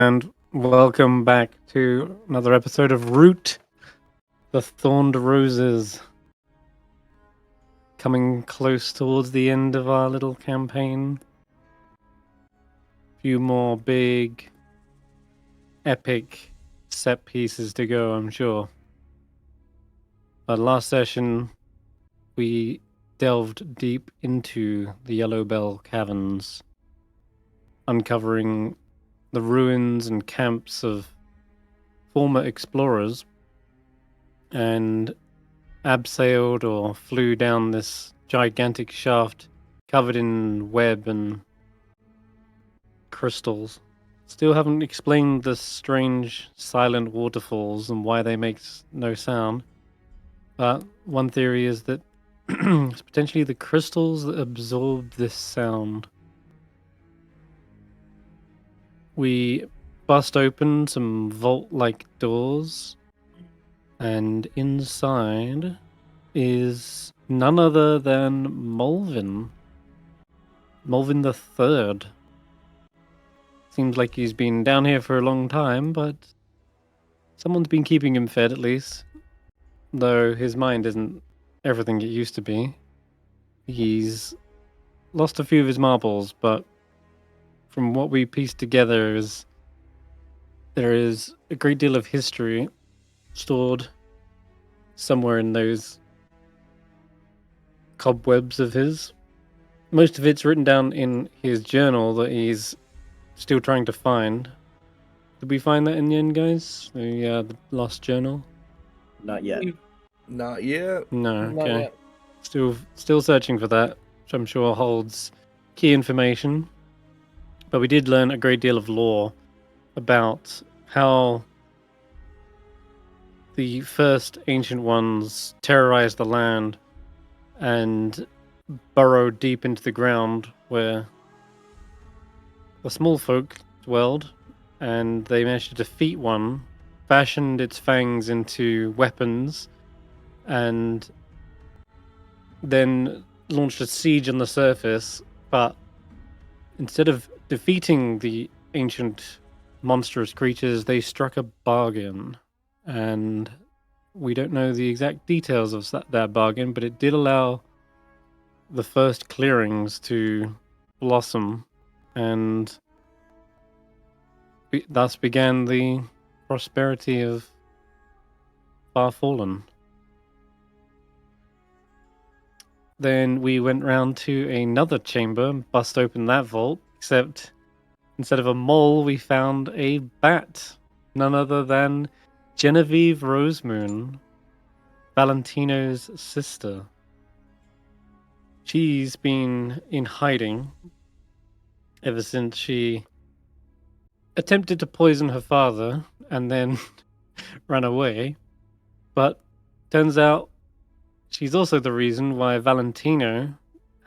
And welcome back to another episode of Root, the Thorned Roses. Coming close towards the end of our little campaign. A few more big, epic set pieces to go, I'm sure. But last session, we delved deep into the Yellow Bell Caverns, uncovering the ruins and camps of former explorers, and abseiled or flew down this gigantic shaft covered in web and crystals. Still haven't explained the strange silent waterfalls and why they make no sound. But one theory is that it's potentially the crystals that absorb this sound. We bust open some vault-like doors, and inside is none other than Molevin. Molevin the Third. Seems like he's been down here for a long time, but someone's been keeping him fed at least. Though his mind isn't everything it used to be. He's lost a few of his marbles, but from what we pieced together there is a great deal of history stored somewhere in those cobwebs of his. Most of it's written down in his journal that he's still trying to find. Did we find that in the end, guys? The lost journal? Not yet. Not yet. No, Not okay. yet. Still searching for that, which I'm sure holds key information. But we did learn a great deal of lore about how the first ancient ones terrorized the land and burrowed deep into the ground where the small folk dwelled, and they managed to defeat one, fashioned its fangs into weapons, and then launched a siege on the surface. But instead of defeating the ancient monstrous creatures, they struck a bargain. And we don't know the exact details of that bargain, but it did allow the first clearings to blossom, and thus began the prosperity of Furfallen. Then we went round to another chamber and bust open that vault, except instead of a mole, we found a bat. None other than Genevieve Rosemoon, Valentino's sister. She's been in hiding ever since she attempted to poison her father and then ran away. But turns out she's also the reason why Valentino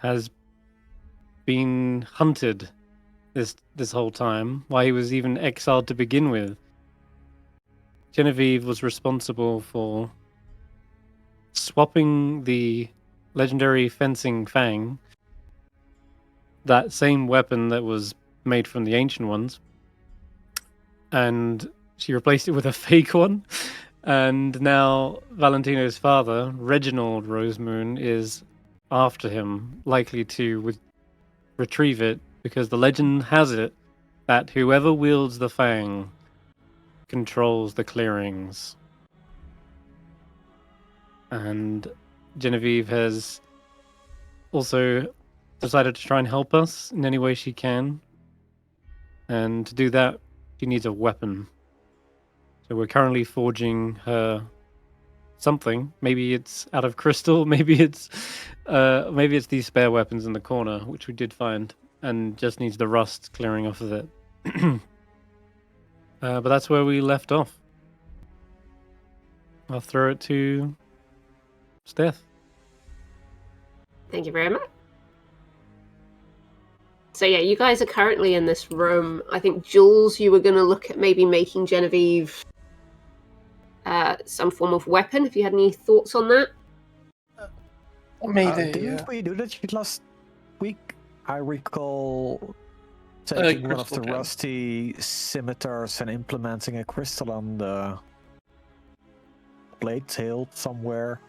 has been hunted this whole time, why he was even exiled to begin with. Genevieve was responsible for swapping the legendary fencing fang, that same weapon that was made from the ancient ones, and she replaced it with a fake one. And now Valentino's father, Reginald Rosemoon, is after him, likely to retrieve it, because the legend has it that whoever wields the fang controls the clearings. And Genevieve has also decided to try and help us in any way she can. And to do that, she needs a weapon. So we're currently forging her something. Maybe it's out of crystal, maybe it's these spare weapons in the corner, which we did find, and just needs the rust clearing off of it. But that's where we left off. I'll throw it to Steph. Thank you very much. So yeah, you guys are currently in this room. I think, Jules, you were going to look at maybe making Genevieve some form of weapon. If you had any thoughts on that? Maybe. Didn't we do that shit last week? I recall Taking one of the crystal can. rusty scimitars and implementing a crystal on the blade tail somewhere.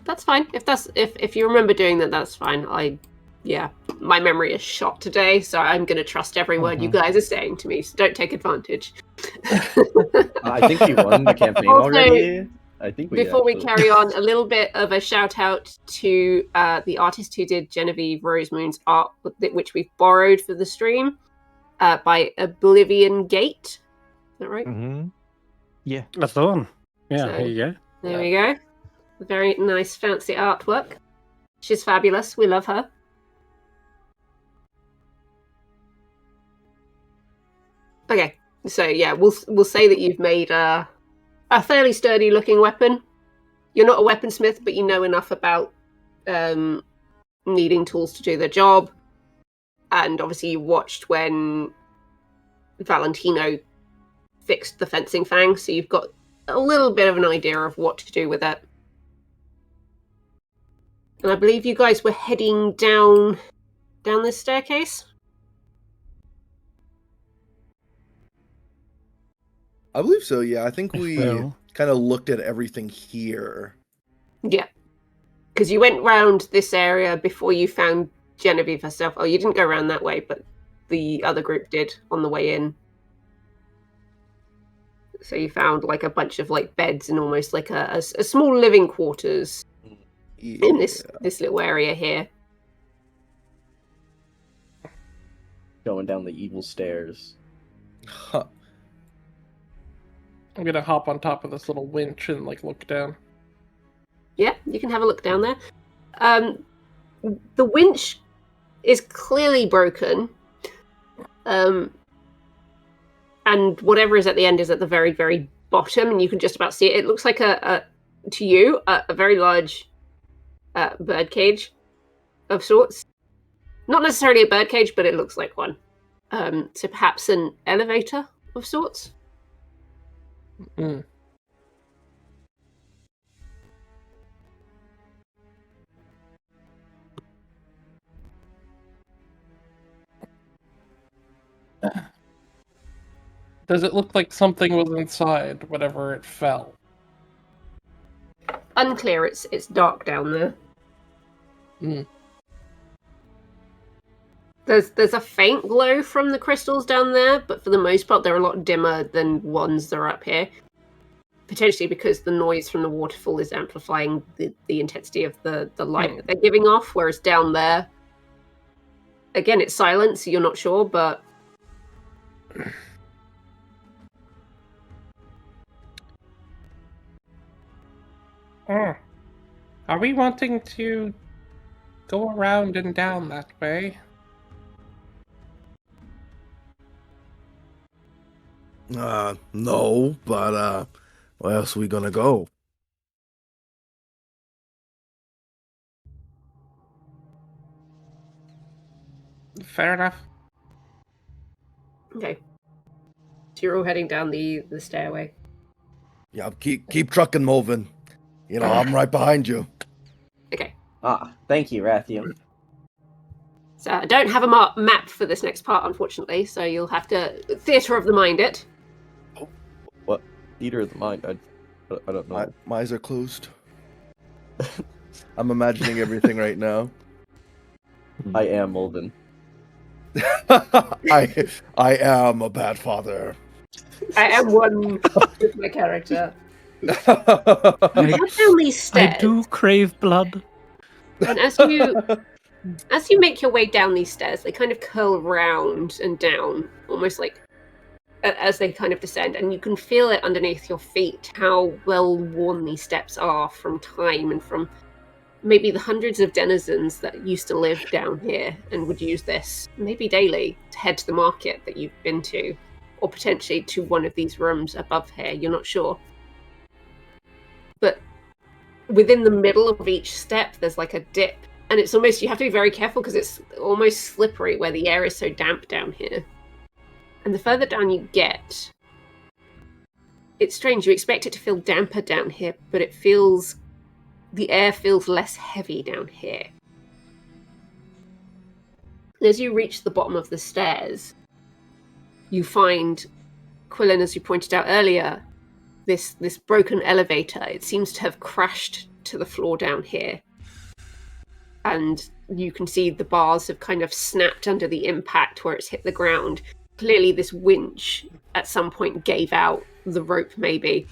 That's fine. If you remember doing that, that's fine. My memory is shot today, so I'm going to trust every word you guys are saying to me. So don't take advantage. I think we won the campaign Also, already. I think we Before we actually- carry on, a little bit of a shout out to the artist who did Genevieve Rosemoon's art, which we've borrowed for the stream, by Oblivion Gate. Is that right? Mm-hmm. Yeah. That's the one. Yeah, So- here you go. There we go. Very nice, fancy artwork. She's fabulous. We love her. Okay, so yeah, we'll say that you've made a fairly sturdy looking weapon. You're not a weaponsmith, but you know enough about needing tools to do the job. And obviously you watched when Valentino fixed the fencing fang, so you've got a little bit of an idea of what to do with it. And I believe you guys were heading down this staircase. I believe so, yeah. I think we So, kind of looked at everything here. Yeah. Because you went round this area before you found Genevieve herself. Oh, you didn't go around that way, but the other group did on the way in. So you found like a bunch of like beds and almost like a small living quarters Yeah. in this little area here. going down the evil stairs. Huh. I'm gonna hop on top of this little winch and like look down. Yeah, you can have a look down there. The winch is clearly broken. And whatever is at the end is at the very, very bottom, and you can just about see it. It looks like to you, a very large bird cage of sorts. Not necessarily a bird cage, but it looks like one. So perhaps an elevator of sorts. Mm. Does it look like something was inside whenever it fell? Unclear. It's dark down there. Mm. There's a faint glow from the crystals down there, but for the most part, they're a lot dimmer than ones that are up here. Potentially because the noise from the waterfall is amplifying the intensity of the light that they're giving off, whereas down there, again, it's silent, so you're not sure, but... Are we wanting to go around and down that way? No, but where else are we gonna go? Fair enough. Okay. So you're all heading down the stairway. Yeah, keep trucking, Molevin. You know, I'm right behind you. Okay. Thank you, Ratthew. So I don't have a map for this next part, unfortunately, so you'll have to theatre of the mind it. What? Theater of the mind? I don't know. My eyes are closed. I'm imagining everything right now. I am Molevin. I am a bad father. I am one with my character. You I, go down these stairs. I do crave blood. And as you make your way down these stairs, they kind of curl round and down, almost like as they kind of descend, and you can feel it underneath your feet, how well worn these steps are from time and from maybe the hundreds of denizens that used to live down here and would use this, maybe daily, to head to the market that you've been to, or potentially to one of these rooms above here, you're not sure. But within the middle of each step, there's like a dip. And it's almost, you have to be very careful because it's almost slippery where the air is so damp down here. And the further down you get, it's strange. You expect it to feel damper down here, but the air feels less heavy down here. As you reach the bottom of the stairs, you find, Quillon, as you pointed out earlier, this broken elevator. It seems to have crashed to the floor down here. And you can see the bars have kind of snapped under the impact where it's hit the ground. Clearly this winch at some point gave out the rope maybe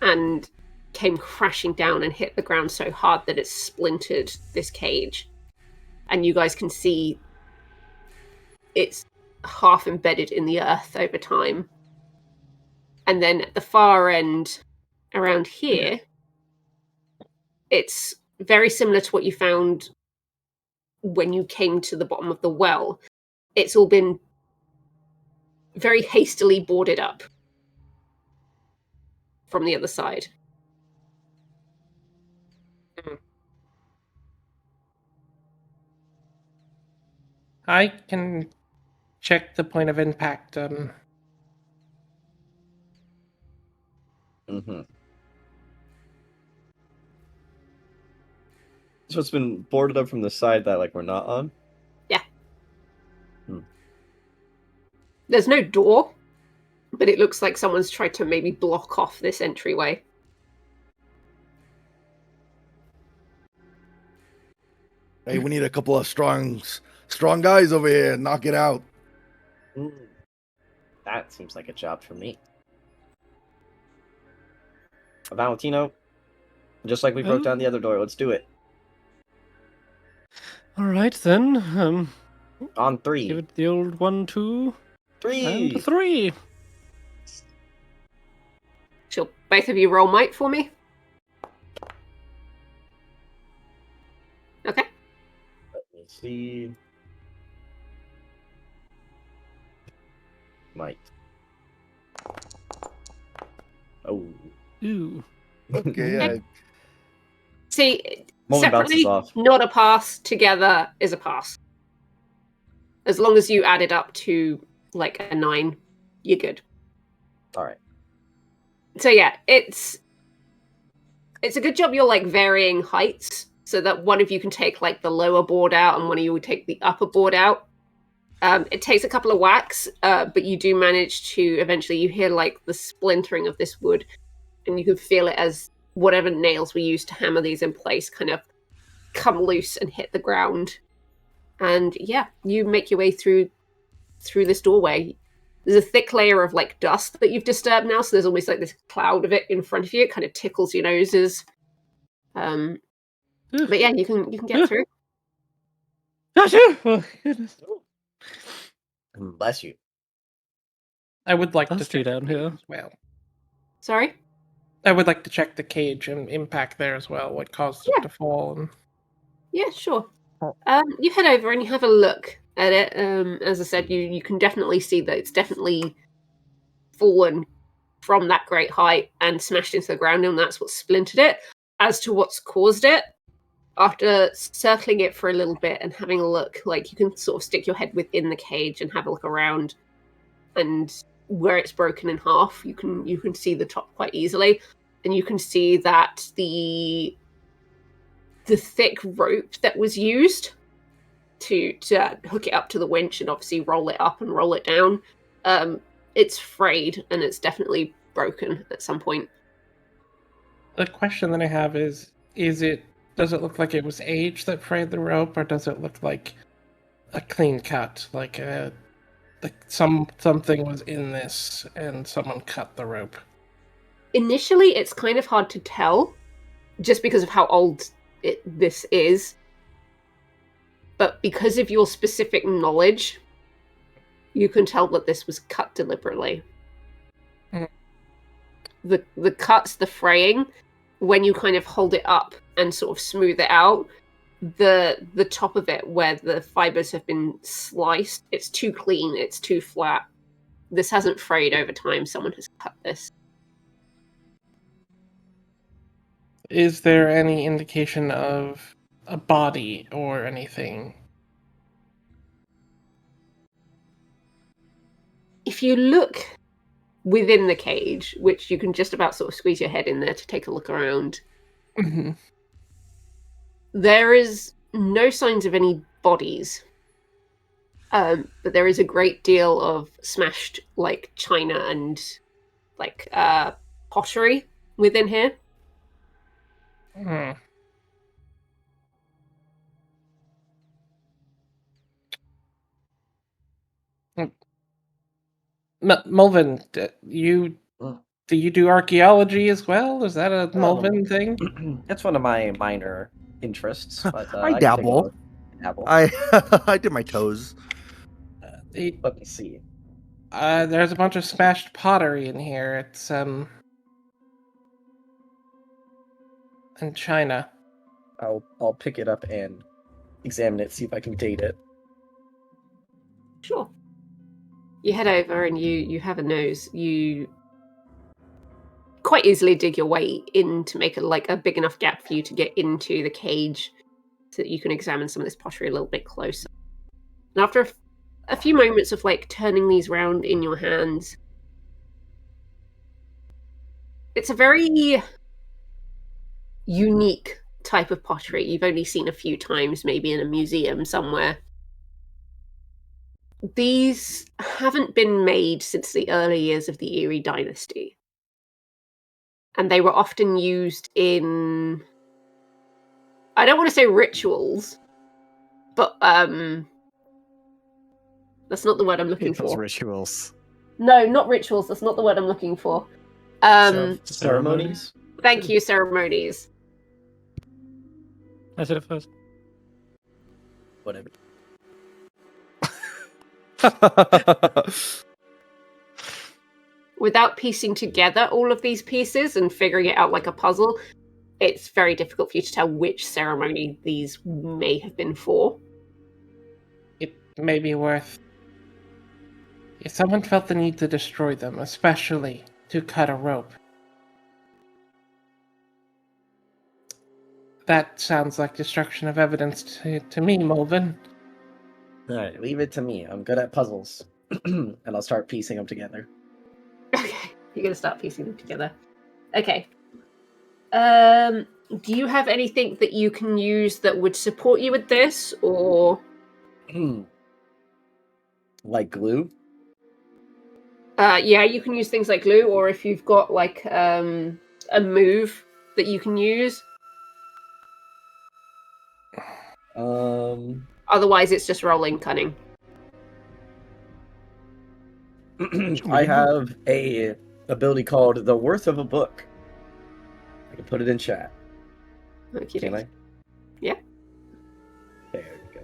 and came crashing down and hit the ground so hard that it splintered this cage. And you guys can see it's half embedded in the earth over time. And then at the far end around here, it's very similar to what you found when you came to the bottom of the well. It's all been very hastily boarded up from the other side. I can check the point of impact. Mm-hmm. So it's been boarded up from the side that like we're not on? Yeah. Hmm. There's no door, but it looks like someone's tried to maybe block off this entryway. Hey, we need a couple of strong guys over here. Knock it out. That seems like a job for me. Valentino, just like we broke down the other door, let's do it. All right then. On 3. Give it the old 1, 2, 3. and 3. Sure, both of you roll might for me. Okay. Let me see. Might. Oh. Ooh. Okay, yeah. See, Molevin bounces separately, off. not a pass. Together is a pass. As long as you add it up to like a 9, you're good. All right. So yeah, it's a good job you're like varying heights so that one of you can take like the lower board out and one of you will take the upper board out. It takes a couple of whacks, but you do manage to eventually, you hear like the splintering of this wood and you can feel it as whatever nails we used to hammer these in place kind of come loose and hit the ground. And yeah, you make your way through this doorway. There's a thick layer of like dust that you've disturbed now, so there's almost like this cloud of it in front of you. It kind of tickles your noses. But yeah, you can get through. Oh, goodness. Bless you. I would like to Dusty check down the cage here. as well. Sorry? I would like to check the cage and impact there as well. What caused it Yeah. to fall? And... Yeah, sure. You head over and you have a look at it. As I said, you can definitely see that it's definitely fallen from that great height and smashed into the ground, and that's what splintered it. As to what's caused it, after circling it for a little bit and having a look, like you can sort of stick your head within the cage and have a look around, and where it's broken in half, you can see the top quite easily, and you can see that the thick rope that was used to hook it up to the winch and obviously roll it up and roll it down, it's frayed and it's definitely broken at some point. The question that I have is does it look like it was age that frayed the rope, or does it look like a clean cut, like something was in this and someone cut the rope? Initially, it's kind of hard to tell, just because of how old this is. But because of your specific knowledge, you can tell that this was cut deliberately. Mm. The cuts, the fraying, when you kind of hold it up and sort of smooth it out, the top of it where the fibers have been sliced, it's too clean, it's too flat. This hasn't frayed over time. Someone has cut this. Is there any indication of a body or anything? If you look within the cage, which you can just about sort of squeeze your head in there to take a look around, there is no signs of any bodies. But there is a great deal of smashed like china and like pottery within here. Hmm. Molevin, do you do archaeology as well? Is that a Molevin thing? That's one of my minor interests. But, I can take a dabble. look. Dabble. I did my toes. Let me see. There's a bunch of smashed pottery in here. It's in China. I'll pick it up and examine it, see if I can date it. Sure. You head over and you have a nose. You quite easily dig your way in to make a big enough gap for you to get into the cage so that you can examine some of this pottery a little bit closer. And after a few moments of like turning these round in your hands, it's a very unique type of pottery you've only seen a few times, maybe in a museum somewhere. These haven't been made since the early years of the Erie dynasty. And they were often used in, I don't want to say rituals, but that's not the word I'm looking People's for. rituals. No, not rituals, that's not the word I'm looking for. Ceremonies? Thank you, ceremonies. I said it first. Whatever. Without piecing together all of these pieces and figuring it out like a puzzle, it's very difficult for you to tell which ceremony these may have been for. It may be worth... If someone felt the need to destroy them, especially to cut a rope. That sounds like destruction of evidence to me, Molevin. Alright, leave it to me. I'm good at puzzles. And I'll start piecing them together. Okay, you're gonna start piecing them together. Okay. Do you have anything that you can use that would support you with this, or? Like glue? Yeah, you can use things like glue, or if you've got like a move that you can use. Otherwise, it's just rolling cunning. I have a ability called the Worth of a Book. I can put it in chat. Okay. Can I? Yeah. There we go.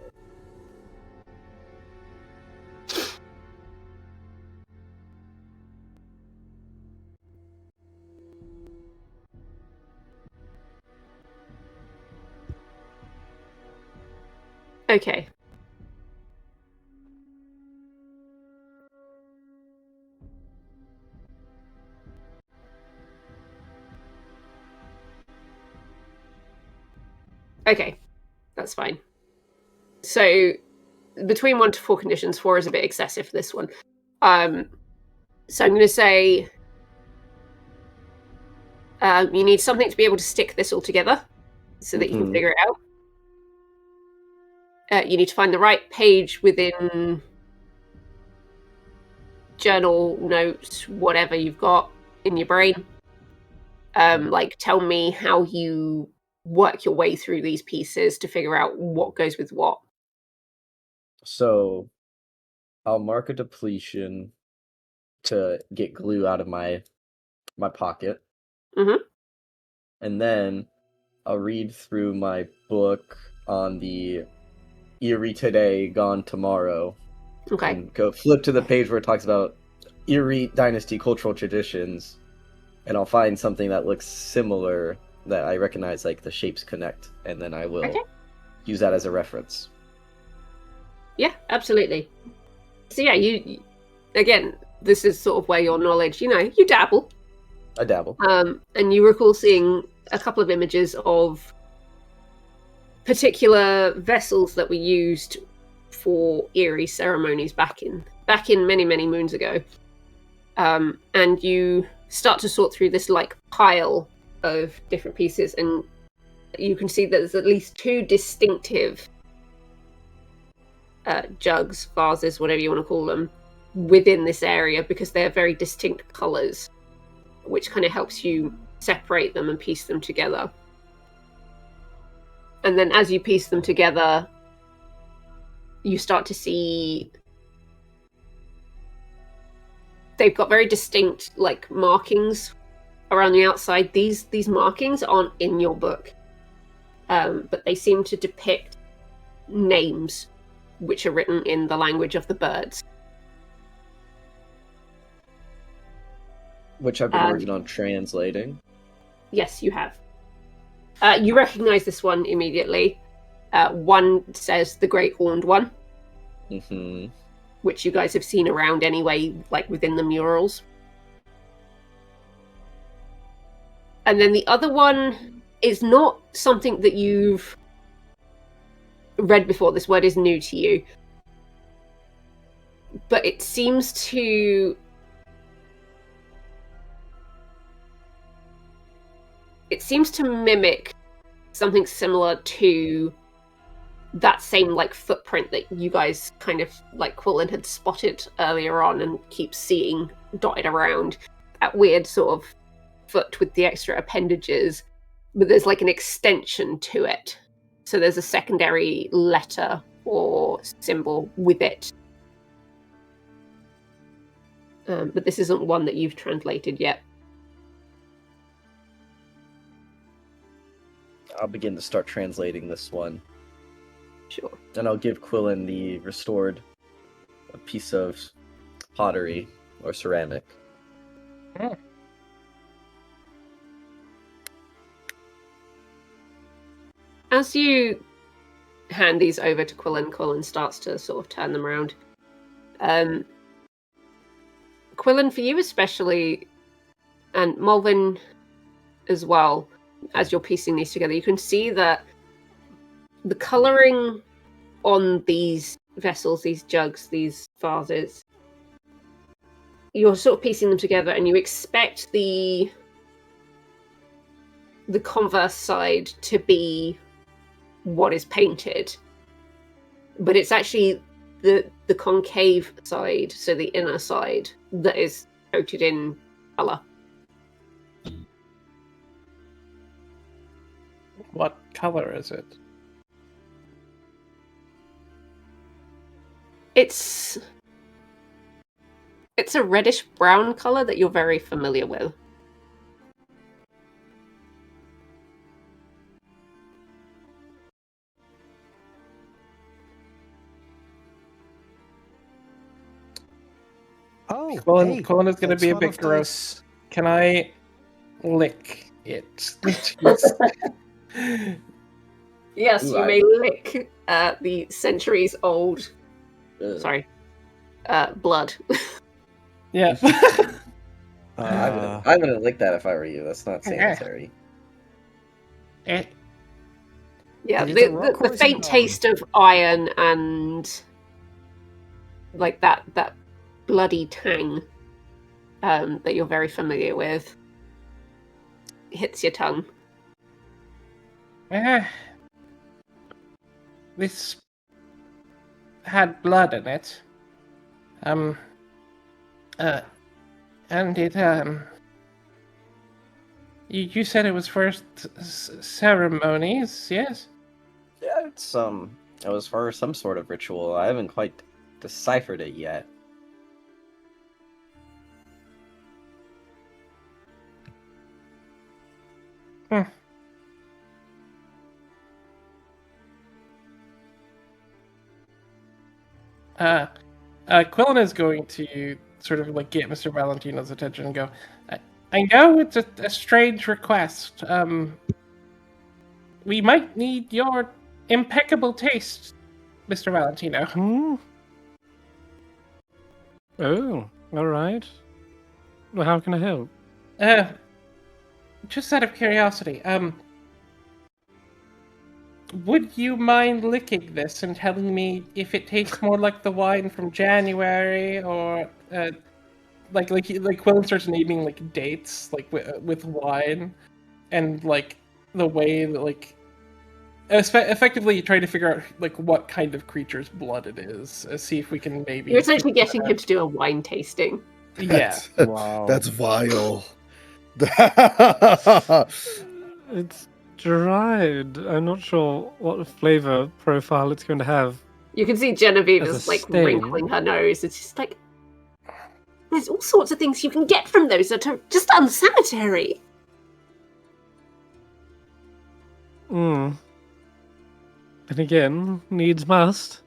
Okay. Okay, that's fine. So, between 1 to 4 conditions, 4 is a bit excessive for this one. So I'm going to say you need something to be able to stick this all together so that you can figure it out. You need to find the right page within journal, notes, whatever you've got in your brain. Like, tell me how you work your way through these pieces to figure out what goes with what. So, I'll mark a depletion to get glue out of my pocket. Mm-hmm. And then I'll read through my book on the Erie today, gone tomorrow. Okay. And go flip to the page where it talks about Erie dynasty cultural traditions. And I'll find something that looks similar that I recognize, like the shapes connect. And then I will use that as a reference. Yeah, absolutely. So yeah, you again, this is sort of where your knowledge, you dabble. I dabble. And you recall seeing a couple of images of particular vessels that were used for Erie ceremonies back in many, many moons ago. And you start to sort through this like pile of different pieces, and you can see that there's at least 2 distinctive jugs, vases, whatever you want to call them, within this area because they're very distinct colors, which kind of helps you separate them and piece them together. And then as you piece them together, you start to see they've got very distinct like markings around the outside. These markings aren't in your book, but they seem to depict names which are written in the language of the birds. Which I've been working on translating. Yes, you have. You recognize this one immediately. One says the Great Horned One, which you guys have seen around anyway, like within the murals. And then the other one is not something that you've read before. This word is new to you. But it seems to... It seems to mimic something similar to that same like footprint that you guys kind of like Quillon had spotted earlier on and keeps seeing dotted around. That weird sort of foot with the extra appendages, but there's like an extension to it. So there's a secondary letter or symbol with it. But this isn't one that you've translated yet. I'll begin to start translating this one. Sure. And I'll give Quillon the restored piece of pottery or ceramic. As you hand these over to Quillon, Quillon starts to sort of turn them around. Quillon, for you especially, and Molevin as well, as you're piecing these together, you can see that the colouring on these vessels, these jugs, these vases, you're sort of piecing them together and you expect the converse side to be what is painted, but it's actually the concave side, so the inner side, that is coated in colour. What color is it? It's a reddish brown colour that you're very familiar with. Oh, Quillon, hey, Quillon is going to that's be a one bit of gross. Can I lick it? Yes, Ooh, you may lick the centuries-old, blood. Yeah. I'm gonna lick that if I were you. That's not sanitary. Yeah, Is it rock or the is it faint bone? taste of iron and like that bloody tang that you're very familiar with hits your tongue. This had blood in it. And it you said it was for ceremonies, yes? Yeah, it was for some sort of ritual. I haven't quite deciphered it yet. Quillon is going to sort of like get Mr. Valentino's attention and go, I know it's a strange request. We might need your impeccable taste, Mr. Valentino. Oh, all right. Well, how can I help? Just out of curiosity, would you mind licking this and telling me if it tastes more like the wine from January, or like Quillon starts naming like dates like with wine, and like the way that like effectively trying to figure out like what kind of creature's blood it is. See if we can maybe. You're essentially getting him to do a wine tasting. Yeah. Wow. That's vile. It's dried. I'm not sure what flavor profile it's going to have. You can see Genevieve As a is like stain. wrinkling her nose. It's just like there's all sorts of things you can get from those that are just unsanitary. And again, needs must.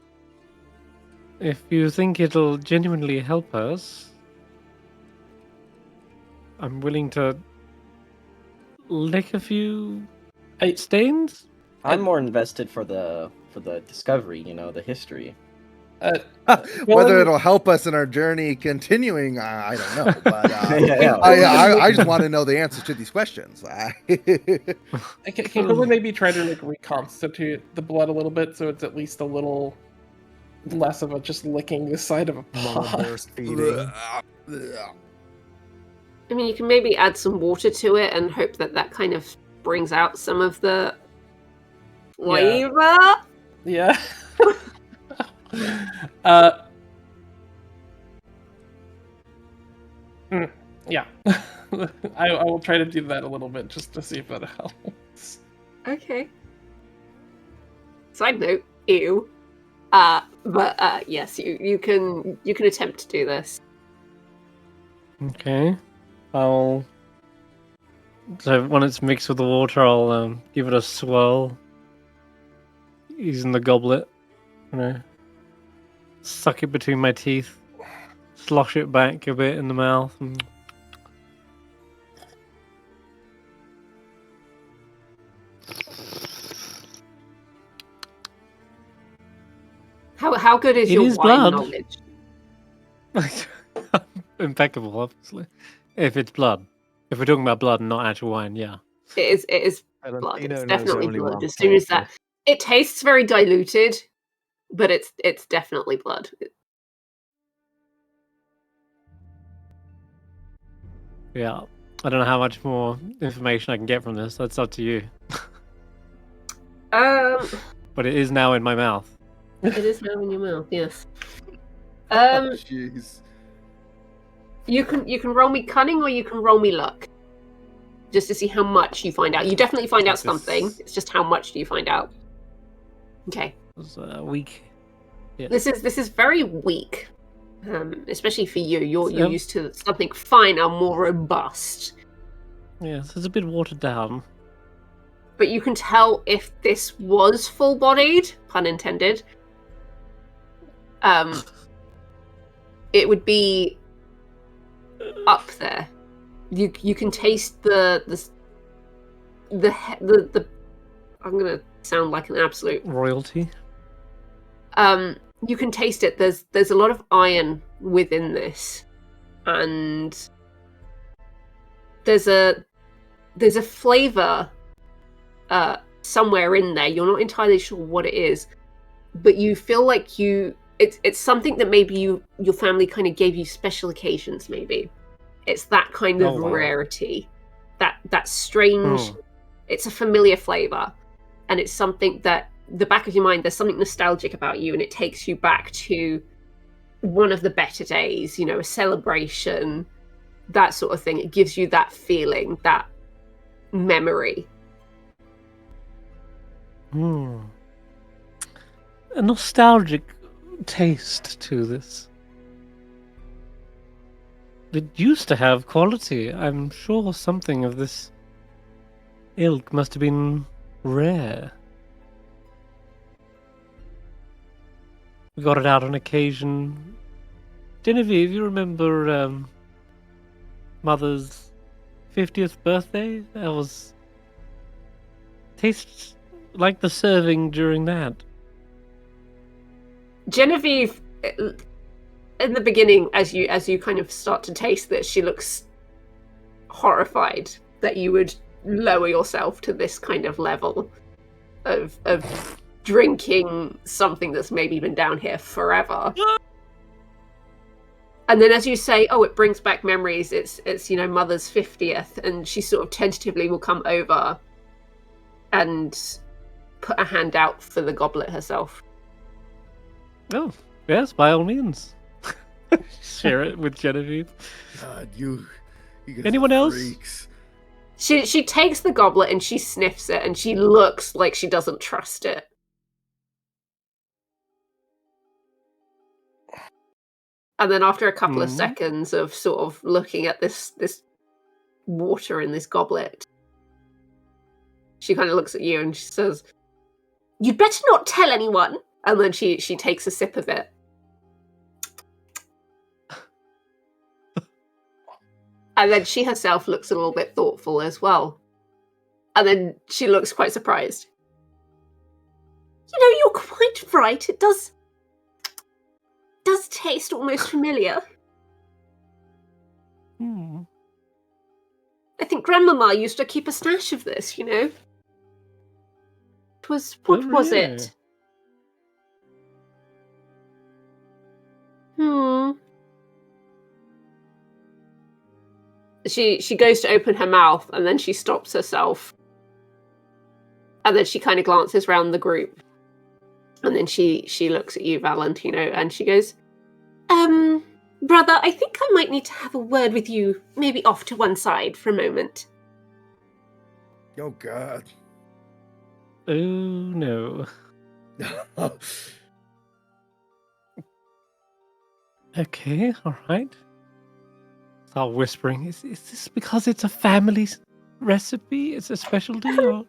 If you think it'll genuinely help us, I'm willing to lick a few stains. I'm more invested for the discovery, the history. Whether it'll help us in our journey continuing, I don't know. But Yeah. I just want to know the answers to these questions. Can Quillon maybe try to like reconstitute the blood a little bit so it's at least a little less of a just licking the side of a pot? Bear's feeding. I mean, you can maybe add some water to it and hope that kind of brings out some of the flavor. Yeah. Yeah. I will try to do that a little bit just to see if that helps. Okay. Side note, ew. But yes, you can attempt to do this. Okay. So when it's mixed with the water, I'll give it a swirl. Using the goblet. Suck it between my teeth. Slosh it back a bit in the mouth. How good is It your is wine blood. knowledge? Impeccable, obviously. If it's blood. If we're talking about blood and not actual wine, yeah. It is blood. Valentino It's knows definitely only blood. one As soon as flavor. that, it tastes very diluted, but it's definitely blood. Yeah. I don't know how much more information I can get from this. That's up to you. But it is now in my mouth. It is now in your mouth. Yes. Jeez. You can roll me cunning or you can roll me luck, just to see how much you find out. You definitely find out This- something. It's just how much do you find out? Okay. It was weak. Yeah. This is very weak, especially for you. You're Yep. used to something finer, more robust. Yes, it's a bit watered down. But you can tell if this was full-bodied, pun intended, it would be up there. You can taste the I'm gonna sound like an absolute. Royalty. You can taste it. There's a lot of iron within this, and there's a flavor somewhere in there. You're not entirely sure what it is, but you feel like it's something that maybe your family kind of gave you special occasions. Maybe it's that kind of Oh, wow. rarity, that strange. It's a familiar flavor, and it's something that the back of your mind, there's something nostalgic about you, and it takes you back to one of the better days, a celebration, that sort of thing. It gives you that feeling, that memory. A nostalgic taste to this. It used to have quality. I'm sure something of this ilk must have been rare. We got it out on occasion. Genevieve, you remember Mother's 50th birthday? That was... tastes like the serving during that. Genevieve, in the beginning, as you kind of start to taste this, she looks horrified that you would lower yourself to this kind of level of drinking something that's maybe been down here forever. And then as you say, oh, it brings back memories, it's Mother's 50th, and she sort of tentatively will come over and put a hand out for the goblet herself. Oh, yes, by all means. Share it with Genevieve. God, you guys Anyone are else? freaks. She takes the goblet and she sniffs it, and she looks like she doesn't trust it. And then after a couple of seconds of sort of looking at this water in this goblet, she kind of looks at you and she says, "You'd better not tell anyone." And then she takes a sip of it. And then she herself looks a little bit thoughtful as well. And then she looks quite surprised. "You know, you're quite right. It does taste almost familiar. Hmm. I think Grandmama used to keep a stash of this, you know. What was really? it? She goes to open her mouth and then she stops herself. And then she kind of glances around the group. And then she looks at you, Valentino, and she goes, "Brother, I think I might need to have a word with you, maybe off to one side for a moment." Oh God. Oh no. Okay, alright. Start whispering. Is this because it's a family recipe? It's a specialty, or you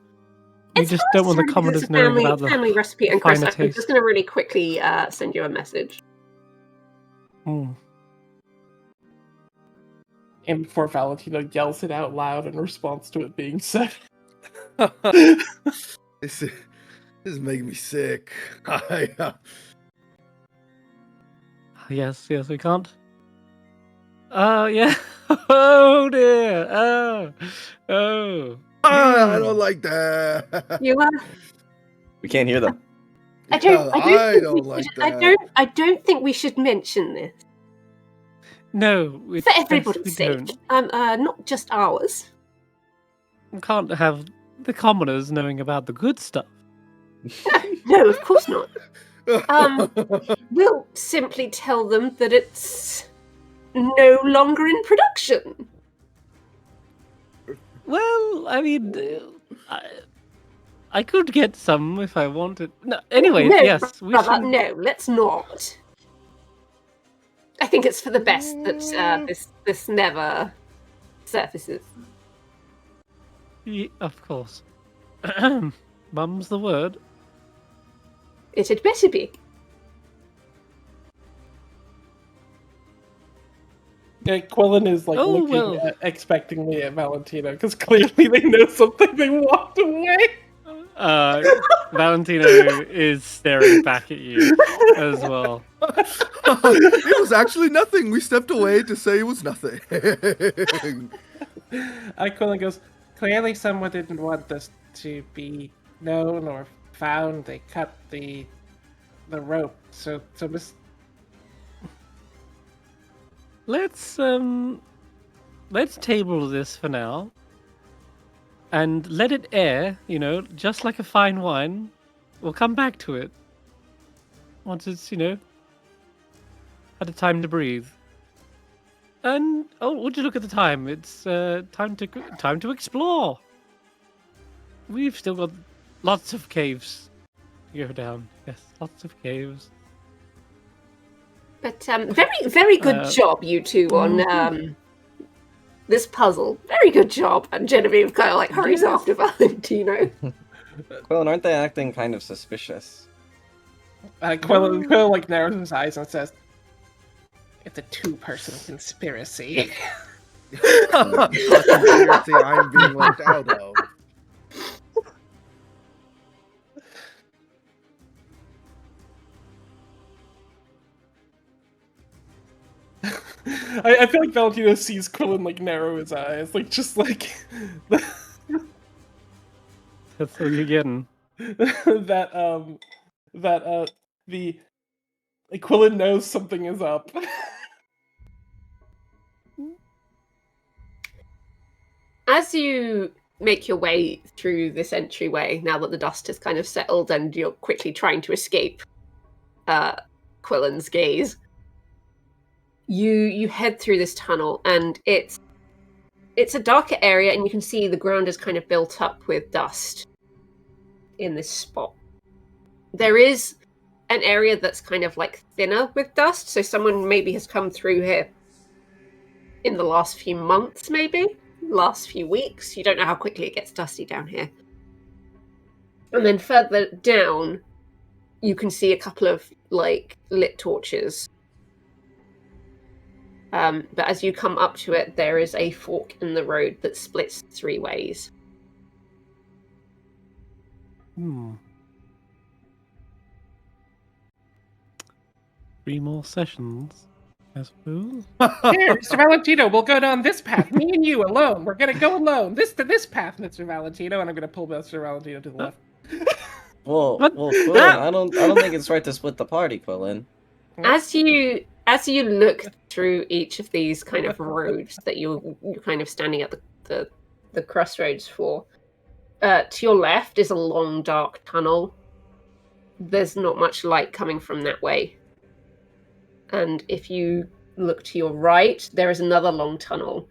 It's just not don't want the necessarily because commoners it's a knowing about the family recipe. And Chris, finer I'm taste? just going to really quickly send you a message. Hmm. And before Valentino yells it out loud in response to it being said. This is making me sick. Yes, we can't. Yeah. Oh dear. Oh. I don't like that. You We can't hear them. I don't I don't think we should mention this. No, it's For best everybody's we sake. don't. Not just ours. We can't have the commoners knowing about the good stuff. No, of course not. We'll simply tell them that it's no longer in production. Well, I mean, I could get some if I wanted. No, anyway, No, yes, we brother, should. no, let's not. I think it's for the best that this never surfaces. Yeah, of course. Mum's the word. It had better be. Yeah, Quillon is like Oh, looking well. expectingly at Valentino because clearly they know something. They walked away. Valentino is staring back at you as well. It was actually nothing. We stepped away to say it was nothing. Quillon goes, "Clearly someone didn't want this to be known or found. They cut the rope. So Miss..." Let's table this for now. And let it air, just like a fine wine. We'll come back to it. Once it's, had a time to breathe. And, would you look at the time? It's time to explore. We've still got lots of caves to go down. Yes, lots of caves. But very, very good job, you two, on this puzzle. Very good job. And Genevieve kind of like hurries after Valentino. Quillon, aren't they acting kind of suspicious? Quillon like narrows his eyes and says, "It's a two-person conspiracy." Conspiracy I'm being left out of. I feel like Valentino sees Quillon like narrow his eyes, like just like That's what you're getting. that the Quillon knows something is up. As you make your way through this entryway now that the dust has kind of settled and you're quickly trying to escape Quillon's gaze. You head through this tunnel, and it's a darker area, and you can see the ground is kind of built up with dust in this spot. There is an area that's kind of like thinner with dust, so someone maybe has come through here in the last few months, maybe last few weeks. You don't know how quickly it gets dusty down here. And then further down, you can see a couple of like lit torches. But as you come up to it, there is a fork in the road that splits 3 ways. Hmm. 3 more sessions, I suppose. Here, Mr. Valentino, we'll go down this path. Me and you alone. We're gonna go alone. This to this path, Mr. Valentino, and I'm gonna pull Mr. Valentino to the left. Well, What? Quillon, I don't think it's right to split the party, Quillon. As you look through each of these kind of roads that you're kind of standing at the crossroads for, to your left is a long dark tunnel. There's not much light coming from that way. And if you look to your right, there is another long tunnel.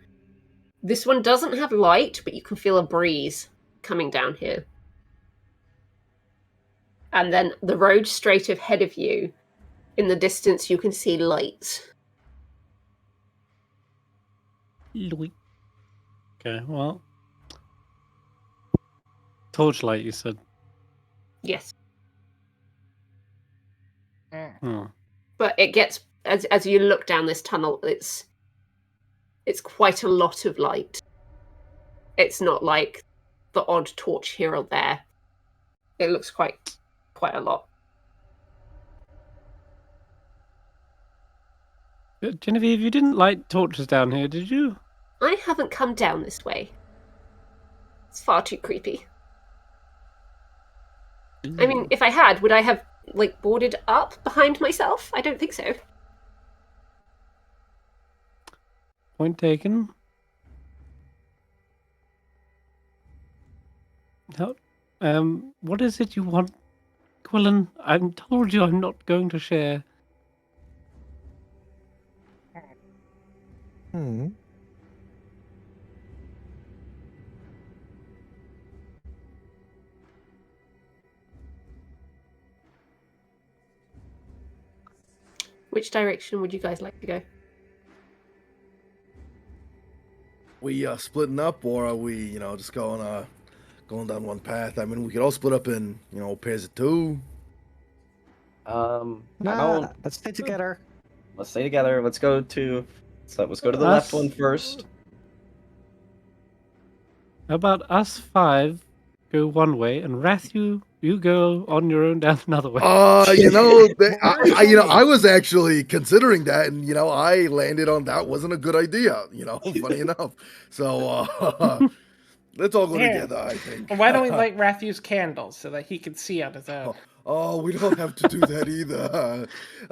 This one doesn't have light, but you can feel a breeze coming down here. And then the road straight ahead of you, in the distance, you can see lights. Okay, well. Torchlight, you said. Yes. Hmm. But it gets, as you look down this tunnel, it's quite a lot of light. It's not like the odd torch here or there. It looks quite a lot. Genevieve, you didn't light torches down here, did you? I haven't come down this way. It's far too creepy. I mean, if I had, would I have, like, boarded up behind myself? I don't think so. Point taken. How, what is it you want, Quillon? I told you I'm not going to share. Which direction would you guys like to go? We splitting up, or are we, just going down one path? I mean, we could all split up in, pairs of 2. Nah, let's stay together. Let's stay together. Let's go to the left one first. How about us 5 go one way, and Ratthew, you go on your own down another way? I was actually considering that, and I landed on that wasn't a good idea. Funny enough. So let's all go together. I think. Why don't we light Rathew's candles so that he can see on his own? Oh, we don't have to do that either.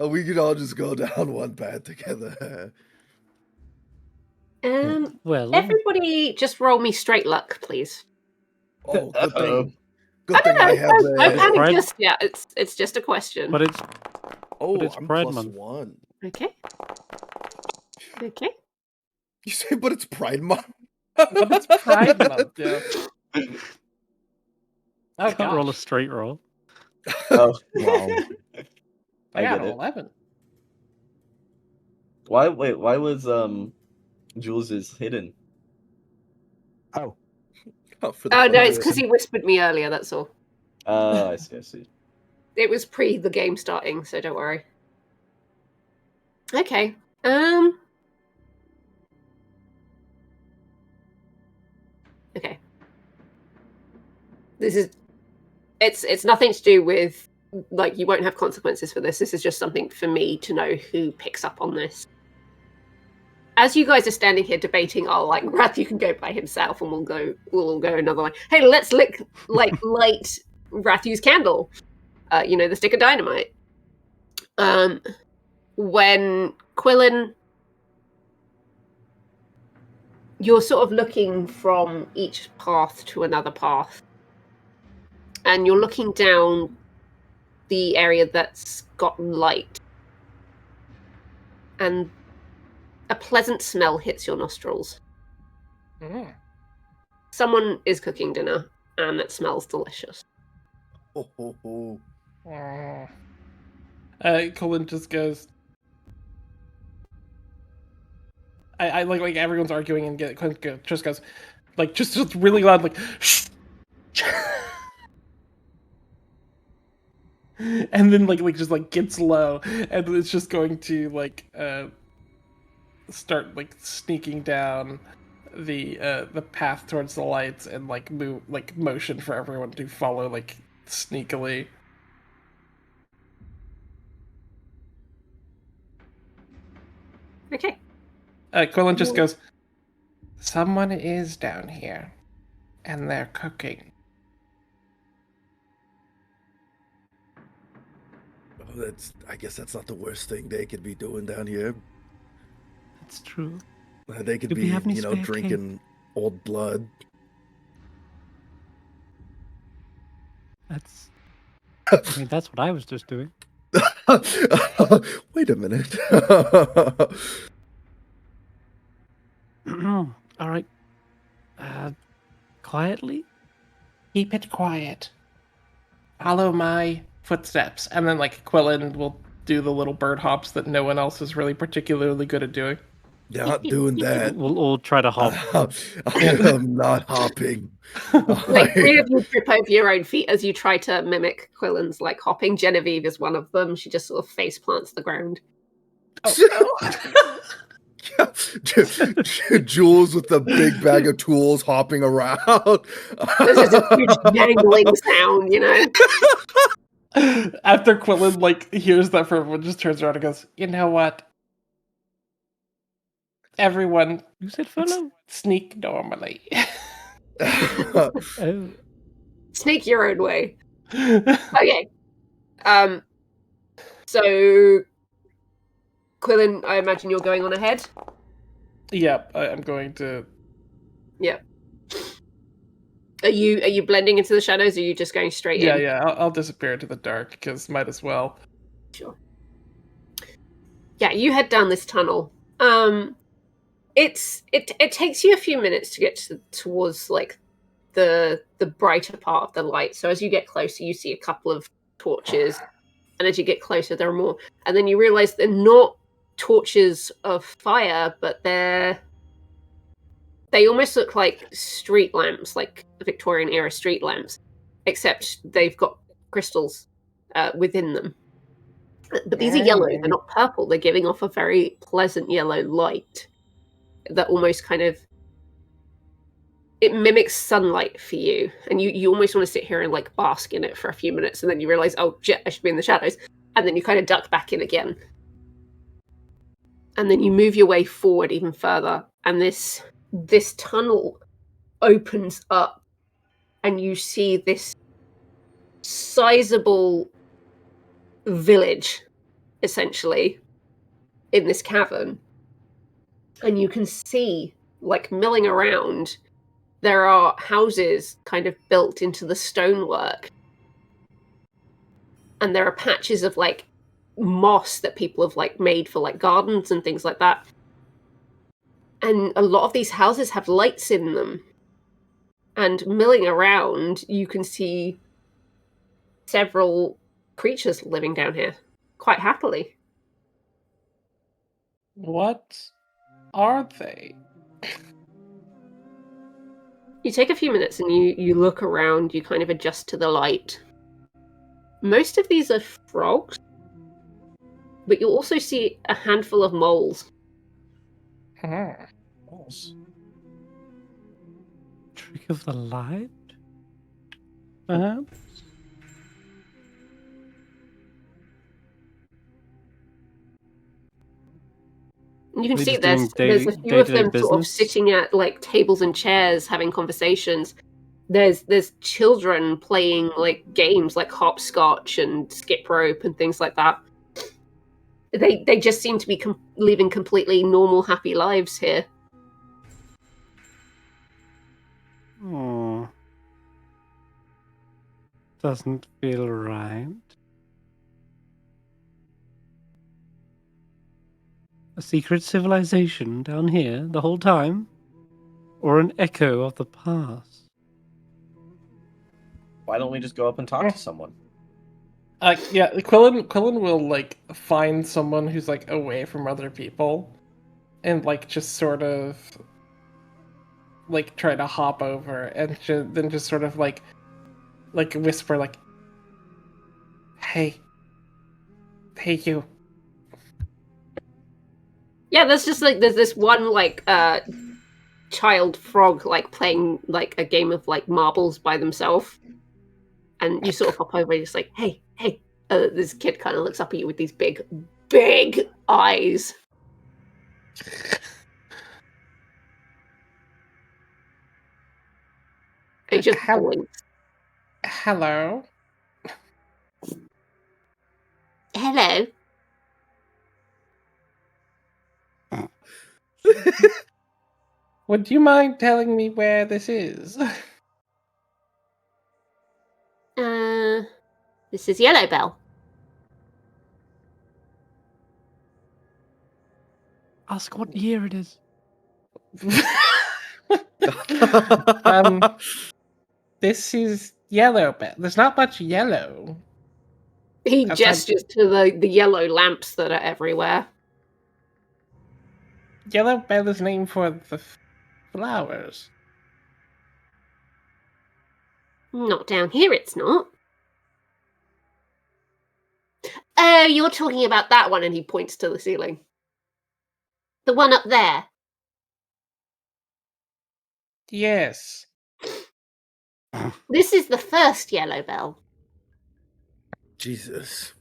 We could all just go down one path together. Well, Everybody just roll me straight luck, please. Oh, good Uh-oh. thing. Good thing I have Don't that. panic Pride- just yet. It's just a question. but it's Oh, it's I'm Pride plus Month. 1. Okay. Okay. You say, but it's Pride Month. But it's Pride Month, yeah. Oh, can't roll a gosh. straight roll. Oh, Wow. I got get an it. 11. Why was Jules's hidden? Oh, For the Oh fun no, of it's it. because he whispered me earlier. That's all. I see. It was pre the game starting, so don't worry. Okay. Okay. This is. It's nothing to do with, like, you won't have consequences for this. This is just something for me to know who picks up on this. As you guys are standing here debating, Ratthew can go by himself, and we'll all go another way. Hey, let's light Rathew's candle. The stick of dynamite. When Quillon you're sort of looking from each path to another path. And you're looking down the area that's got light. And a pleasant smell hits your nostrils. Mm. Someone is cooking dinner, and it smells delicious. Ho, ho, ho. Quillon just goes. I like everyone's arguing and Quillon just goes, like just really loud, like shh. And then like just like gets low, and it's just going to like start like sneaking down the path towards the lights and like move like motion for everyone to follow like sneakily. Okay. Quillon just goes, someone is down here, and they're cooking. Oh, I guess that's not the worst thing they could be doing down here. That's true. They could Do we be, have any you know, spare drinking old blood. That's. I mean, that's what I was just doing. Wait a minute. All right. Quietly. Keep it quiet. Follow my footsteps. And then, like, Quillon will do the little bird hops that no one else is really particularly good at doing. Not doing that. We'll all try to hop. I am not hopping. Like, three of you trip over your own feet as you try to mimic Quillon's, like, hopping. Genevieve is one of them. She just sort of face plants the ground. Jules with the big bag of tools hopping around. There's just a huge jangling sound, you know? After Quillon, like, hears that from everyone, just turns around and goes, you know what? Everyone, You said follow. sneak normally. Oh. Sneak your own way. Okay. So, Quillon, I imagine you're going on ahead? Yep, I'm going to... Yeah. Are you blending into the shadows, or are you just going straight in? Yeah, I'll disappear into the dark, because might as well. Sure. Yeah, you head down this tunnel. It takes you a few minutes to get towards like the brighter part of the light. So as you get closer, you see a couple of torches, and as you get closer, there are more. And then you realize they're not torches of fire, but they almost look like street lamps, like Victorian era street lamps, except they've got crystals within them. But these are yellow, they're not purple. They're giving off a very pleasant yellow light that almost kind of, it mimics sunlight for you. And you almost want to sit here and like bask in it for a few minutes, and then you realize, oh shit, I should be in the shadows. And then you kind of duck back in again. And then you move your way forward even further, and this tunnel opens up, and you see this sizable village, essentially, in this cavern. And you can see, like, milling around, there are houses kind of built into the stonework. And there are patches of, like, moss that people have, like, made for, like, gardens and things like that. And a lot of these houses have lights in them. And milling around, you can see several creatures living down here quite happily. What are they? You take a few minutes and you look around, you kind of adjust to the light. Most of these are frogs, but you'll also see a handful of moles. Trick of the light? Perhaps? You can They're see just there's doing a few of day-to-day them sort of business? sitting at like tables and chairs having conversations. There's children playing like games like hopscotch and skip rope and things like that. They just seem to be living completely normal, happy lives here. Oh. Doesn't feel right. A secret civilization down here the whole time? Or an echo of the past? Why don't we just go up and talk to someone? Yeah, Quillon will like find someone who's like away from other people, and like just sort of like try to hop over, and then just sort of like whisper like, "Hey, you." Yeah, there's this one like child frog like playing like a game of like marbles by themselves, and you sort of hop over and just like, hey. This kid kind of looks up at you with these big eyes. It just blinks. Hello. Hello. Would you mind telling me where this is? This is Yellow Bell. Ask what year it is. This is Yellow Bell. There's not much yellow. He That's gestures to the yellow lamps that are everywhere. Yellow Bell is named for the flowers. Not down here, it's not. Oh, you're talking about that one, and he points to the ceiling. The one up there. Yes. This is the first Yellow Bell. Jesus.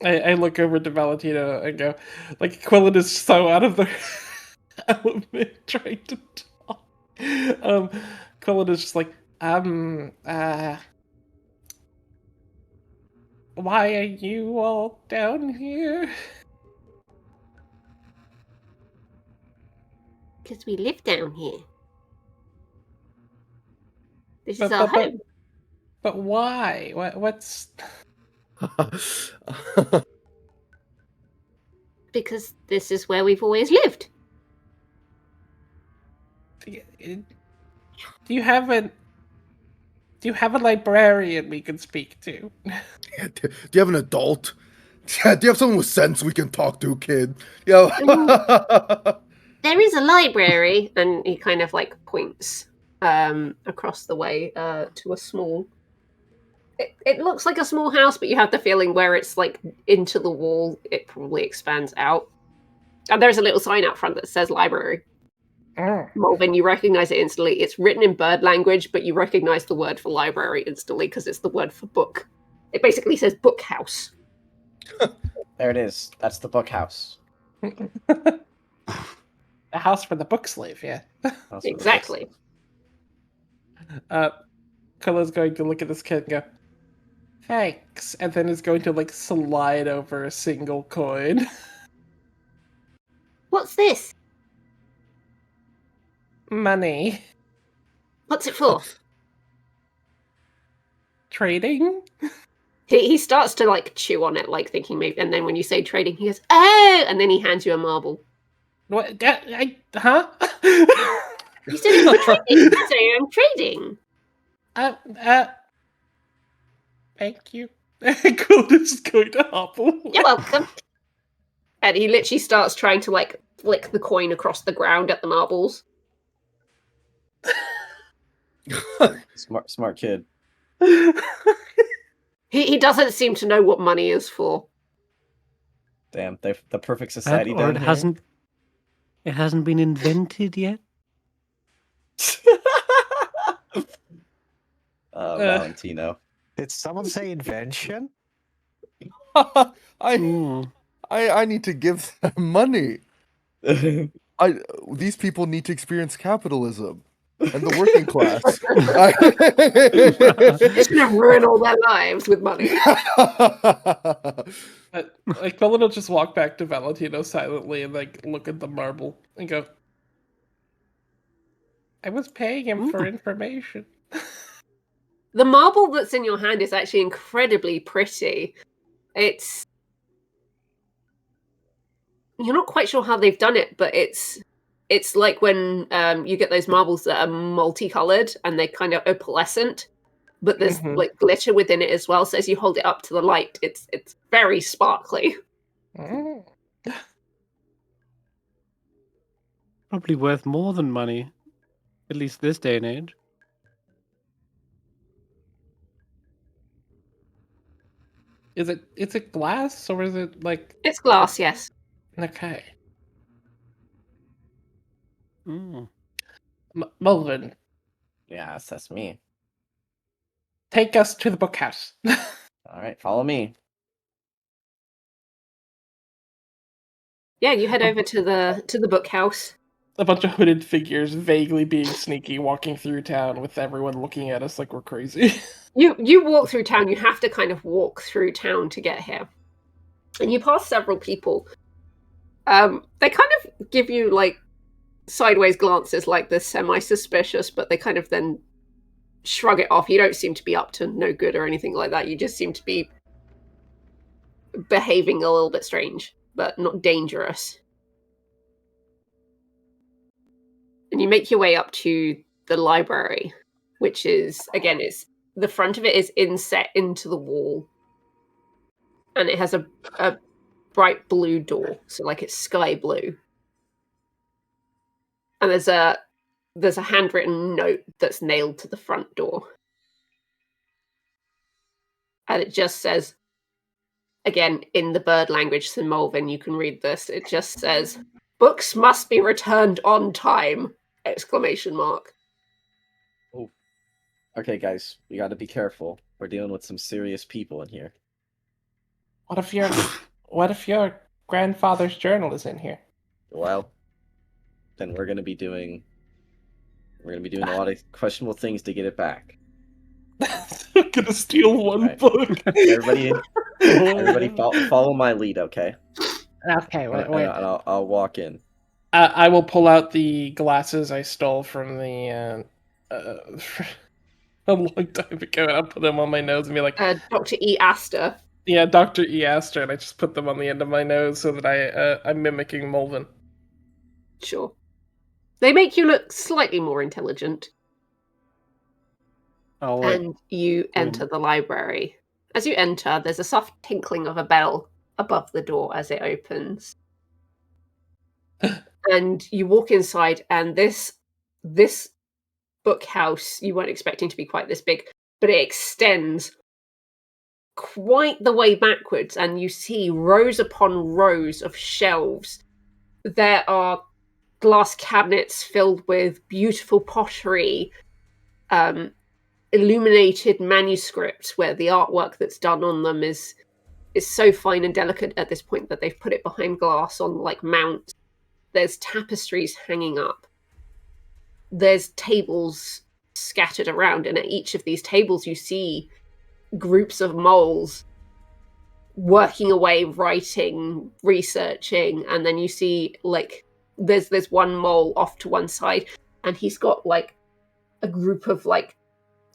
I look over to Valentino and go, like, Quillon is so out of the element trying to talk. Quillon is just like, why are you all down here? Because we live down here. This is our home. But why? What's... Because this is where we've always lived. Do you have a librarian we can speak to? Yeah, do you have an adult? Yeah, do you have someone with sense we can talk to, kid? Yeah. There is a library, and he kind of like points across the way to a small... It looks like a small house, but you have the feeling where it's like into the wall, it probably expands out. And there's a little sign out front that says library. Molevin, you recognize it instantly. It's written in bird language, but you recognize the word for library instantly because it's the word for book. It basically says book house. There it is. That's the book house. The house for the book slave, yeah. Exactly. Kula's going to look at this kid and go, thanks, and then is going to like slide over a single coin. What's this? Money. What's it for? Trading? He starts to like chew on it, like thinking maybe, and then when you say trading, he goes, oh, and then he hands you a marble. What? Huh? You said it's not trading. You say I'm trading. Thank you. Quillon is going to hop away. You're welcome. And he literally starts trying to like flick the coin across the ground at the marbles. Smart kid. He doesn't seem to know what money is for. Damn, they've the perfect society Or down it here. hasn't been invented yet. Valentino. Did someone say invention? I need to give them money. These people need to experience capitalism. and the working class. It's gonna ruin all their lives with money. Like Quillon will just walk back to Valentino silently and like look at the marble and go, I was paying him for information. The marble that's in your hand is actually incredibly pretty. It's... You're not quite sure how they've done it, but it's like when you get those marbles that are multicolored and they're kind of opalescent, but there's like glitter within it as well. So as you hold it up to the light, it's very sparkly. Probably worth more than money, at least this day and age. Is it glass or is it like... It's glass, yes. Okay. Molevin, Yes, that's me. take us to the bookhouse. All right, follow me. Yeah, you head over to the bookhouse. A bunch of hooded figures vaguely being sneaky, walking through town with everyone looking at us like we're crazy. You walk through town. You have to kind of walk through town to get here, and you pass several people. They kind of give you like sideways glances, like they're semi-suspicious, but they kind of then shrug it off. You don't seem to be up to no good or anything like that. You just seem to be behaving a little bit strange, but not dangerous. And you make your way up to the library, which is, again, it's the front of it is inset into the wall, and it has a bright blue door, so like it's sky blue. And there's a handwritten note that's nailed to the front door, and it just says, again in the bird language, so Molevin, you can read this. It just says, "Books must be returned on time!" Exclamation mark. Oh. Okay, guys, we got to be careful. We're dealing with some serious people in here. What if your grandfather's journal is in here? Well, then we're gonna be doing a lot of questionable things to get it back. I'm gonna steal one Right. book. Everybody, follow my lead, okay? Okay, And wait. I'll walk in. I will pull out the glasses I stole from the a long time ago, and I'll put them on my nose and be like, Dr. E. Astor. "Yeah, Dr. E. Astor," and I just put them on the end of my nose so that I'm mimicking Molevin. Sure. They make you look slightly more intelligent. And you enter the library. As you enter, there's a soft tinkling of a bell above the door as it opens. And you walk inside, and this bookhouse, you weren't expecting to be quite this big, but it extends quite the way backwards, and you see rows upon rows of shelves. There are glass cabinets filled with beautiful pottery, illuminated manuscripts where the artwork that's done on them is so fine and delicate at this point that they've put it behind glass on like mounts. There's tapestries hanging up. There's tables scattered around, and at each of these tables you see groups of moles working away, writing, researching, and then you see like there's one mole off to one side, and he's got like a group of like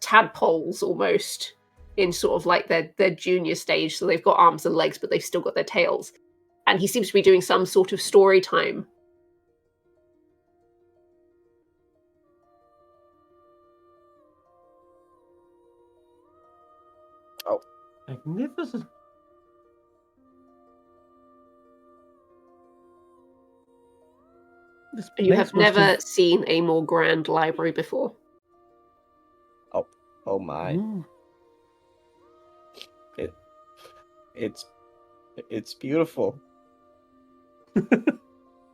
tadpoles almost in sort of like their junior stage, so they've got arms and legs but they've still got their tails, and he seems to be doing some sort of story time. Oh, magnificent. You have never seen a more grand library before. Oh my. It's beautiful.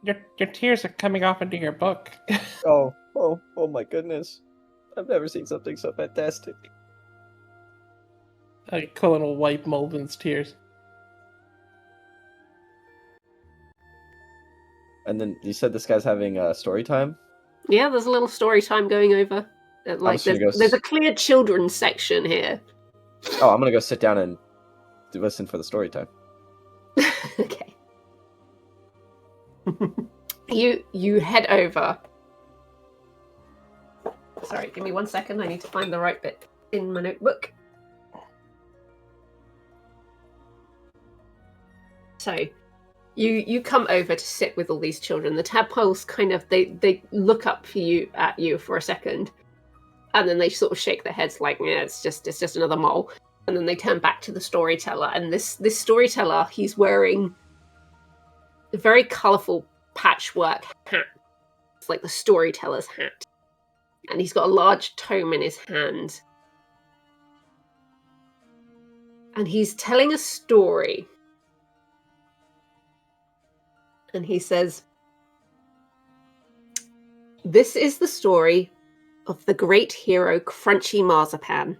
Your tears are coming off into your book. Oh my goodness. I've never seen something so fantastic. Quillon will wipe Molevin's tears. And then you said this guy's having story time? Yeah, there's a little story time going over. Like, just gonna there's a clear children's section here. Oh, I'm gonna go sit down and listen for the story time. Okay. You head over. Sorry, give me 1 second. I need to find the right bit in my notebook. So, you come over to sit with all these children. The tadpoles kind of they look up at you for a second, and then they sort of shake their heads like, yeah, it's just another mole. And then they turn back to the storyteller, and this storyteller, he's wearing a very colourful patchwork hat. It's like the storyteller's hat. And he's got a large tome in his hand. And he's telling a story. And he says, "This is the story of the great hero Crunchy Marzipan."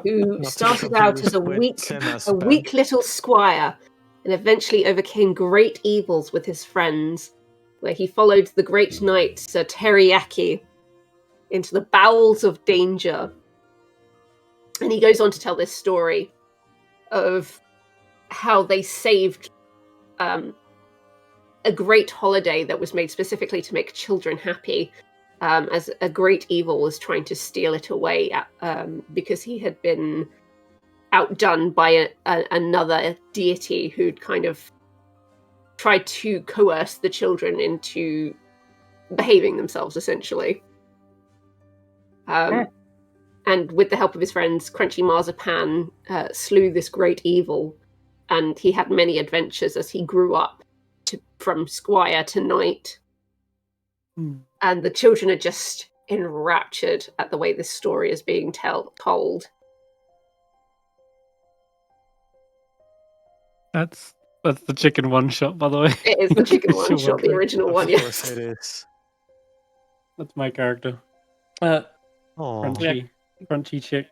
Who started out as a weak little squire and eventually overcame great evils with his friends, where he followed the great knight Sir Teriyaki into the bowels of danger. And he goes on to tell this story of how they saved a great holiday that was made specifically to make children happy, as a great evil was trying to steal it away because he had been outdone by another deity who'd kind of tried to coerce the children into behaving themselves, essentially. And with the help of his friends, Crunchy Marzipan slew this great evil, and he had many adventures as he grew up from squire to knight. And the children are just enraptured at the way this story is being told. That's the chicken one shot, by the way. It is the chicken one Sure, shot, the okay. original one, Of yes. course it is. That's my character. Oh, Crunchy chick.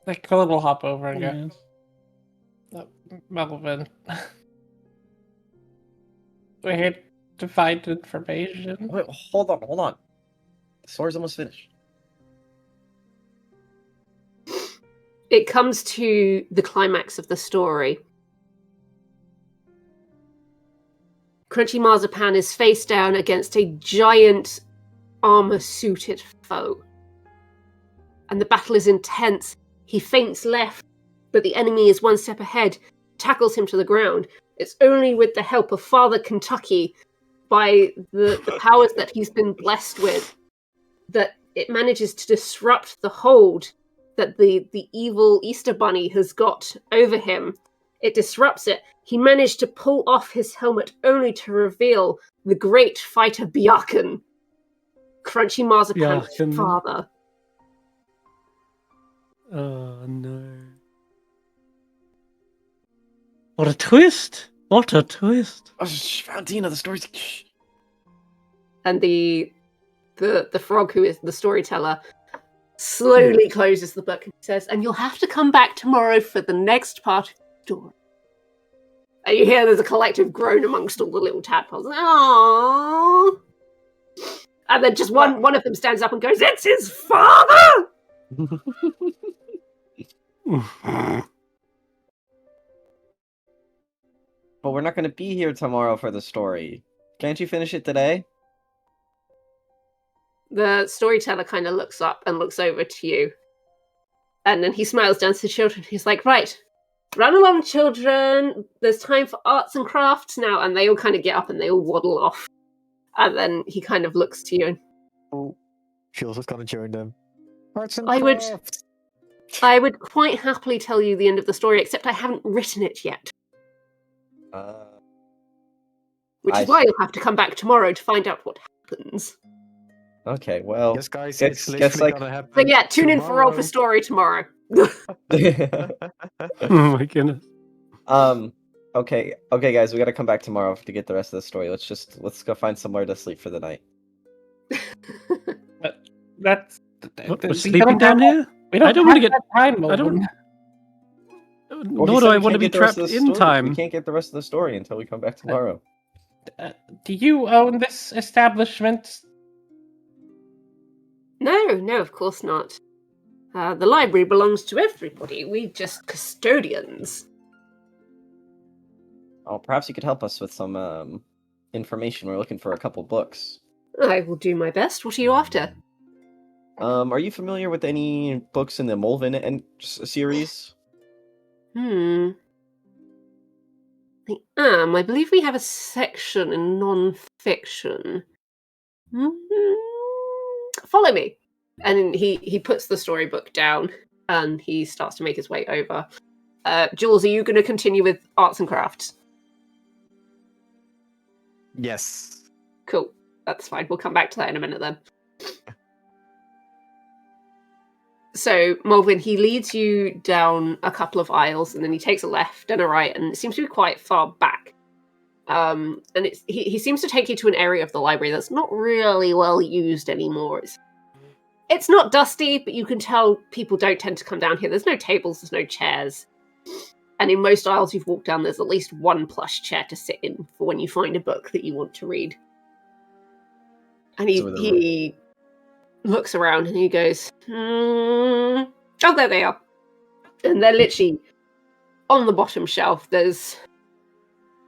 Like a little hop over and go, Yes. Molevin. We're here to find information. Wait, hold on. The story's almost finished. It comes to the climax of the story. Crunchy Marzipan is face down against a giant armor-suited foe. And the battle is intense. He feints left, but the enemy is one step ahead, tackles him to the ground. It's only with the help of Father Kentucky, by the powers that he's been blessed with, that it manages to disrupt the hold that the evil Easter Bunny has got over him. It disrupts it. He managed to pull off his helmet only to reveal the great fighter Bjarkan, Crunchy Marzipan's Bjarkan. father. Oh no. What a twist! What a twist! Oh, Valentino, the story's... And the frog, who is the storyteller, slowly closes the book and says, "And you'll have to come back tomorrow for the next part of the story." And you hear there's a collective groan amongst all the little tadpoles. Aww. And then just one of them stands up and goes, "It's his father!" But we're not going to be here tomorrow for the story. Can't you finish it today? The storyteller kind of looks up and looks over to you. And then he smiles down to the children. He's like, "Right, run along, children. There's time for arts and crafts now." And they all kind of get up and they all waddle off. And then he kind of looks to you and, Jules is going to join them. Arts and I would- crafts. "I would quite happily tell you the end of the story, except I haven't written it yet. Which is why you'll have to come back tomorrow to find out what happens." Okay, well... Yes, guys, Gets- it's gets literally like- going to happen. So yeah, tune in for Roll for tomorrow. Story tomorrow. Oh my goodness. Okay, guys, we gotta come back tomorrow to get the rest of the story. Let's go find somewhere to sleep for the night. That's... What, we're we sleeping don't down have- here? We don't I don't wanna have get- that time, I don't- Molevin. Well, he Nor said do I we want to can't be get the rest trapped of the in story. time. We can't get the rest of the story until we come back tomorrow. Do you own this establishment? No, of course not. The library belongs to everybody. We're just custodians. Oh, perhaps you could help us with some information. We're looking for a couple books. I will do my best. What are you after? Are you familiar with any books in the Molevin series? I am. I believe we have a section in non-fiction. Follow me. And he puts the storybook down and he starts to make his way over. Jules, are you going to continue with arts and crafts? Yes. Cool. That's fine. We'll come back to that in a minute then. So, Molevin, he leads you down a couple of aisles and then he takes a left and a right and it seems to be quite far back. And he seems to take you to an area of the library that's not really well used anymore. It's not dusty, but you can tell people don't tend to come down here. There's no tables, there's no chairs. And in most aisles you've walked down, there's at least one plush chair to sit in for when you find a book that you want to read. And he looks around and he goes, oh, there they are. And they're literally on the bottom shelf. There's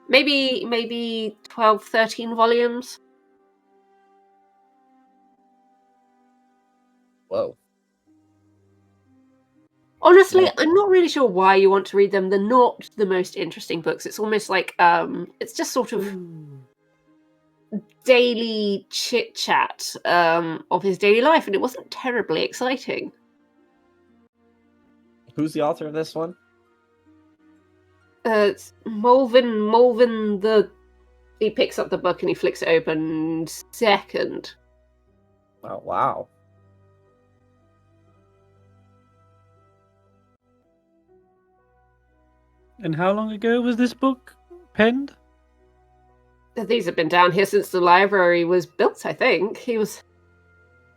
maybe 12, 13 volumes. Whoa. Honestly, I'm not really sure why you want to read them. They're not the most interesting books. It's almost like it's just sort of daily chit chat of his daily life, and it wasn't terribly exciting. Who's the author of this one? It's Molevin. He picks up the book and he flicks it open. Second. Oh, wow. And how long ago was this book penned? These have been down here since the library was built, I think. He was...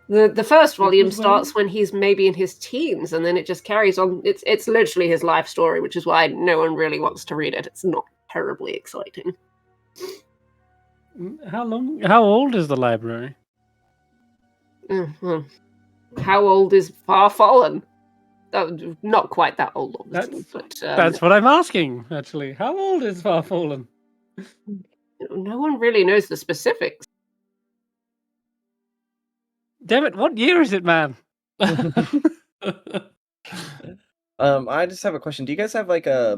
The first volume starts when he's maybe in his teens, and then it just carries on. It's literally his life story, which is why no one really wants to read it. It's not terribly exciting. How old is the library? How old is Furfallen? Not quite that old, obviously. That's what I'm asking, actually. How old is Furfallen? No one really knows the specifics. Damn it, what year is it, man? I just have a question. Do you guys have like a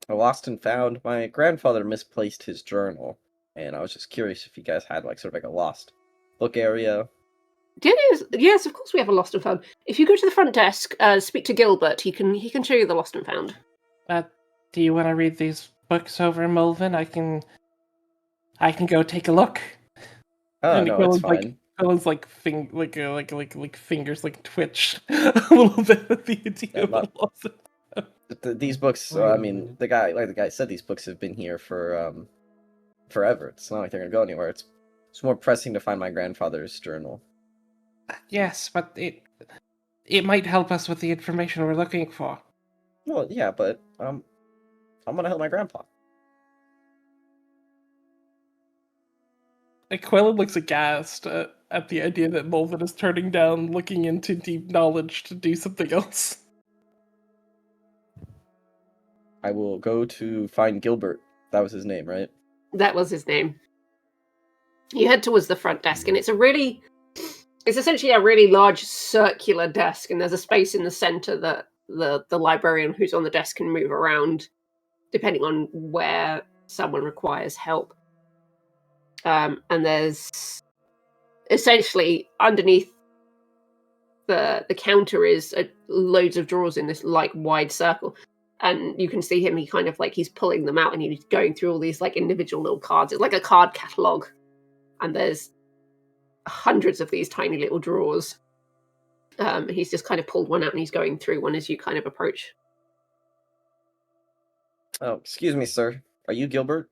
lost and found? My grandfather misplaced his journal, and I was just curious if you guys had like sort of like a lost book area. Yes, of course we have a lost and found. If you go to the front desk, speak to Gilbert. He can show you the lost and found. Do you want to read these books over, Molevin? I can go take a look. Oh, and no, it's fine. Quillon's like fingers like twitch a little bit at the idea of a lost and found. These books, I mean, the guy said, these books have been here for forever. It's not like they're gonna go anywhere. It's more pressing to find my grandfather's journal. Yes, but it might help us with the information we're looking for. Well, yeah, but I'm gonna help my grandpa. Quillon looks aghast at the idea that Molevin is turning down looking into deep knowledge to do something else. I will go to find Gilbert. That was his name, right? That was his name. You head towards the front desk, and it's essentially a really large circular desk, and there's a space in the center that the librarian who's on the desk can move around, depending on where someone requires help. And there's essentially underneath the counter is loads of drawers in this like wide circle, and you can see him. He kind of like he's pulling them out, and he's going through all these like individual little cards. It's like a card catalog, and there's hundreds of these tiny little drawers. He's just kind of pulled one out, and he's going through one as you kind of approach. Oh, excuse me, sir. Are you Gilbert?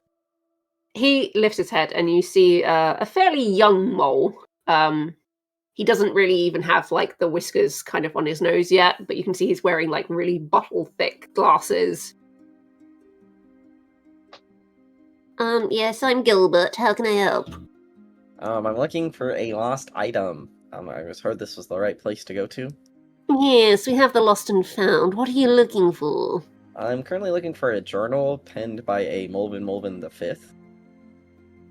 He lifts his head, and you see a fairly young mole. He doesn't really even have like the whiskers kind of on his nose yet, but you can see he's wearing like really bottle thick glasses, Yes, I'm Gilbert. How can I help? I'm looking for a lost item. I just heard this was the right place to go to. Yes, we have the lost and found. What are you looking for? I'm currently looking for a journal penned by a Molevin the Fifth.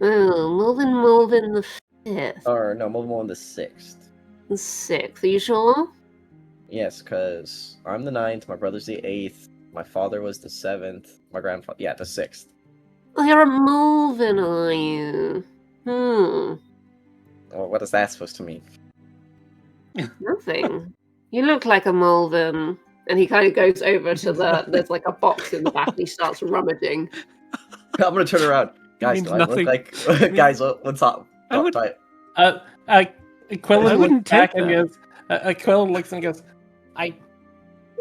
Oh, Molevin the 5th. Or no, Molevin the Sixth. The 6th, are you sure? Yes, because I'm the 9th, my brother's the 8th, my father was the 7th, my grandfather, yeah, the 6th. Oh, you're a Molevin, are you? Well, what is that supposed to mean? Nothing. You look like a Molevin. And he kind of goes over to there's like a box in the back and he starts rummaging. I'm gonna turn around. Guys, means do I look nothing. like... Guys, what's up? I would- Quillon I looks wouldn't back take and goes. Quillon looks and goes,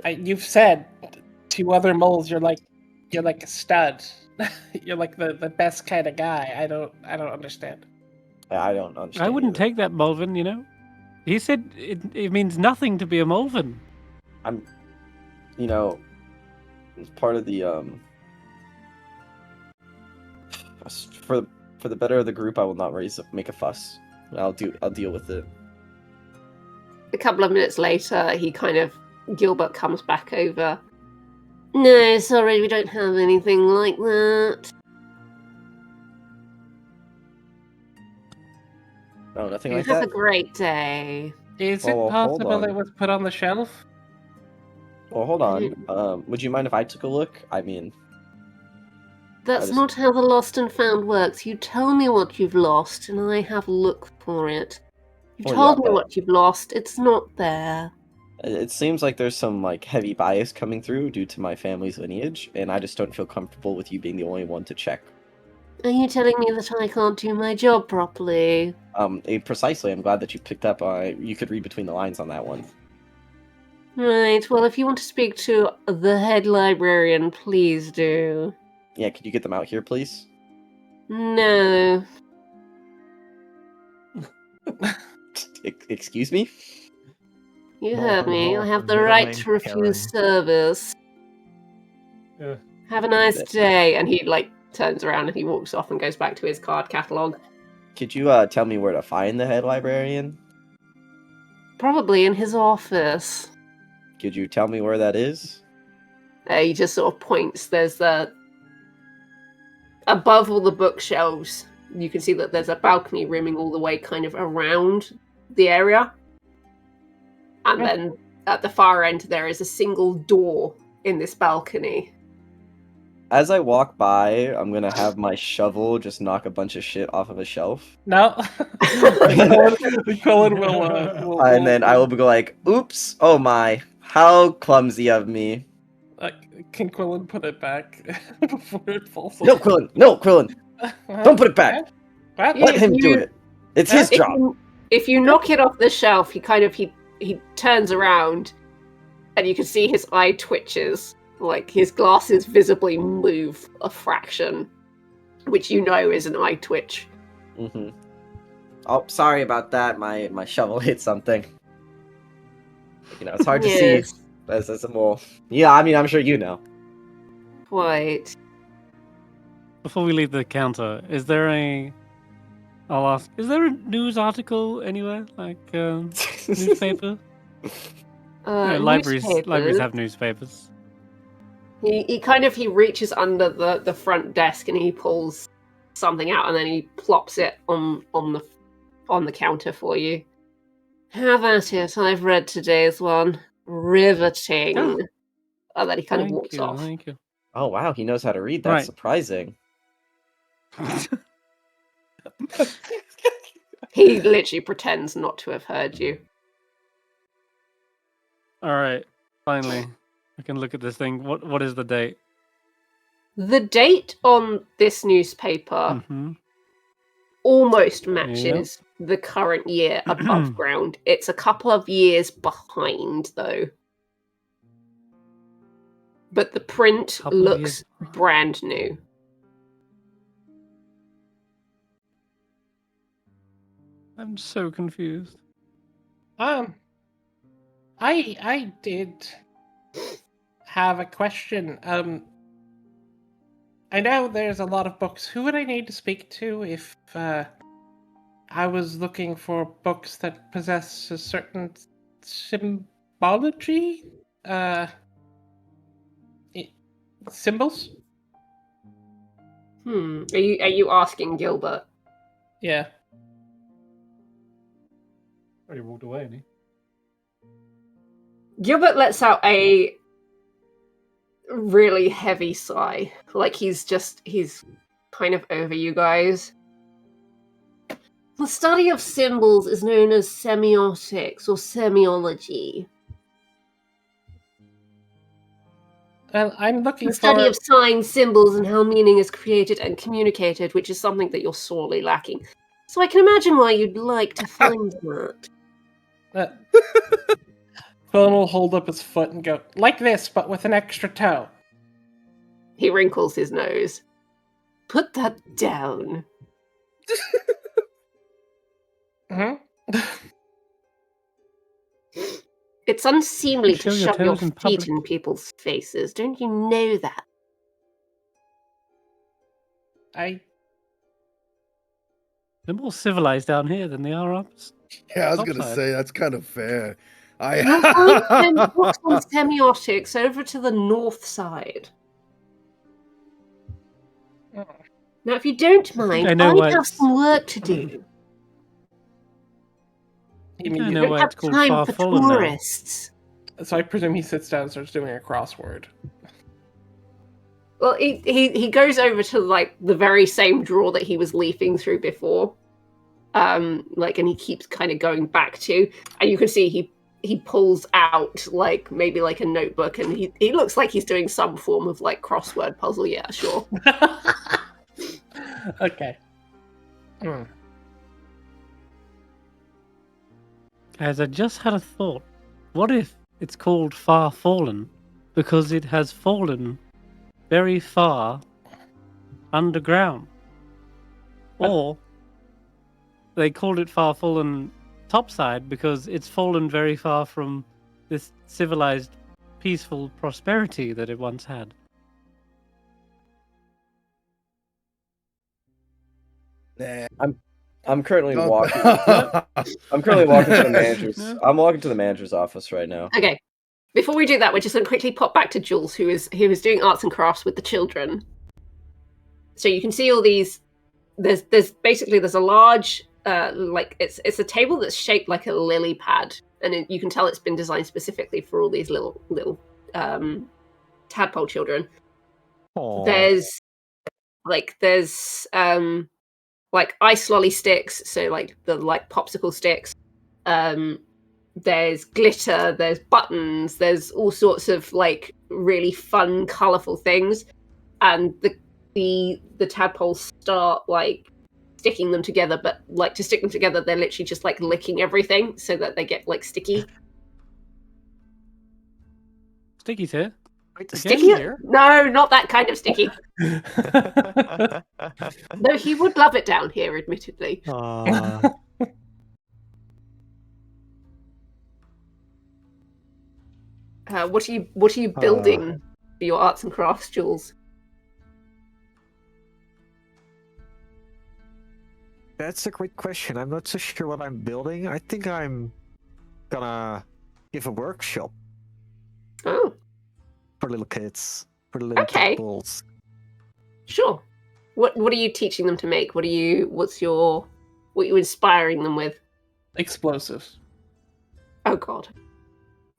you've said 2 other moles you're like a stud. You're like the best kind of guy. I don't understand. I don't understand. I wouldn't either. take that Molevin, you know? He said it means nothing to be a Molevin. I'm, you know, it's part of the for the better of the group, I will not make a fuss. I'll deal with it. A couple of minutes later, Gilbert comes back over. No, sorry, we don't have anything like that. No, nothing You like have that. a great day. Is Oh, it hold possible on. it was put on the shelf? Well, hold on. Would you mind if I took a look? I mean, That's just- not how the lost and found works. You tell me what you've lost, and I have a look for it. You've Well, told yeah, me but- what you've lost. It's not there. it seems like there's some like heavy bias coming through due to my family's lineage, and I just don't feel comfortable with you being the only one to check. Are you telling me that I can't do my job properly? Precisely. I'm glad that you picked up. You could read between the lines on that one. Right, well, if you want to speak to the head librarian, please do. Yeah, could you get them out here, please? No. Excuse me? You heard me. I have the Middle right name to refuse Karen. service. Yeah. Have a nice day. And he, turns around and he walks off and goes back to his card catalogue. Could you tell me where to find the head librarian? Probably in his office. Could you tell me where that is? He just sort of points. There's above all the bookshelves, you can see that there's a balcony rimming all the way kind of around the area. And then at the far end, there is a single door in this balcony. As I walk by, I'm gonna have my shovel just knock a bunch of shit off of a shelf. No. Quillon will. And then I will go like, oops, oh my, how clumsy of me. Can Quillon put it back before it falls? No, Quillon, don't put it back. What? Yeah. Let him do it. It's his job. If you knock it off the shelf, he turns around, and you can see his eye twitches. Like, his glasses visibly move a fraction, which you know is an eye twitch. Mm-hmm. Oh, sorry about that. My shovel hit something. You know, it's hard to see as a mole. Yeah, I mean, I'm sure you know. Quite. Before we leave the counter, is there a news article anywhere? Like, newspaper? Libraries Newspapers. have newspapers. He reaches under the front desk and he pulls something out and then he plops it on the counter for you. Have at it. I've read today's one. Riveting. Oh. And then he kind of walks off. Thank you. Oh wow, he knows how to read. That's Right. surprising. He literally pretends not to have heard you. All right, finally, I can look at this thing. What is the date? The date on this newspaper Mm-hmm. almost matches the current year above ground. It's a couple of years behind, though. But the print Couple of looks years. brand new. I'm so confused. I did have a question. I know there's a lot of books. Who would I need to speak to if I was looking for books that possess a certain symbology? Symbols? Are you asking Gilbert? Yeah. Already walked away, hasn't he? Gilbert lets out a really heavy sigh. Like he's kind of over you guys. The study of symbols is known as semiotics or semiology. Well, I'm looking The study for... of signs, symbols, and how meaning is created and communicated, which is something that you're sorely lacking. So I can imagine why you'd like to find that. Quillon will hold up his foot and go, like this, but with an extra toe. He wrinkles his nose. Put that down. It's unseemly to Show your shove your toes in feet public. in people's faces. Don't you know that? They're more civilized down here than they are up. Yeah, I was gonna Topside. say that's kind of fair. You'll find 10 books on semiotics over to the north side. Now, if you don't mind, I know why I have it's- some work to do. I You mean know you don't why have it's called time for Furfallen now. tourists. So I presume he sits down and starts doing a crossword. Well, he goes over to like the very same drawer that he was leafing through before, and he keeps kind of going back to, and you can see he pulls out like maybe like a notebook, and he looks like he's doing some form of like crossword puzzle. Yeah, sure. Okay. As I just had a thought, what if it's called Furfallen because it has fallen very far underground? Or they called it Furfallen topside because it's fallen very far from this civilized, peaceful prosperity that it once had. Nah. I'm currently Don't- walking. I'm currently walking to the manager's. No. I'm walking to the manager's office right now. Okay. Before we do that, we're just going to quickly pop back to Jules, who is doing arts and crafts with the children. So you can see all these. There's a large it's a table that's shaped like a lily pad, and you can tell it's been designed specifically for all these little tadpole children. Aw. There's ice lolly sticks, so like the popsicle sticks. There's glitter, there's buttons, there's all sorts of like really fun, colourful things, and the tadpoles start like sticking them together, but like to stick them together, they're literally just like licking everything so that they get like sticky. Sticky's here. Wait, Sticky? here? No, not that kind of sticky. Though he would love it down here, admittedly. What are you building for your arts and crafts, Jules? That's a great question. I'm not so sure what I'm building. I think I'm gonna give a workshop Oh, for little kids, for the little Okay. tadpoles. sure. What are you teaching them to make? What are you inspiring them with? Explosives. Oh God.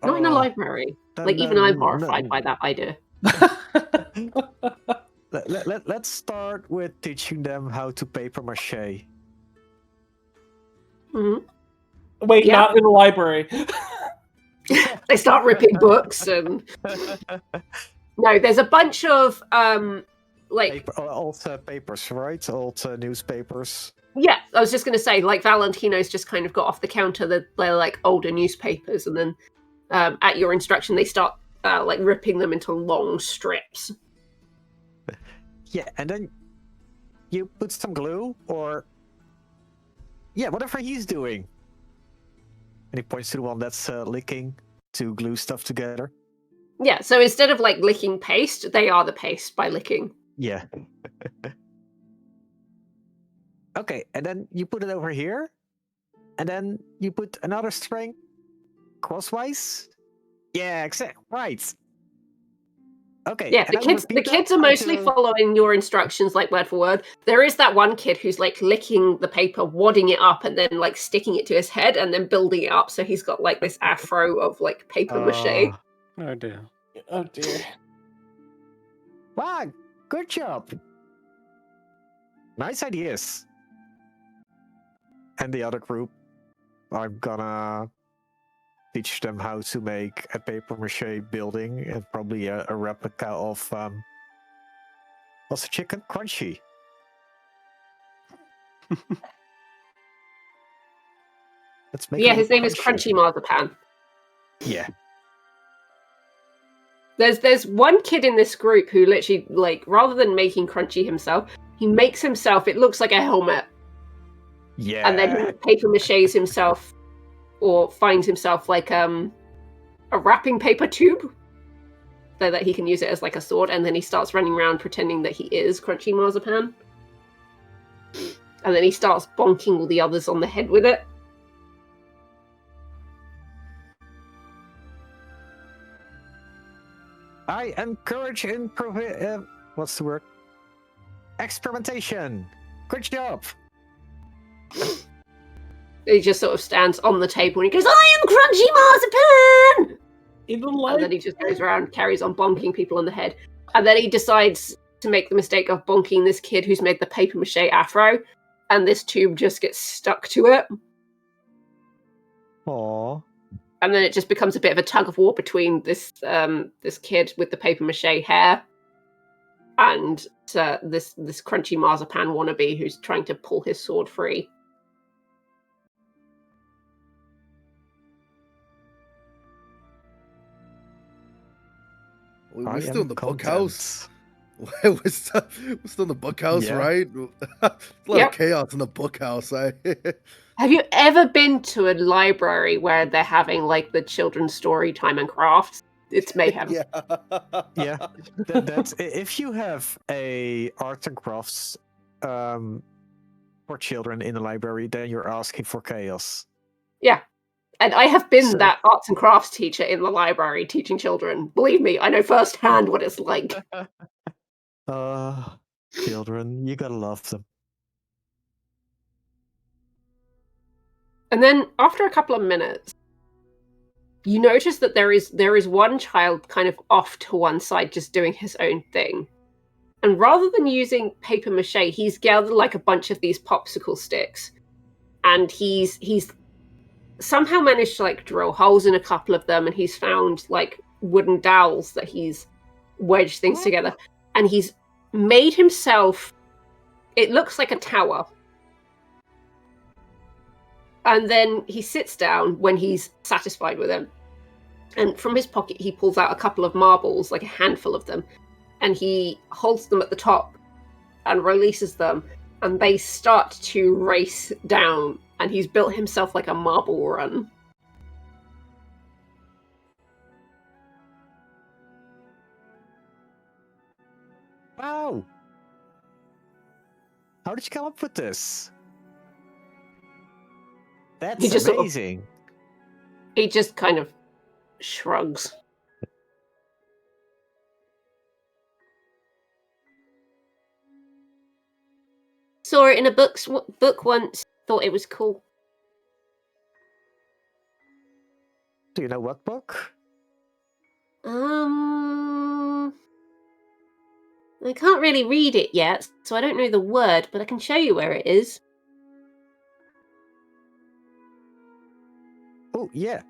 Not in a library. Like even I'm horrified by that idea. Let's start with teaching them how to paper mache. hmm Wait, Yeah. not in the library. They start ripping books and no, there's a bunch of Old papers, right? Old newspapers. yeah, I was just going to say, like, Valentino's just kind of got off the counter. They're like older newspapers, and then at your instruction, they start like ripping them into long strips. Yeah, and then you put some glue, or whatever he's doing. And he points to the one that's licking to glue stuff together. Yeah, so instead of like licking paste, they are the paste by licking. Yeah. Okay, and then you put it over here, and then you put another string crosswise. Yeah, exactly. Right. Okay. Yeah, and the then kids repeat that are mostly until- following your instructions like word for word. There is that one kid who's like licking the paper, wadding it up, and then like sticking it to his head and then building it up, so he's got like this afro of like paper mache. Oh dear. Oh dear. Wow, good job. Nice ideas. And the other group, I'm gonna teach them how to make a paper mache building and probably a replica of what's the chicken? Crunchy. Let's make Yeah, it his name is crunchy. Crunchy Marzipan. Yeah. There's one kid in this group who literally, like, rather than making Crunchy himself, he makes himself, it looks like a helmet, Yeah. and then he paper maches himself, or finds himself like a wrapping paper tube, so that he can use it as like a sword, and then he starts running around pretending that he is Crunchy Marzipan. And then he starts bonking all the others on the head with it. I encourage what's the word? Experimentation. Good job. He just sort of stands on the table and he goes, "I am Crunchy Marzipan!" In the And light. then he just goes around, carries on bonking people on the head. And then he decides to make the mistake of bonking this kid who's made the paper mache afro, and this tube just gets stuck to it. Aww. And then it just becomes a bit of a tug of war between this this kid with the paper mache hair and this Crunchy Marzipan wannabe who's trying to pull his sword free. We're still in the bookhouse. we're still in the bookhouse, Yeah. right? A lot Yep. of chaos in the bookhouse. Have you ever been to a library where they're having like the children's story time and crafts? It's mayhem. Yeah. Yeah. That's if you have a arts and crafts for children in the library, then you're asking for chaos. And I have been So- that arts and crafts teacher in the library teaching children. Believe me, I know firsthand what it's like. Children, you gotta love them. And then after a couple of minutes, you notice that there is one child kind of off to one side just doing his own thing. And rather than using paper mache, he's gathered like a bunch of these popsicle sticks. And he's somehow managed to like drill holes in a couple of them, and he's found like wooden dowels that he's wedged things together. And he's made himself, it looks like a tower. And then he sits down when he's satisfied with him. And from his pocket, he pulls out a couple of marbles, like a handful of them. And he holds them at the top and releases them. And they start to race down. And he's built himself like a marble run. Wow. How did you come up with this? That's He just sort of- amazing. He just kind of shrugs. Saw it in a book once. Thought it was cool. Do you know what book? I can't really read it yet, so I don't know the word, but I can show you where it is. Oh yeah,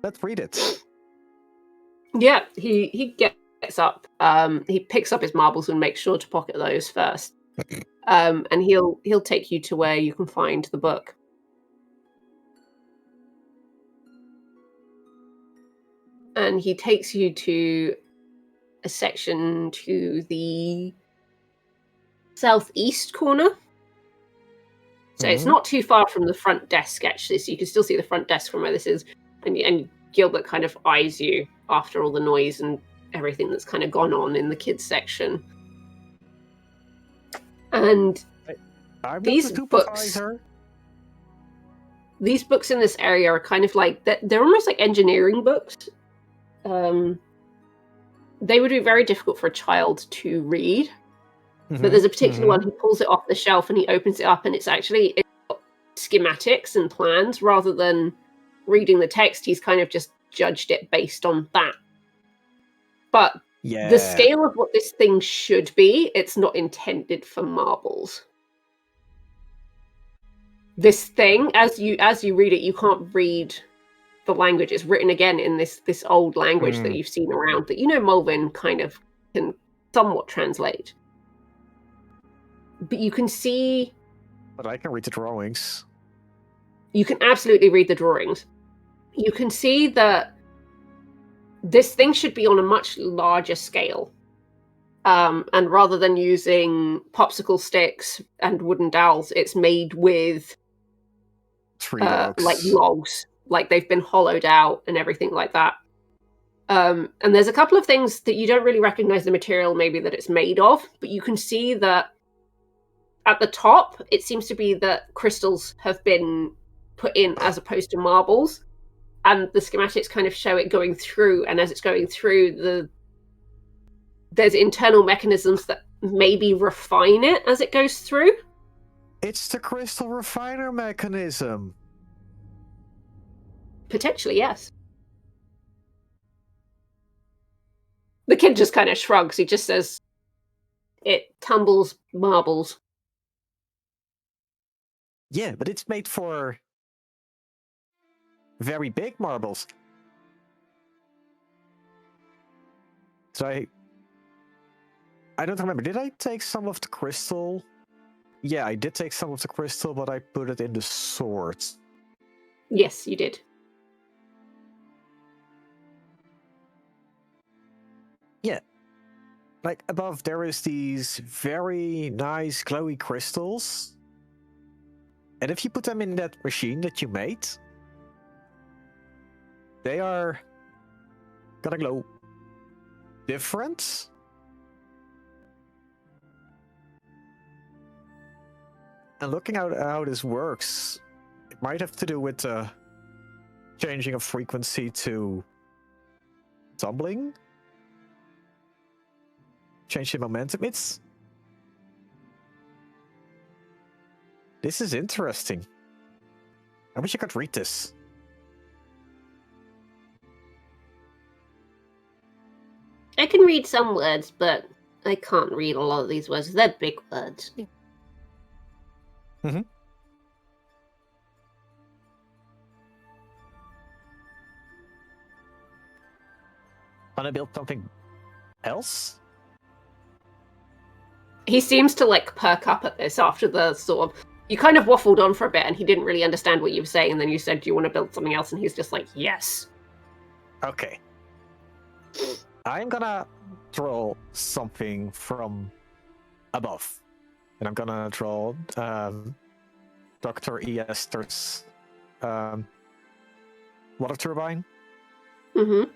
let's read it. Yeah, he gets up. He picks up his marbles and makes sure to pocket those first. And he'll take you to where you can find the book. And he takes you to a section to the southeast corner. So it's not too far from the front desk, actually, so you can still see the front desk from where this is. And Gilbert kind of eyes you after all the noise and everything that's kind of gone on in the kids section. And I'm These not the books- supervisor. these books in this area are kind of like they're almost like engineering books. They would be very difficult for a child to read. But there's a particular one, he pulls it off the shelf and he opens it up, and it's got schematics and plans rather than reading the text. He's kind of just judged it based on that. But Yeah. the scale of what this thing should be, it's not intended for marbles. This thing, as you read it, you can't read the language. It's written again in this old language that you've seen around that Molevin kind of can somewhat translate. But you can see... But I can read the drawings. You can absolutely read the drawings. You can see that this thing should be on a much larger scale. And rather than using popsicle sticks and wooden dowels, it's made with Tree logs. like logs. Like they've been hollowed out and everything like that. And there's a couple of things that you don't really recognize the material maybe that it's made of, but you can see that at the top, it seems to be that crystals have been put in as opposed to marbles. And the schematics kind of show it going through. And as it's going through, there's internal mechanisms that maybe refine it as it goes through. It's the crystal refiner mechanism. Potentially, yes. The kid just kind of shrugs. He just says, it tumbles marbles. Yeah, but it's made for very big marbles. So I don't remember. Did I take some of the crystal? Yeah, I did take some of the crystal, but I put it in the swords. Yes, you did. Yeah. Like above there is these very nice glowy crystals. And if you put them in that machine that you made, they are gonna glow different. And looking at how this works, it might have to do with changing of frequency to tumbling. Change the momentum. This is interesting. I wish I could read this. I can read some words, but I can't read a lot of these words. They're big words. Mm-hmm. Wanna build something else? He seems to like perk up at this after the sort of... You kind of waffled on for a bit and he didn't really understand what you were saying, and then you said, do you want to build something else? And he's just like, yes. Okay. I'm gonna draw something from above. And I'm gonna draw Dr. E. Esther's water turbine. Mm-hmm.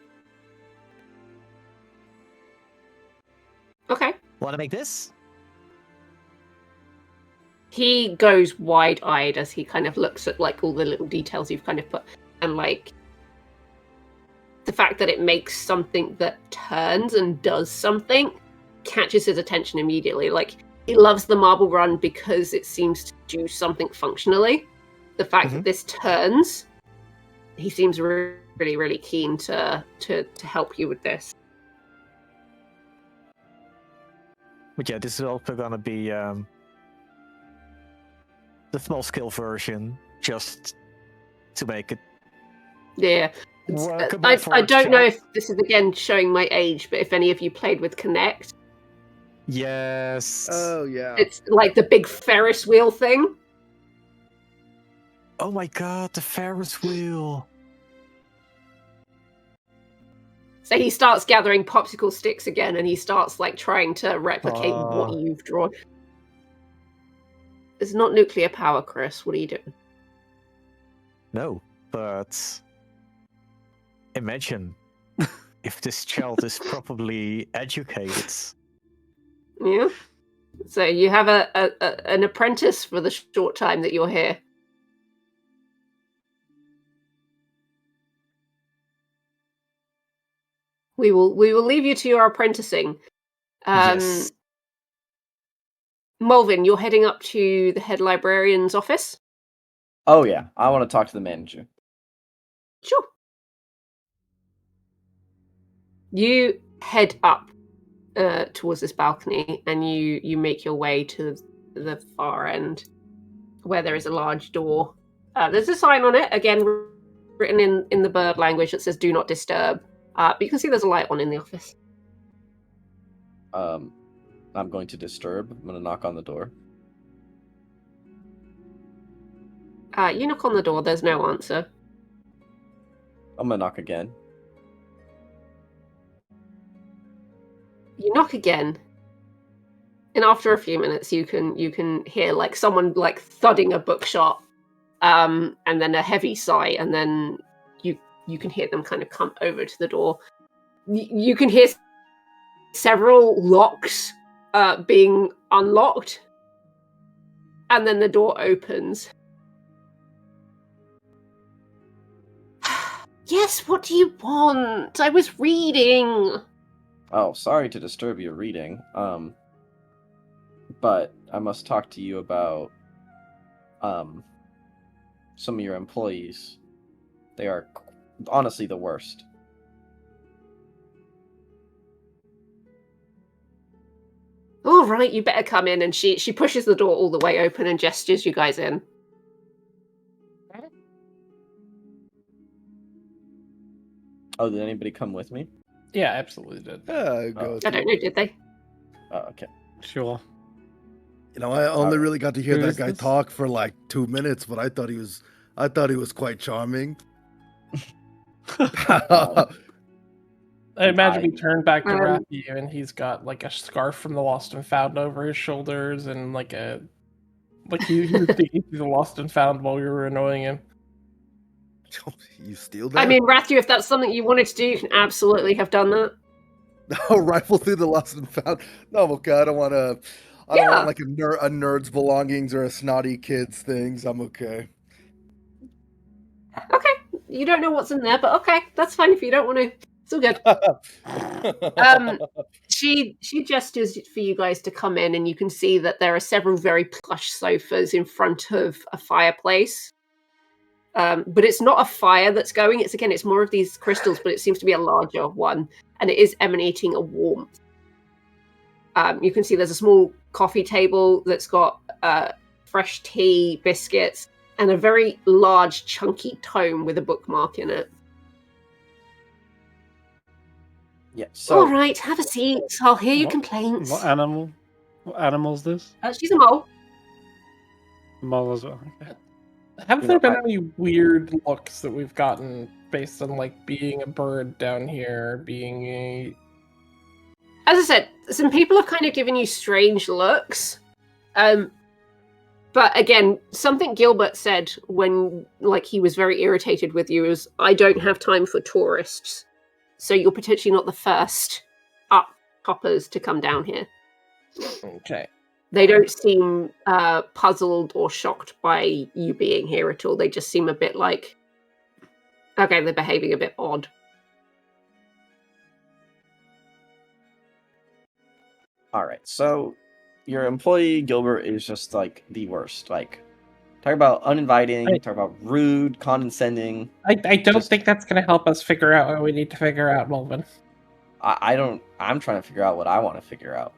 Okay. Wanna make this? He goes wide-eyed as he kind of looks at like all the little details you've kind of put, and like the fact that it makes something that turns and does something catches his attention immediately. Like he loves the marble run because it seems to do something functionally. The fact that this turns, he seems really, really keen to help you with this. But yeah, this is also gonna be the small scale version, just to make it. Yeah. workable I for I a don't know child. if this is again showing my age, but if any of you played with Connect, Yes. Oh yeah. it's like the big Ferris wheel thing. Oh my god, the Ferris wheel. So he starts gathering popsicle sticks again, and he starts like trying to replicate what you've drawn. It's not nuclear power, Chris. What are you doing? No, but imagine if this child is properly educated. Yeah. So you have an apprentice for the short time that you're here. We will leave you to your apprenticing. Yes. Molevin, you're heading up to the head librarian's office? Oh yeah, I want to talk to the manager. Sure. You head up towards this balcony, and you make your way to the far end, where there is a large door. There's a sign on it, again written in the bird language, that says "Do not disturb." But you can see there's a light on in the office. I'm going to disturb. I'm going to knock on the door. You knock on the door. There's no answer. I'm going to knock again. You knock again, and after a few minutes, you can hear like someone like thudding a bookshop, and then a heavy sigh, and then you can hear them kind of come over to the door. You can hear several locks being unlocked, and then the door opens. Yes, what do you want? I was reading. Oh, sorry to disturb your reading. But I must talk to you about some of your employees. They are honestly the worst. All right, you better come in. And she pushes the door all the way open and gestures you guys in. Oh, did anybody come with me? Yeah, absolutely did. Yeah, go I don't know, did they? Oh, okay. Sure. You know, I only Alright. really got to hear Who that is guy this? talk for like 2 minutes, but I thought he was quite charming. I imagine we I- turn back to Um, Ratthew, and he's got like a scarf from the Lost and Found over his shoulders, and like he was digging through the Lost and Found while we were annoying him. You steal that? I mean, Ratthew, if that's something you wanted to do, you can absolutely have done that. Rifle through the lost and found. No, I'm okay. I don't want to. I don't Yeah. want like a nerd's belongings or a snotty kid's things. I'm okay. Okay, you don't know what's in there, but okay, that's fine if you don't want to. It's all good. She gestures for you guys to come in, and you can see that there are several very plush sofas in front of a fireplace. But it's not a fire that's going. It's more of these crystals, but it seems to be a larger one, and it is emanating a warmth. You can see there's a small coffee table that's got fresh tea, biscuits, and a very large, chunky tome with a bookmark in it. Yeah. So All right, have a seat. I'll hear your What- complaints. What animal? What animal's this? She's a mole. Mole as well. Okay. Have You there know, been I- any weird looks that we've gotten based on like being a bird down here, being a As I said, some people have kind of given you strange looks. But again, something Gilbert said when he was very irritated with you is, I don't have time for tourists. So you're potentially not the first up-toppers to come down here. okay? They don't seem puzzled or shocked by you being here at all. They just seem a bit like, okay, they're behaving a bit odd. all right. So your employee Gilbert is just like the worst. Like, talk about uninviting. Right. Talk about rude, condescending. I don't Just- think that's going to help us figure out what we need to figure out, Melvin. I don't. I'm trying to figure out what I want to figure out.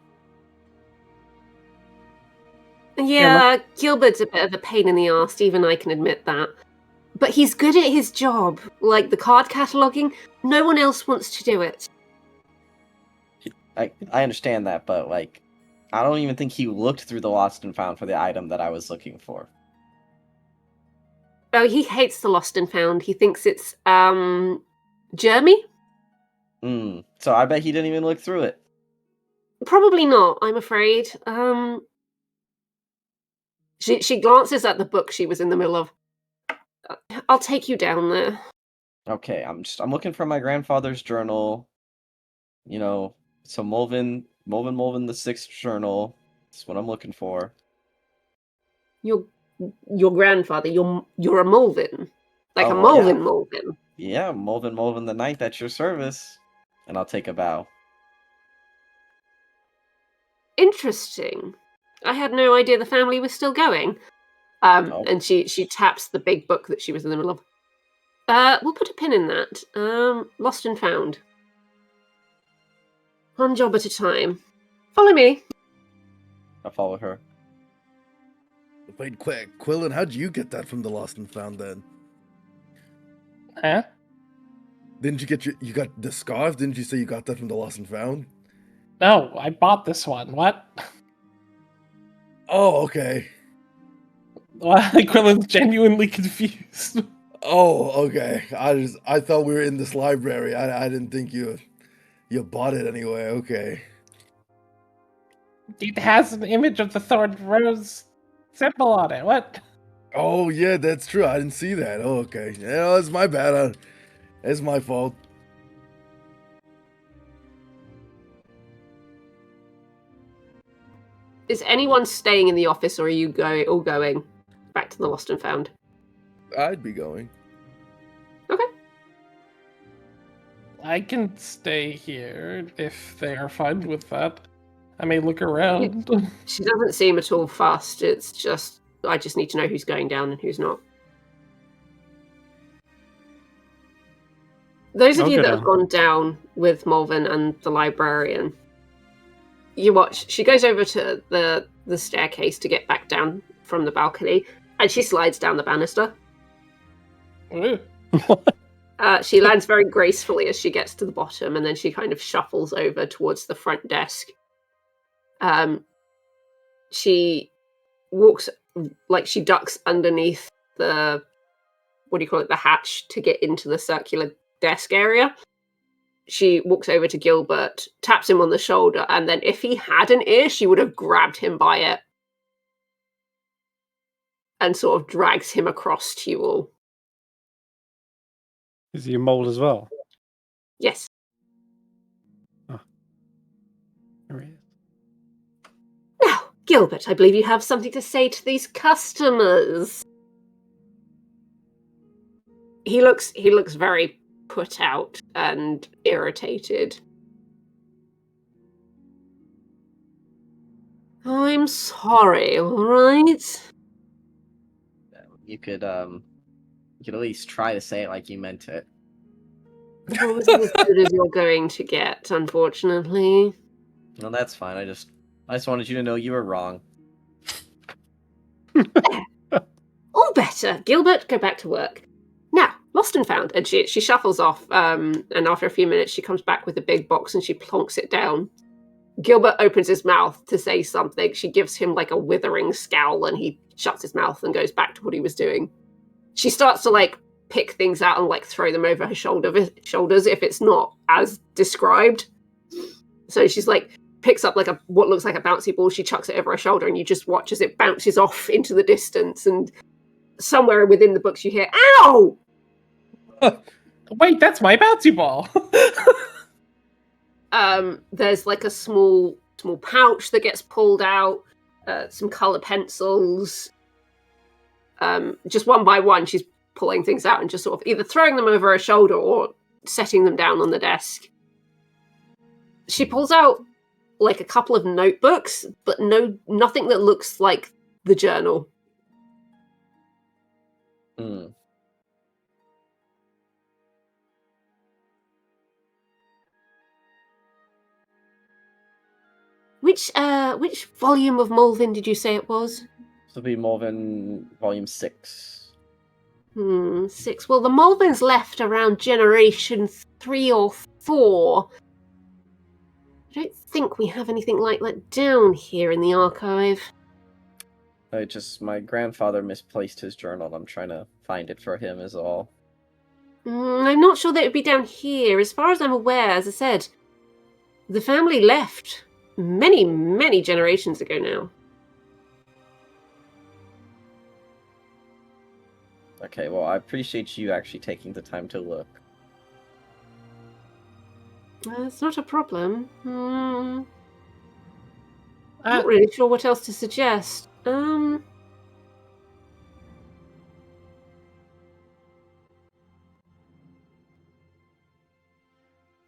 Yeah, Gilbert's a bit of a pain in the arse, even I can admit that. But he's good at his job. Like the card cataloguing, no one else wants to do it. I understand that, but like, I don't even think he looked through the lost and found for the item that I was looking for. Oh, he hates the lost and found. He thinks it's germy? So I bet he didn't even look through it. Probably not, I'm afraid. She glances at the book she was in the middle of. I'll take you down there. Okay, I'm looking for my grandfather's journal. You know, so Molevin the sixth journal. That's what I'm looking for. Your grandfather, you're a Molevin. Like a Oh, well, yeah. Molevin. Yeah, Molevin the Ninth at your service. And I'll take a bow. Interesting. I had no idea the family was still going. Oh. And she taps the big book that she was in the middle of. We'll put a pin in that. Lost and found. One job at a time. Follow me. I follow her. Wait, quick, Quillon, how'd you get that from the Lost and Found then? Huh? Didn't you get you got the scarf? Didn't you say you got that from the Lost and Found? No, I bought this one. What? Oh, okay. Quillen's genuinely confused. Oh, okay. I thought we were in this library. I didn't think you bought it anyway. Okay. It has an image of the Thorned Rose symbol on it. What? Oh yeah, that's true. I didn't see that. Oh, okay. Yeah, it's my bad. It's my fault. Is anyone staying in the office, or are you all going back to the Lost and Found? I'd be going. Okay. I can stay here if they are fine with that. I may look around. She doesn't seem at all fussed. It's just, I just need to know who's going down and who's not. Those of I'll you go that down. have gone down with Molevin and the librarian, you watch. She goes over to the staircase to get back down from the balcony, and she slides down the banister. Ooh. She lands very gracefully as she gets to the bottom, and then she kind of shuffles over towards the front desk. She walks, like she ducks underneath the, what do you call it, the hatch to get into the circular desk area. She walks over to Gilbert, taps him on the shoulder, and then if he had an ear, she would have grabbed him by it and sort of drags him across to you all. Is he a mole as well? Yes. There he is. Now, Gilbert, I believe you have something to say to these customers. He looks very put out and irritated. I'm sorry, all right? You could at least try to say it like you meant it. Well, it's as good as you're going to get, unfortunately. No, that's fine. I just wanted you to know you were wrong. All better. Gilbert, go back to work. Now, Lost and Found. And she shuffles off, and after a few minutes she comes back with a big box and she plonks it down. Gilbert opens his mouth to say something. She gives him like a withering scowl and he shuts his mouth and goes back to what he was doing. She starts to like pick things out and like throw them over her shoulders if it's not as described. So she's like picks up like what looks like a bouncy ball, she chucks it over her shoulder and you just watch as it bounces off into the distance, and somewhere within the books you hear, "Ow!" Wait, that's my bouncy ball. There's like a small pouch that gets pulled out, some color pencils. Just one by one, she's pulling things out and just sort of either throwing them over her shoulder or setting them down on the desk. She pulls out like a couple of notebooks, but nothing that looks like the journal. Hmm. Which volume of Molevin did you say it was? This will be Molevin Volume 6. 6. Well, the Molevins left around generation 3 or 4. I don't think we have anything like that down here in the archive. My grandfather misplaced his journal. I'm trying to find it for him is all. I'm not sure that it would be down here. As far as I'm aware, as I said, the family left many, many generations ago now. Okay, well, I appreciate you actually taking the time to look. It's not a problem. Not really sure what else to suggest. I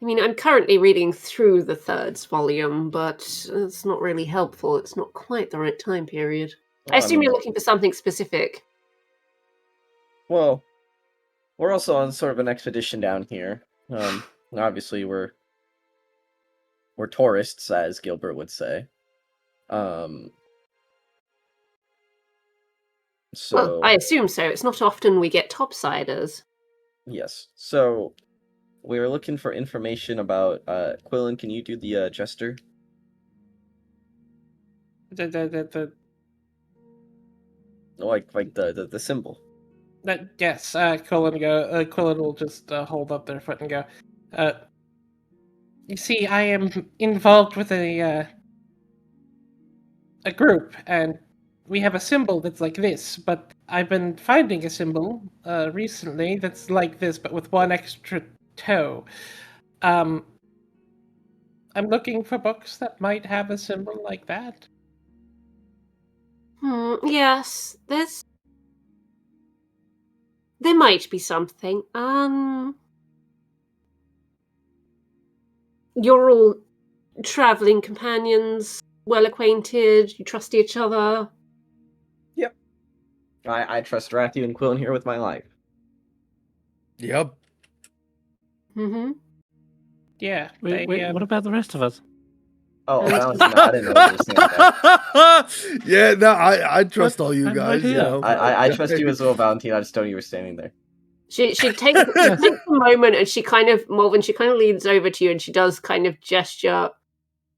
mean, I'm currently reading through the third volume, but it's not really helpful. It's not quite the right time period. I Well, assume mean, you're looking for something specific. well, we're also on sort of an expedition down here. Obviously, we're tourists, as Gilbert would say. So Well, I assume so. It's not often we get topsiders. yes. So we were looking for information about Quillon. Can you do the gesture? Like the symbol. Yes, Quillon will just hold up their foot and go, you see, I am involved with a group, and we have a symbol that's like this, but I've been finding a symbol recently that's like this, but with one extra toe. I'm looking for books that might have a symbol like that. Yes, there might be something. You're all traveling companions, well acquainted, you trust each other. Yep. I trust Ratthew and Quillon here with my life. Yep. Mm-hmm. Yeah. Wait, what about the rest of us? Oh, Valentino, I didn't know you were saying that. Yeah, no, I trust all you I'm guys. right You here. know. I trust you as well, Valentino. I just don't know you were standing there. She takes a moment and Molevin, she kind of leans over to you and she does kind of gesture.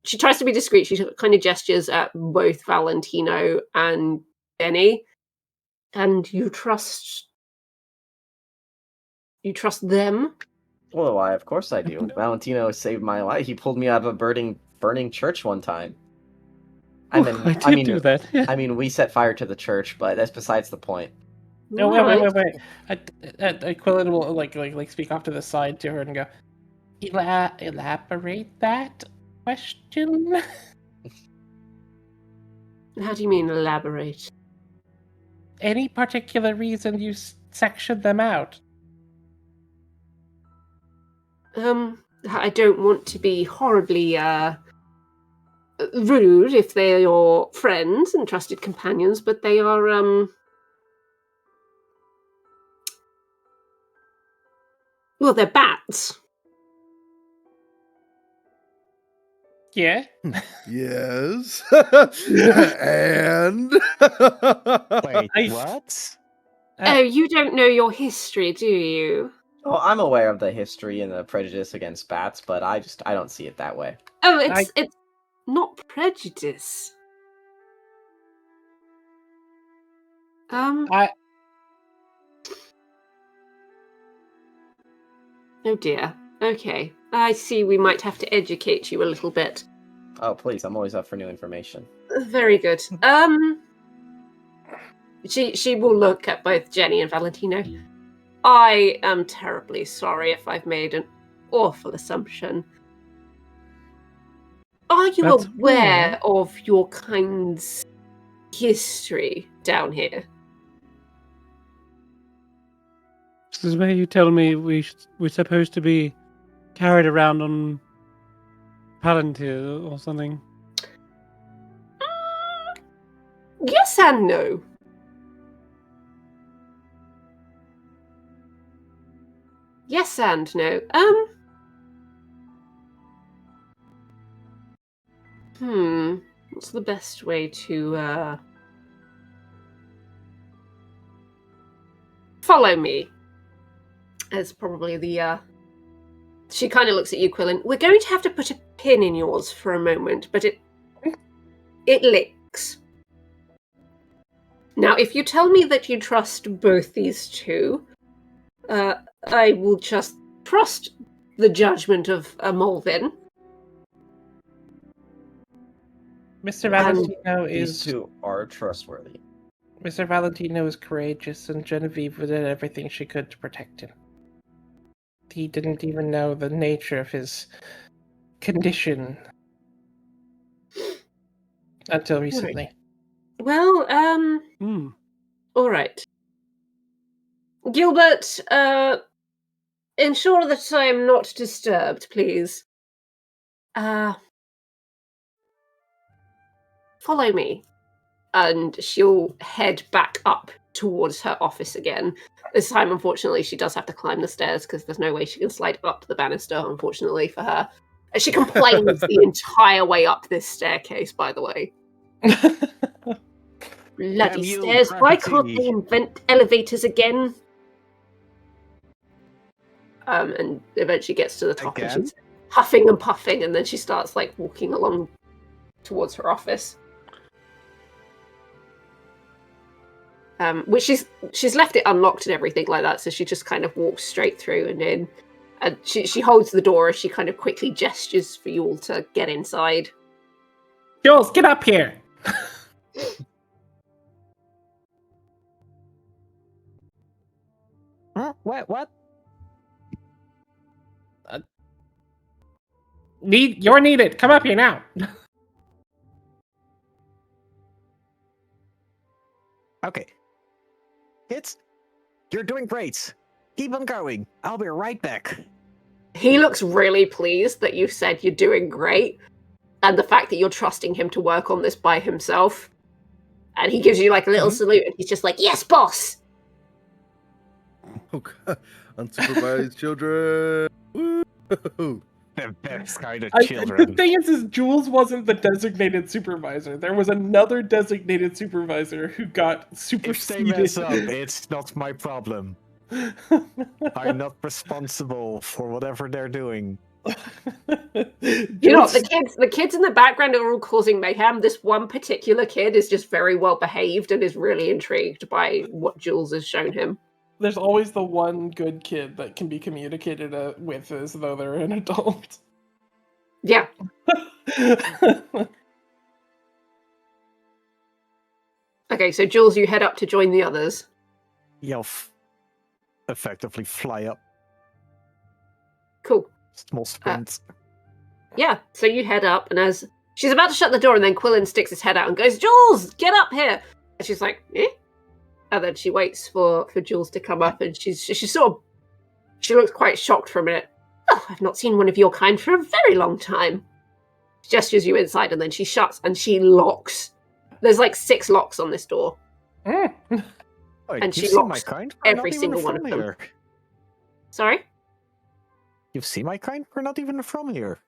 She tries to be discreet. She kind of gestures at both Valentino and Jenny. And you trust them? Well, why? Of course I do. Valentino saved my life. He pulled me out of a burning church one time. I mean, do that. Yeah. I mean, we set fire to the church, but that's besides the point. No, wait. Quillon will like speak off to the side to her and go, elaborate that question? How do you mean elaborate? Any particular reason you sectioned them out? I don't want to be horribly rude if they're your friends and trusted companions, but they are well, they're bats. Yeah. Yes. And Wait, what? Oh, you don't know your history, do you? Oh, I'm aware of the history and the prejudice against bats, but I don't see it that way. Oh, it's not prejudice. Oh dear. Okay. I see we might have to educate you a little bit. Oh, please, I'm always up for new information. Very good. She will look at both Jenny and Valentino. I am terribly sorry if I've made an awful assumption. Are you That's aware of your kind's history down here? This is where you tell me we're supposed to be carried around on Palantir or something. Yes and no. Yes and no. What's the best way to follow me? As probably the she kind of looks at you, Quillon. We're going to have to put a pin in yours for a moment, but it licks. Now, if you tell me that you trust both these two, I will just trust the judgment of Molevin. Mr. Valentino These two are trustworthy. Mr. Valentino is courageous, and Genevieve did everything she could to protect him. He didn't even know the nature of his condition. Until recently. Well, Hmm. all right. Gilbert, ensure that I am not disturbed, please. Follow me. And she'll head back up towards her office again. This time, unfortunately, she does have to climb the stairs because there's no way she can slide up the banister, unfortunately, for her. And she complains the entire way up this staircase, by the way. Bloody you, stairs. Why can't gravity. they invent elevators again? And eventually gets to the top and Again? she's huffing and puffing, and then she starts like walking along towards her office. Which she's left it unlocked and everything like that, so she just kind of walks straight through and in. And she holds the door as she kind of quickly gestures for you all to get inside. Jules, get up here! Huh? What? You're needed. Come up here now. Okay. You're doing great. Keep on going. I'll be right back. He looks really pleased that you said you're doing great, and the fact that you're trusting him to work on this by himself. And he gives you like a little salute, and he's just like, "Yes, boss." Okay. Unsupervised children. Woo! The best kind of The children. thing is Jules wasn't the designated supervisor. There was another designated supervisor who got If they superseded. mess up, it's not my problem. I'm not responsible for whatever they're doing. You know, the kids in the background are all causing mayhem. This one particular kid is just very well behaved and is really intrigued by what Jules has shown him. There's always the one good kid that can be communicated with as though they're an adult. Yeah. Okay, so Jules, you head up to join the others. You'll effectively fly up. Cool. Small sprint. Yeah, so you head up, and as she's about to shut the door, and then Quillon sticks his head out and goes, "Jules, get up here!" And she's like, "Eh?" And then she waits for Jules to come up, and she looks quite shocked for a minute. "Oh, I've not seen one of your kind for a very long time." She gestures you inside, and then she shuts and she locks. There's like 6 locks on this door. Wait, and she you've seen locks my kind? We're every not even single one from of them. here. Sorry? You've seen my kind? We're not even from here.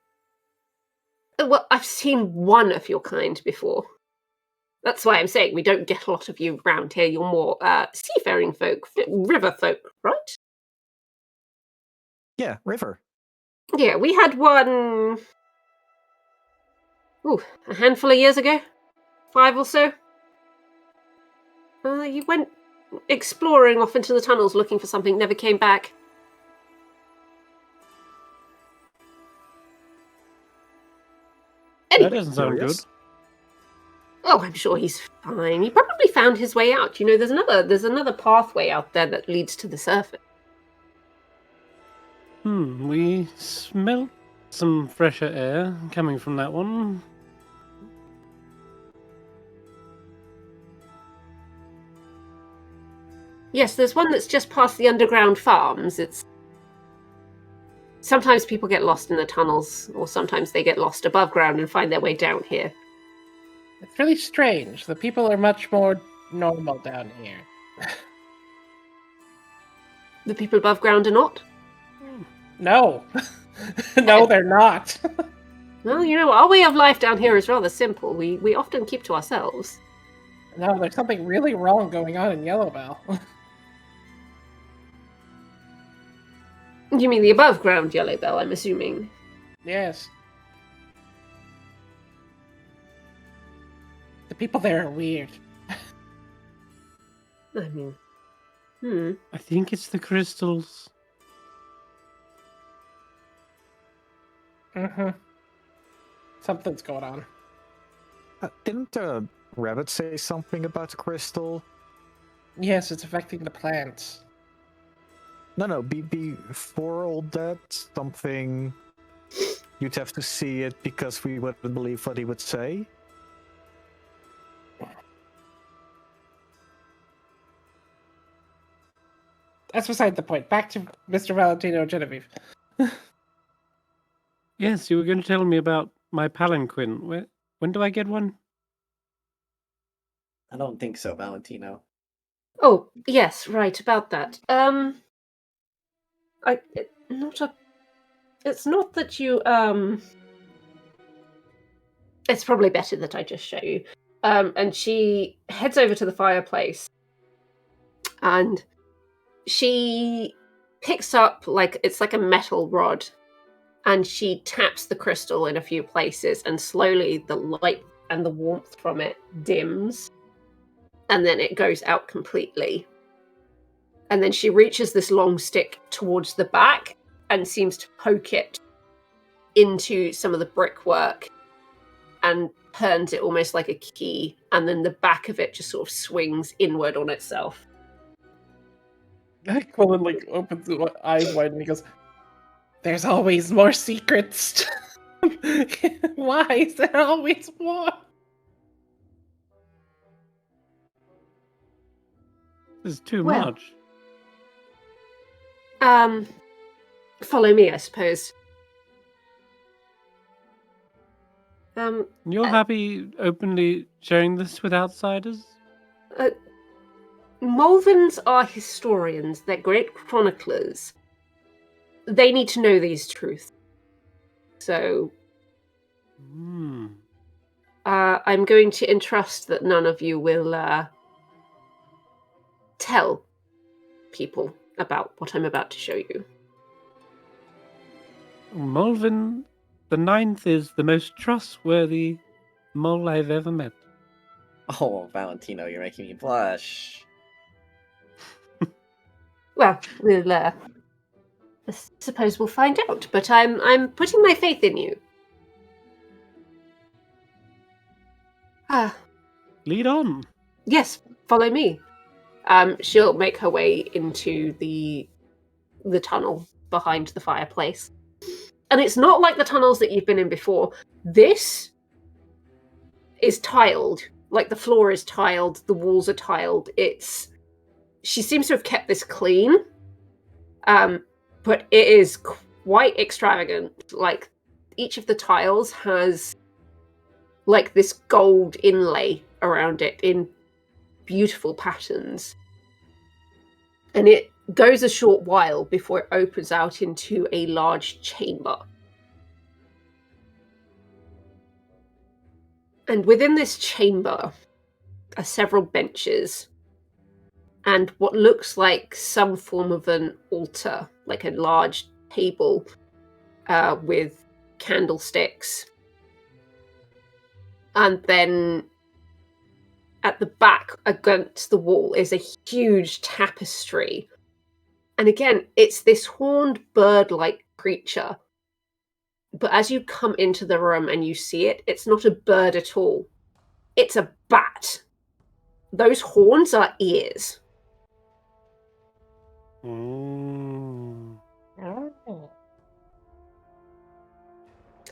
Well, I've seen one of your kind before. That's why I'm saying we don't get a lot of you around here. You're more seafaring folk, river folk, right? Yeah, river. Yeah, we had one a handful of years ago. 5 or so. You went exploring off into the tunnels looking for something, never came back. That Anyway, doesn't sound good. Curious? oh, I'm sure he's fine. He probably found his way out. You know, there's another pathway out there that leads to the surface. We smelt some fresher air coming from that one. Yes, there's one that's just past the underground farms. Sometimes people get lost in the tunnels, or sometimes they get lost above ground and find their way down here. It's really strange. The people are much more normal down here. The people above ground are not? No. No, they're not. Well, you know, our way of life down here is rather simple. We often keep to ourselves. No, there's something really wrong going on in Yellowbell. You mean the above ground Yellow Bell, I'm assuming? Yes. The people there are weird. I mean, I think it's the crystals. Mm-hmm. Something's going on. Didn't Rabbit say something about the crystal? Yes, it's affecting the plants. No, before all that, something... You'd have to see it because we wouldn't believe what he would say? That's beside the point. Back to Mr. Valentino Genevieve. Yes, you were going to tell me about my palanquin. When do I get one? I don't think so, Valentino. Oh, yes, right, about that. It's not that you, it's probably better that I just show you. And she heads over to the fireplace, and she picks up, it's like a metal rod, and she taps the crystal in a few places, and slowly the light and the warmth from it dims, and then it goes out completely. And then she reaches this long stick towards the back and seems to poke it into some of the brickwork and turns it almost like a key, and then the back of it just sort of swings inward on itself. Quillon opens the eyes wide and he goes, "There's always more secrets." Why is there always more? This is too Well, much. Follow me, I suppose. You're happy openly sharing this with outsiders? Molevins are historians, they're great chroniclers. They need to know these truths. So, I'm going to entrust that none of you will tell people about what I'm about to show you. Molevin the Ninth is the most trustworthy mole I've ever met. Oh, Valentino, you're making me blush. Well, we'll I suppose we'll find out, but I'm putting my faith in you. Lead on. Yes, follow me. She'll make her way into the tunnel behind the fireplace. And it's not like the tunnels that you've been in before. This is tiled. Like, the floor is tiled, the walls are tiled. She seems to have kept this clean. But it is quite extravagant. Like, each of the tiles has like this gold inlay around it in beautiful patterns. And it goes a short while before it opens out into a large chamber. And within this chamber are several benches and what looks like some form of an altar, like a large table with candlesticks. And then at the back against the wall is a huge tapestry. And again, it's this horned bird-like creature. But as you come into the room and you see it, it's not a bird at all. It's a bat. Those horns are ears. Mm.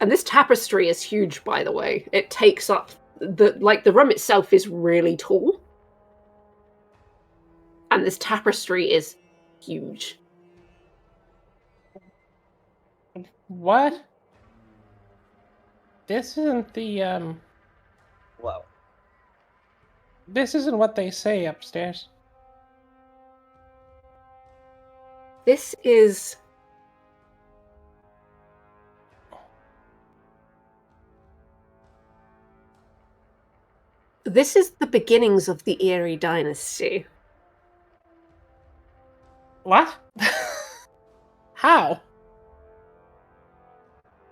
And this tapestry is huge, by the way. It takes up the room itself is really tall. And this tapestry is huge. What? This isn't the, Wow. This isn't what they say upstairs. This is... This is the beginnings of the Eerie Dynasty. What? How?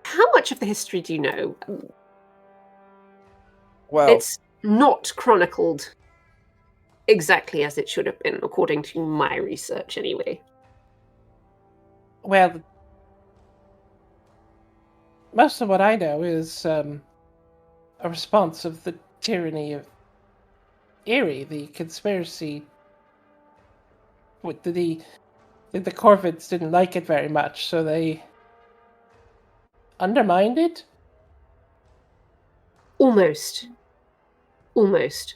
How much of the history do you know? Well, It's not chronicled exactly as it should have been, according to my research anyway. Well, most of what I know is a response of the tyranny of Eerie, the conspiracy. The Corvids didn't like it very much, so they undermined it? Almost. Almost.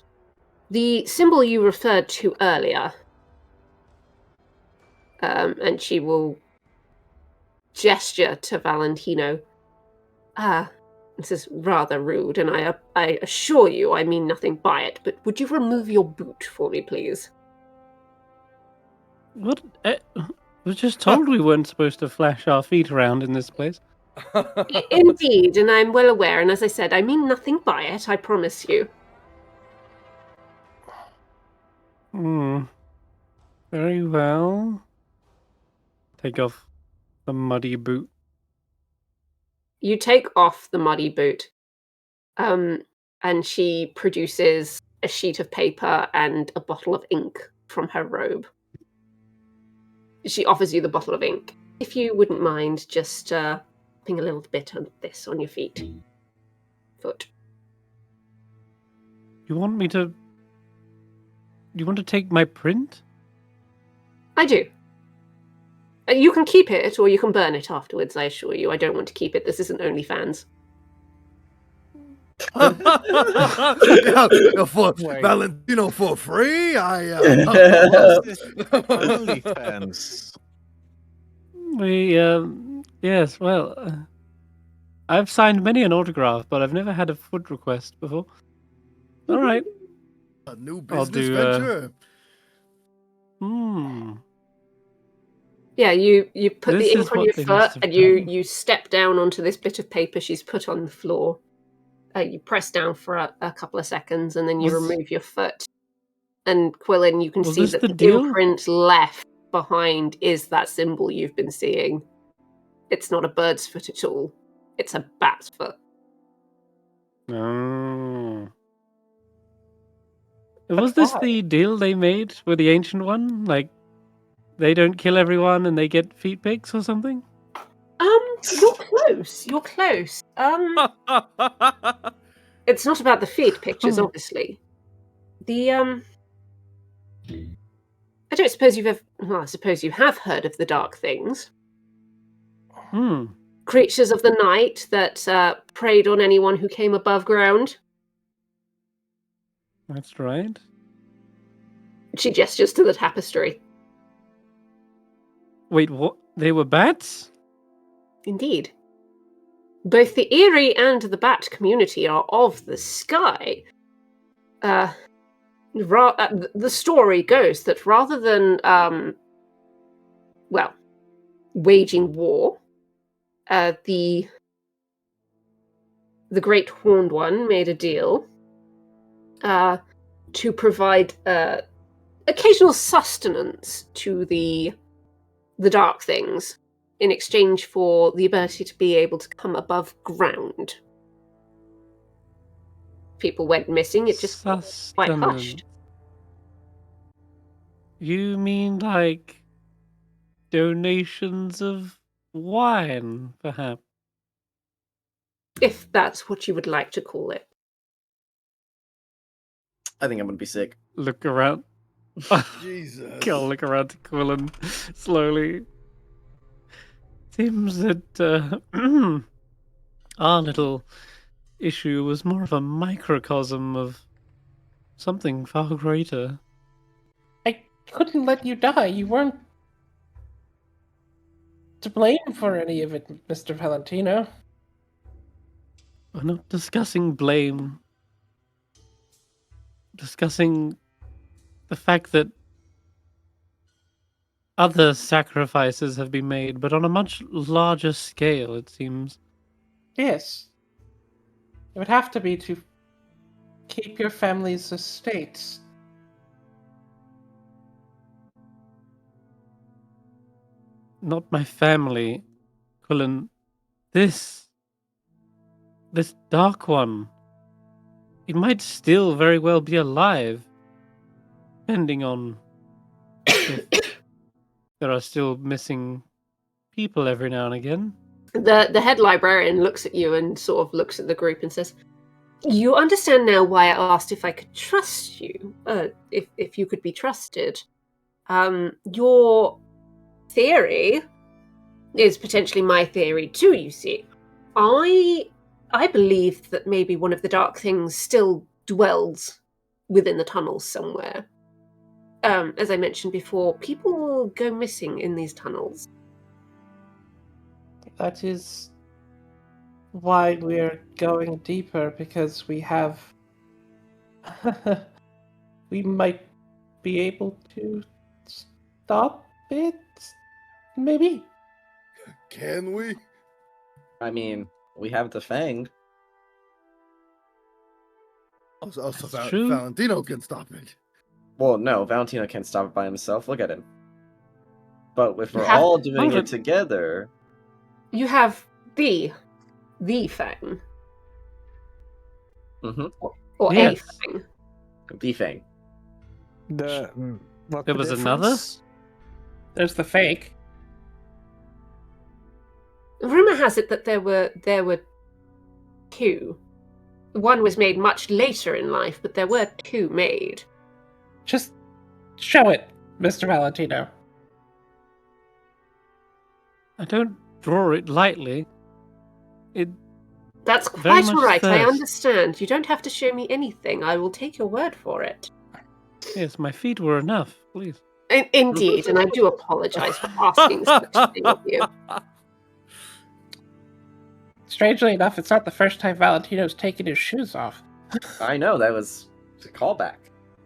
The symbol you referred to earlier, And she will gesture to Valentino. This is rather rude, and I assure you I mean nothing by it, but would you remove your boot for me, please? What? We were just told we weren't supposed to flash our feet around in this place. Indeed, and I'm well aware, and as I said, I mean nothing by it, I promise you. Very well. Take off the muddy boot. You take off the muddy boot, and she produces a sheet of paper and a bottle of ink from her robe. She offers you the bottle of ink. If you wouldn't mind just putting a little bit of this on your foot. You want to take my print? I do. You can keep it, or you can burn it afterwards, I assure you. I don't want to keep it. This isn't OnlyFans. For Valentino for free? OnlyFans. Yes, well, I've signed many an autograph, but I've never had a foot request before. All right. A new I'll business do, venture. Yeah, you put This the is ink on what your they foot, must have and done. you step down onto this bit of paper she's put on the floor. You press down for a couple of seconds, and then you remove your foot. And Quillon, you can Was see this that the the deal? imprint left behind is that symbol you've been seeing. It's not a bird's foot at all. It's a bat's foot. Oh. Was this the deal they made with the Ancient One? Like, they don't kill everyone and they get feet pics or something? You're close. You're close. It's not about the feet pictures, obviously. I don't suppose you've ever... Well, I suppose you have heard of the Dark Things. Creatures of the night that preyed on anyone who came above ground. That's right. She gestures to the tapestry. Wait, what? They were bats? Indeed. Both the Eerie and the Bat community are of the sky. The story goes that rather than, waging war, the Great Horned One made a deal to provide occasional sustenance to the Dark Things in exchange for the ability to be able to come above ground. People went missing, it just got quite hushed. You mean like donations of wine, perhaps? If that's what you would like to call it. I think I'm gonna be sick. Look around. Jesus. Go look around to Quillon slowly. Seems that our little issue was more of a microcosm of something far greater. I couldn't let you die. You weren't to blame for any of it, Mr. Valentino. We're not discussing blame. Discussing the fact that other sacrifices have been made, but on a much larger scale, it seems. Yes. It would have to be to keep your family's estates. Not my family, Quillon. This Dark One. It might still very well be alive, depending on if there are still missing people every now and again. The head librarian looks at you and sort of looks at the group and says, "You understand now why I asked if I could trust you, if you could be trusted. Your theory is potentially my theory too, you see. I believe that maybe one of the Dark Things still dwells within the tunnels somewhere. As I mentioned before, people people go missing in these tunnels? That is why we're going deeper, because we have... we might be able to stop it? Maybe? Can we? I mean, we have the Fang. Also, That's true. Valentino can stop it. Well, no, Valentino can't stop it by himself. Look at him. But if we're have- all doing Molevin- it together, You have the Fang. Or Yes. a Fang. the Fang. What There the was another? difference? There's the fake. Rumor has it that there were two. One was made much later in life, but there were two made. Just show it, Mr. Valentino. I don't draw it lightly. It That's Very quite much all right. I thirst. understand. You don't have to show me anything. I will take your word for it. yes, my feet were enough. Please. Indeed, and I do apologize for asking such a thing of you. Strangely enough, it's not the first time Valentino's taken his shoes off. I know, that was a callback.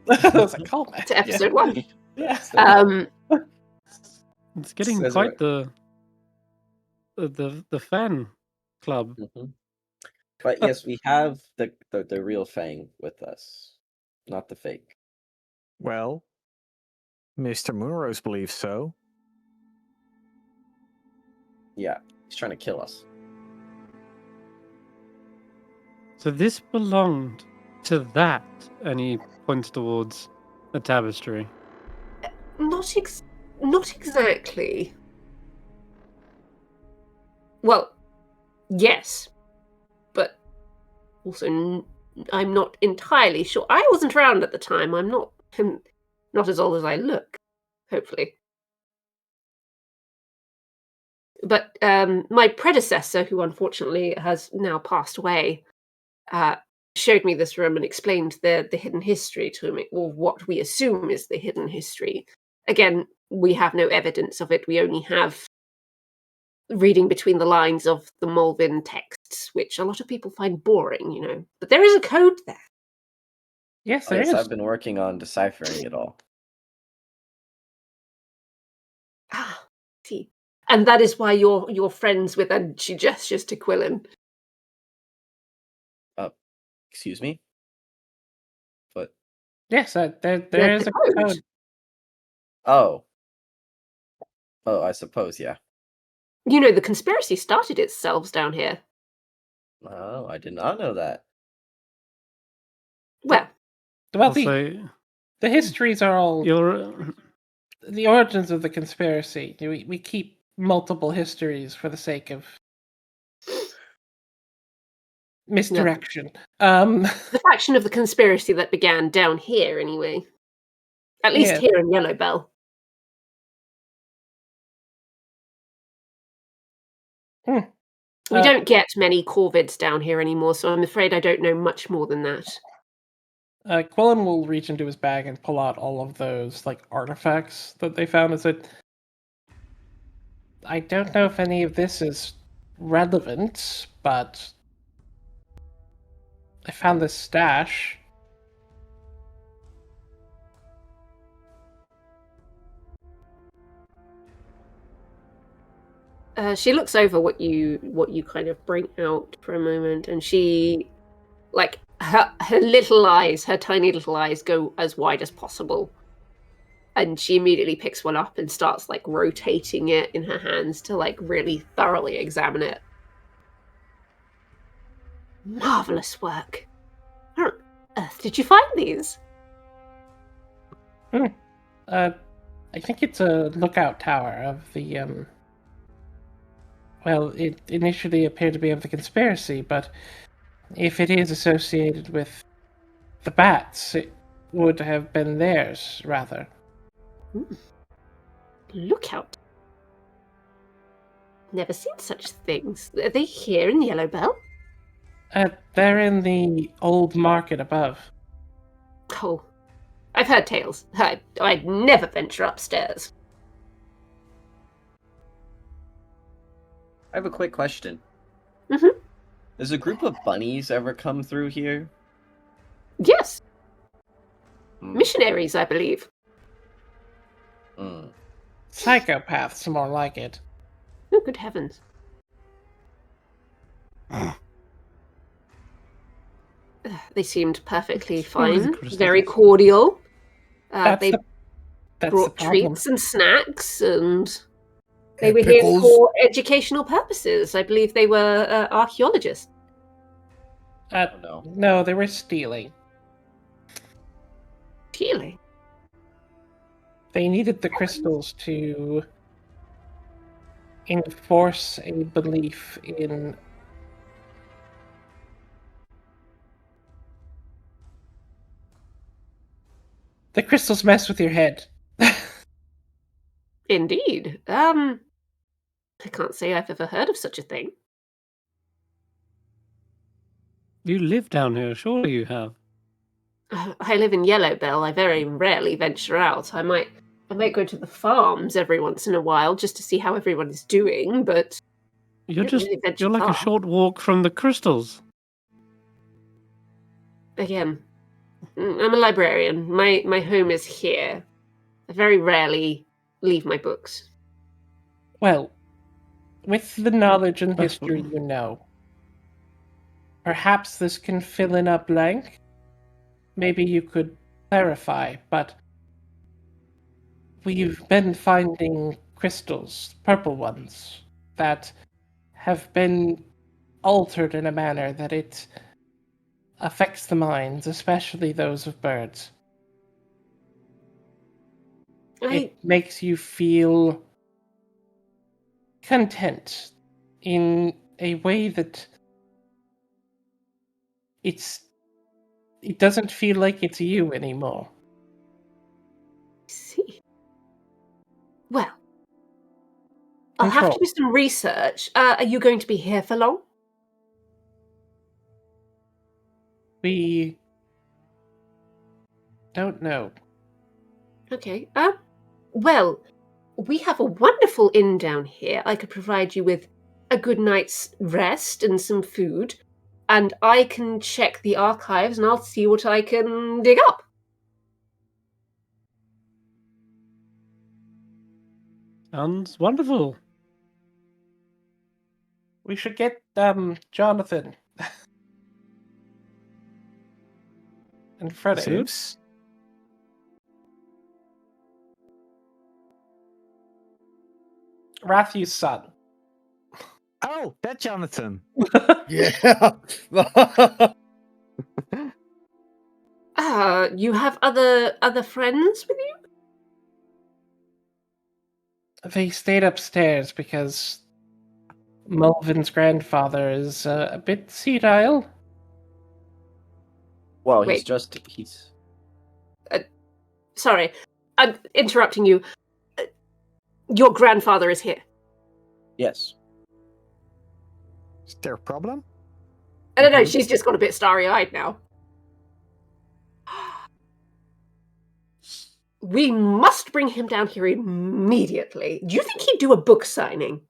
That was a callback. To episode 1. Yeah. It's getting Says quite it. the fan club. Mhm. But yes, we have the real Fang with us, not the fake. Well, Mr. Moonrose believes so. Yeah, he's trying to kill us. So this belonged to that, and he points towards the tapestry. Not exactly. Well, yes, but also I'm not entirely sure. I wasn't around at the time. I'm not as old as I look, hopefully. But my predecessor, who unfortunately has now passed away, showed me this room and explained the hidden history to me, or what we assume is the hidden history. Again, we have no evidence of it. We only have reading between the lines of the Molevin texts, which a lot of people find boring, you know. But there is a code there. Yes, Oh, there yes, is. I've been working on deciphering it all. Ah, see. And that is why you're friends with, and she gestures to Quillon. Excuse me? But Yes, there The is a code. code. oh, I suppose, yeah. You know, the conspiracy started itself down here. Oh, I did not know that. Well, Well, Also, the histories are all you're the origins of the conspiracy. We keep multiple histories for the sake of misdirection. the faction of the conspiracy that began down here, anyway. At least Yeah. here in Yellowbell. Hmm. We don't get many Corvids down here anymore, so I'm afraid I don't know much more than that. Quillon will reach into his bag and pull out all of those like artifacts that they found and said, I don't know if any of this is relevant, but I found this stash. She looks over what you kind of bring out for a moment, and she, like, her little eyes, her tiny little eyes go as wide as possible. And she immediately picks one up and starts, like, rotating it in her hands to, like, really thoroughly examine it. Marvelous work. Where on earth did you find these? I think it's a lookout tower of the, well, it initially appeared to be of the conspiracy, but if it is associated with the bats, it would have been theirs, rather. Lookout. Never seen such things. Are they here in Yellowbell? They're in the old market above. Oh, I've heard tales. I'd never venture upstairs. I have a quick question. Mhm. Does a group of bunnies ever come through here? Yes, Hmm. missionaries, I believe. Hmm. Psychopaths, more like it. Oh, good heavens. They seemed perfectly wrong with the fine, crystals? very cordial. They That's the brought problem. treats and snacks, and they And were here pickles. for educational purposes. I believe they were archaeologists. Oh no. No, they were stealing. Stealing. They needed the crystals to enforce a belief in the crystals mess with your head. Indeed. I can't say I've ever heard of such a thing. You live down here, surely you have. I live in Yellowbell. I very rarely venture out. I might go to the farms every once in a while just to see how everyone is doing, but You're don't just really venture you're like a far. short walk from the crystals. Again, I'm a librarian. My home is here. I very rarely leave my books. Well, with the knowledge and That's history what- you know, perhaps this can fill in a blank. Maybe you could clarify, but we've been finding crystals, purple ones, that have been altered in a manner that it affects the minds, especially those of birds. It makes you feel content in a way that it doesn't feel like it's you anymore. See. Well, I'll have to Control. do some research. Are you going to be here for long? We don't know. Okay. Well, we have a wonderful inn down here. I could provide you with a good night's rest and some food, and I can check the archives and I'll see what I can dig up. Sounds wonderful. We should get Jonathan and Freddie. Zeus? Rathew's son. Oh, that Jonathan. Yeah. You have other friends with you? They stayed upstairs because Molvin's grandfather is a bit senile. Well, Wait. he's Sorry, I'm interrupting you. Your grandfather is here. yes. Is there a problem? I don't know, she's just got a bit starry-eyed now. We must bring him down here immediately. Do you think he'd do a book signing?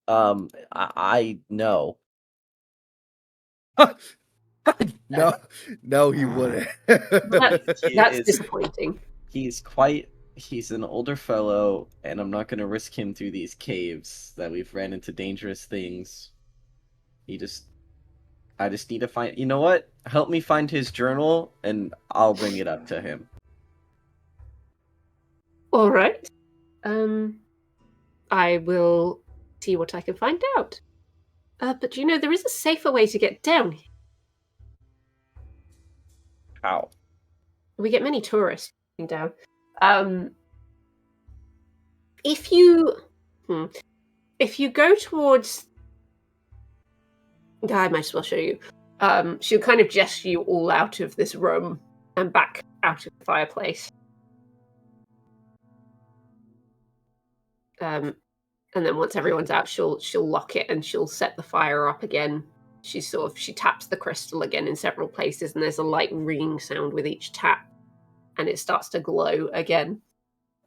I know. No, he wouldn't. That's is- disappointing. He's an older fellow, and I'm not gonna risk him through these caves that we've ran into dangerous things. I just need to find. You know what? Help me find his journal, and I'll bring it up to him. All right. I will see what I can find out. But you know, there is a safer way to get down here. How? We get many tourists coming down. If you go towards, I might as well show you. She'll kind of gesture you all out of this room and back out of the fireplace. And then once everyone's out, she'll lock it and she'll set the fire up again. She taps the crystal again in several places, and there's a light ringing sound with each tap, and it starts to glow again.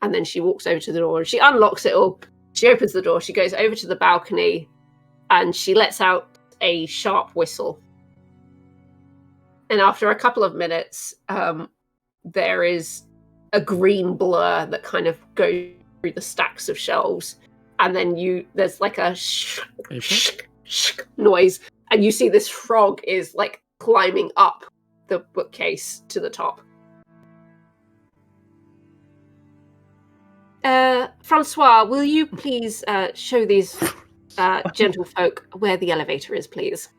And then she walks over to the door and she unlocks it all. She opens the door, she goes over to the balcony, and she lets out a sharp whistle. And after a couple of minutes, there is a green blur that kind of goes through the stacks of shelves, and then there's like a noise, and you see this frog is like climbing up the bookcase to the top. Francois, will you please show these gentlefolk where the elevator is, please?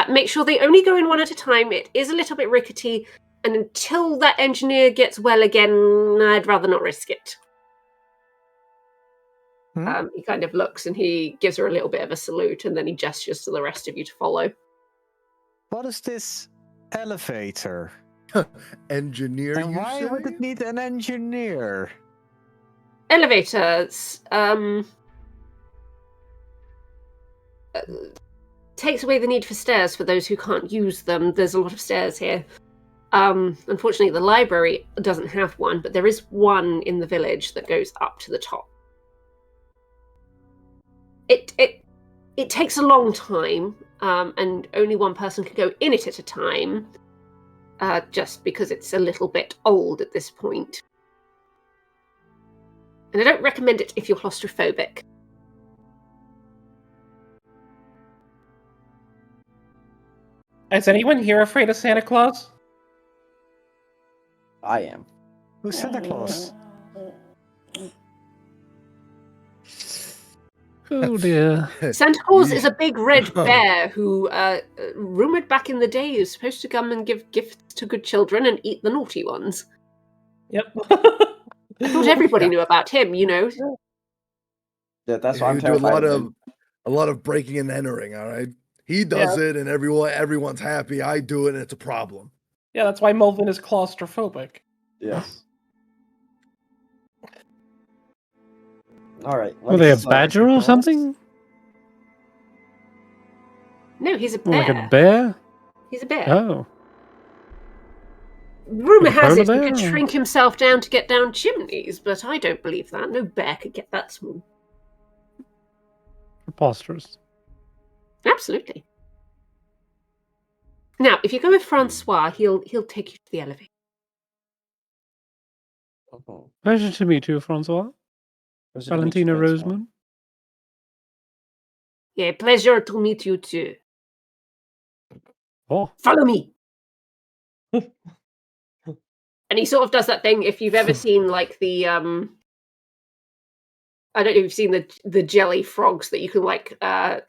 Make sure they only go in one at a time. It is a little bit rickety, and until that engineer gets well again, I'd rather not risk it. He kind of looks and he gives her a little bit of a salute, and then he gestures to the rest of you to follow. What is this elevator? Engineer, And you why say? would it need an engineer? Elevators takes away the need for stairs for those who can't use them. There's a lot of stairs here. Unfortunately, the library doesn't have one, but there is one in the village that goes up to the top. It takes a long time, and only one person can go in it at a time, just because it's a little bit old at this point. And I don't recommend it if you're claustrophobic. Is anyone here afraid of Santa Claus? I am. Who's Santa Claus? Oh dear. Santa Claus is a big red bear who, rumored back in the day, is supposed to come and give gifts to good children and eat the naughty ones. Yep. I thought everybody knew about him, you know. Yeah, that's why I'm You do a terrified lot of of him. breaking and entering. All right, he does it, and everyone's happy. I do it, and it's a problem. Yeah, that's why Molevin is claustrophobic. Yes. All right. Were they a badger or something? No, he's a Or bear. like a bear? He's a bear. Oh. Rumour Like a has polar it he bear, could or- shrink himself down to get down chimneys, but I don't believe that. No bear could get that small. Preposterous. Absolutely. Now, if you go with Francois, he'll take you to the elevator. Oh, Pleasure to meet you, Francois. pleasure to meet you, Valentino Francois. Roseman. Yeah, pleasure to meet you too. Oh. Follow me. And he sort of does that thing, if you've ever seen like the I don't know if you've seen the jelly frogs that you can like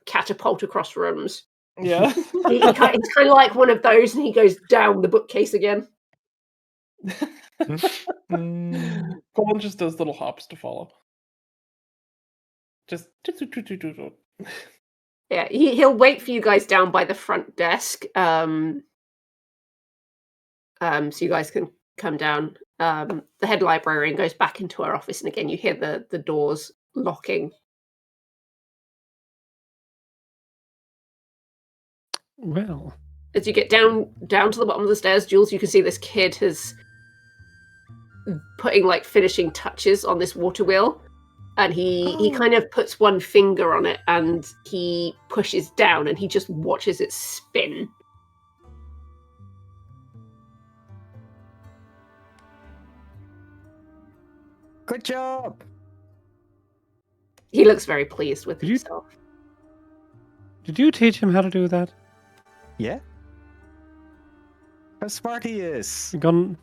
catapult across rooms. Yeah. He's kind of like one of those, and he goes down the bookcase again. Quillon just does little hops to follow. Just. Yeah, he'll wait for you guys down by the front desk. So you guys can come down. The head librarian goes back into her office, and again you hear the doors locking. Well. As you get down to the bottom of the stairs, Jules, you can see this kid has putting like finishing touches on this water wheel, and he kind of puts one finger on it and he pushes down and he just watches it spin. Good job. He looks very pleased with Did you- himself. Did you teach him how to do that? Yeah. How smart he is. Gone.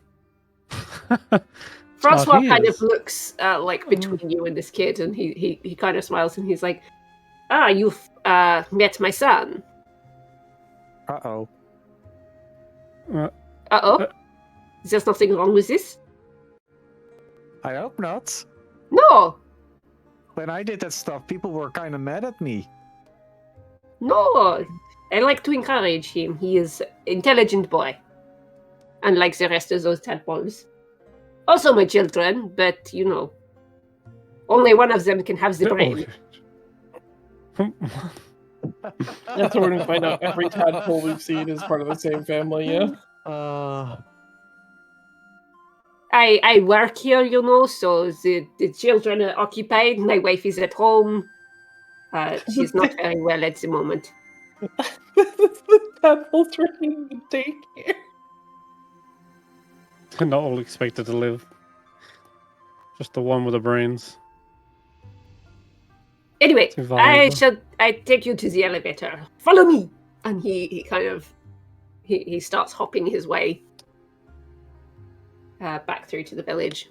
Francois he kind is. of looks like between you and this kid, and he kind of smiles and he's like, you've met my son. Uh-oh. Uh-oh. Is there something wrong with this? I hope not. No. When I did that stuff, people were kind of mad at me. No. I like to encourage him. He is an intelligent boy. Unlike the rest of those tadpoles. Also my children, but, you know, only one of them can have the brain. That's what we're gonna find out. Every tadpole we've seen is part of the same family, yeah? I work here, you know, so the children are occupied. My wife is at home. She's not very well at the moment. The tadpoles running the daycare. They're not all expected to live. Just the one with the brains. Anyway, Too valuable. I take you to the elevator. Follow me. And he kind of he starts hopping his way back through to the village.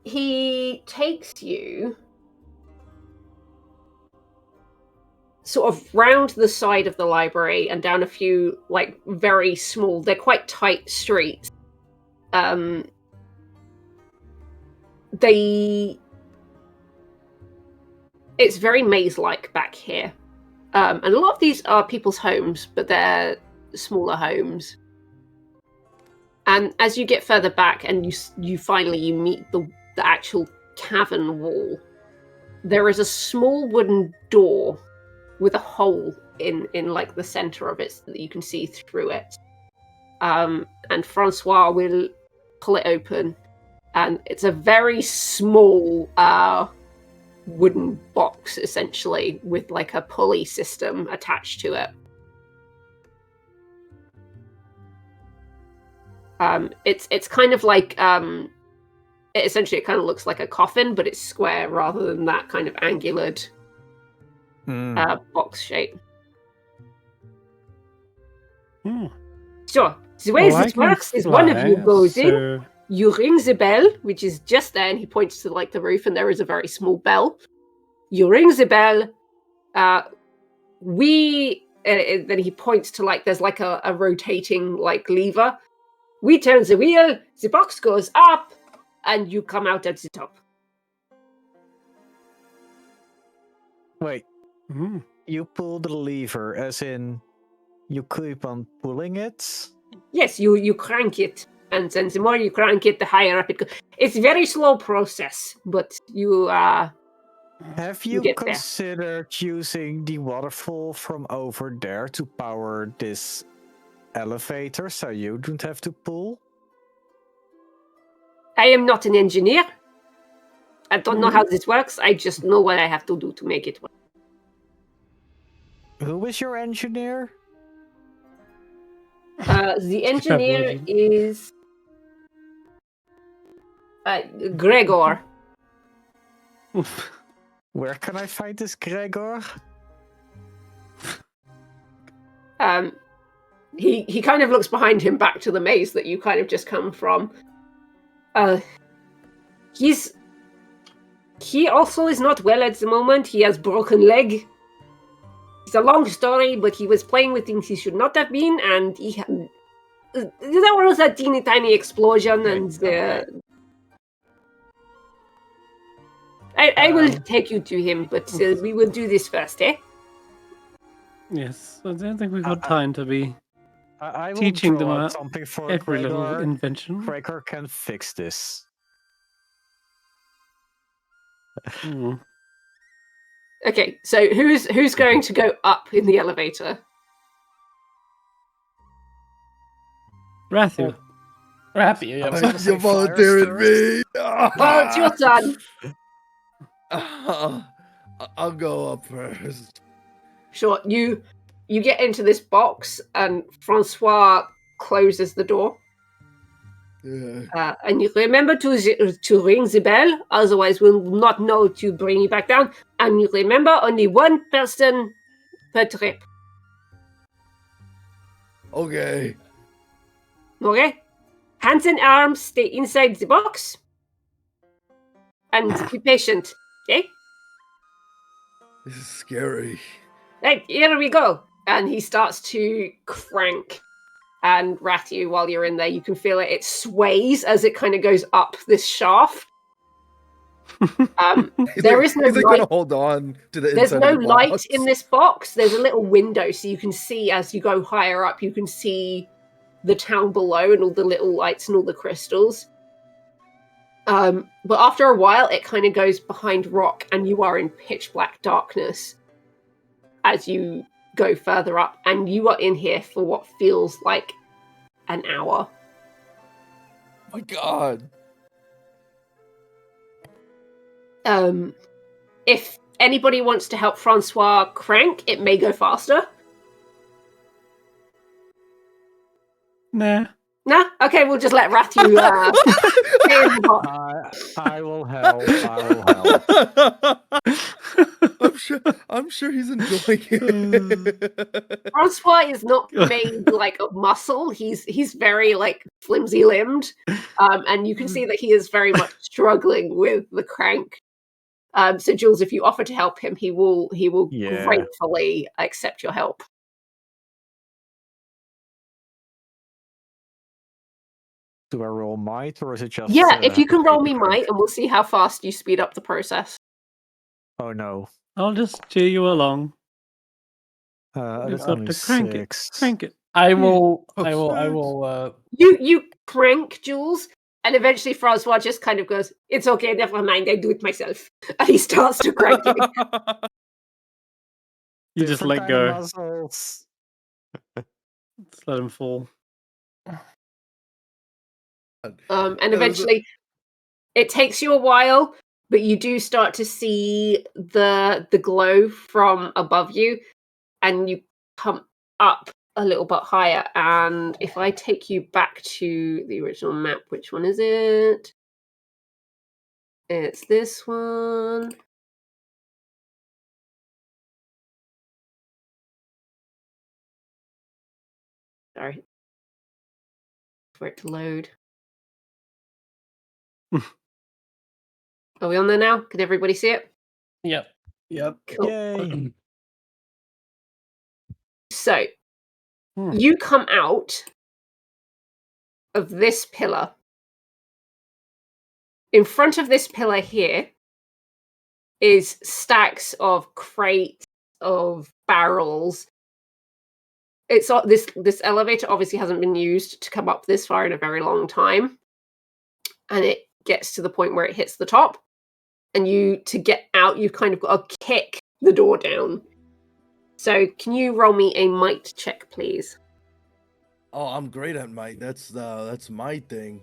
He takes you sort of round the side of the library and down a few like very small, they're quite tight streets. It's very maze-like back here. And a lot of these are people's homes, but they're smaller homes. And as you get further back and you finally meet the actual cavern wall, there is a small wooden door with a hole in like the center of it so that you can see through it. And Francois will pull it open, and it's a very small wooden box, essentially, with like a pulley system attached to it. It's kind of like essentially it kind of looks like a coffin, but it's square rather than that kind of angulared box shape. So the way this works is one of you goes in, you ring the bell, which is just there, and he points to like the roof, and there is a very small bell. You ring the bell. Then he points to like there's like a rotating like lever. We turn the wheel, the box goes up, and you come out at the top. Wait, you pull the lever, as in you keep on pulling it? Yes, you crank it, and then the more you crank it, the higher up it goes. It's a very slow process, but you Have you considered using the waterfall from over there to power this elevator so you don't have to pull? I am not an engineer. I don't know how this works. I just know what I have to do to make it work. Who is your engineer? The engineer is Gregor. Where can I find this Gregor? He kind of looks behind him back to the maze that you kind of just come from. He also is not well at the moment. He has broken leg. It's a long story, but he was playing with things he should not have been, and there was a teeny tiny explosion, and I will take you to him, but we will do this first, eh? Yes, I don't think we've got time to be I will teaching them draw something for every Gregor. little invention. Gregor can fix this. Okay, so who's going to go up in the elevator? Ratthew. Ratthew, yeah. You're volunteering me. Well, it's your turn. I'll go up first. Sure, you get into this box, and Francois closes the door. Yeah. And you remember to ring the bell, otherwise we'll not know to bring you back down. And you remember only one person per trip. Okay. Okay? Hands and arms stay inside the box. And be patient, okay? This is scary. Right, here we go. And he starts to crank. And Ratthew, while you're in there, you can feel it. It sways as it kind of goes up this shaft. There is no He's like light. gonna hold on to the There's inside no of the light box. in this box. There's a little window, so you can see as you go higher up. You can see the town below and all the little lights and all the crystals. But after a while, it kind of goes behind rock, and you are in pitch black darkness as you go further up, and you are in here for what feels like an hour. Oh my God. if anybody wants to help Francois crank, it may go faster. Nah. Nah? Okay, we'll just let Ratthew stay in the box. I will help. I will help. I'm sure he's enjoying it. Francois is not made like of muscle. He's very like flimsy limbed, and you can see that he is very much struggling with the crank. So Jules, if you offer to help him, he will Yeah. gratefully accept your help. Do I roll might, or is it just? Yeah, if you can roll me 80%? might, and we'll see how fast you speed up the process. Oh no. I'll just cheer you along. That's You've got only to crank 6. it. Crank it. I will. Oh, I will. I shit. will. You crank, Jules, and eventually Francois just kind of goes, "It's okay, never mind, I do it myself," and he starts to crank it. You just Different let kind of go. muscles. Just let him fall. And eventually, it takes you a while, but you do start to see the glow from above you, and you come up a little bit higher. And if I take you back to the original map, which one is it? It's this one. Sorry. For it to load. Are we on there now? Can everybody see it? Yep. Yep. Cool. Yay! So, Hmm. you come out of this pillar. In front of this pillar here is stacks of crates, of barrels. It's this elevator obviously hasn't been used to come up this far in a very long time, and it gets to the point where it hits the top, and to get out, you've kind of got to kick the door down. So, can you roll me a might check, please? Oh, I'm great at might. That's my thing.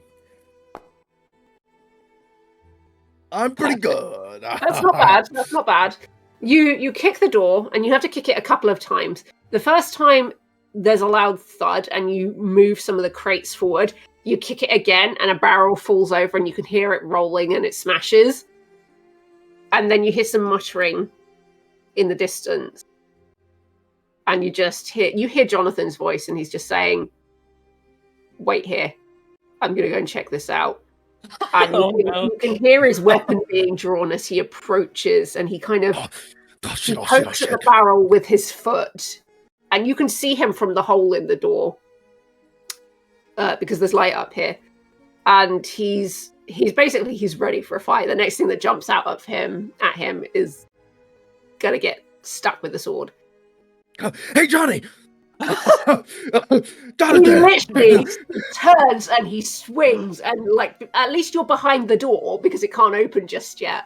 I'm pretty good. That's not bad. That's not bad. You kick the door, and you have to kick it a couple of times. The first time, there's a loud thud, and you move some of the crates forward. You kick it again, and a barrel falls over, and you can hear it rolling, and it smashes. And then you hear some muttering in the distance, and you hear Jonathan's voice, and he's just saying, "Wait here. I'm going to go and check this out." And you can hear his weapon being drawn as he approaches, and he kind of he pokes at the barrel with his foot, and you can see him from the hole in the door because there's light up here, and he's ready for a fight. The next thing that jumps out at him is gonna get stuck with the sword. Hey, Johnny! He literally turns and he swings, and like at least you're behind the door because it can't open just yet.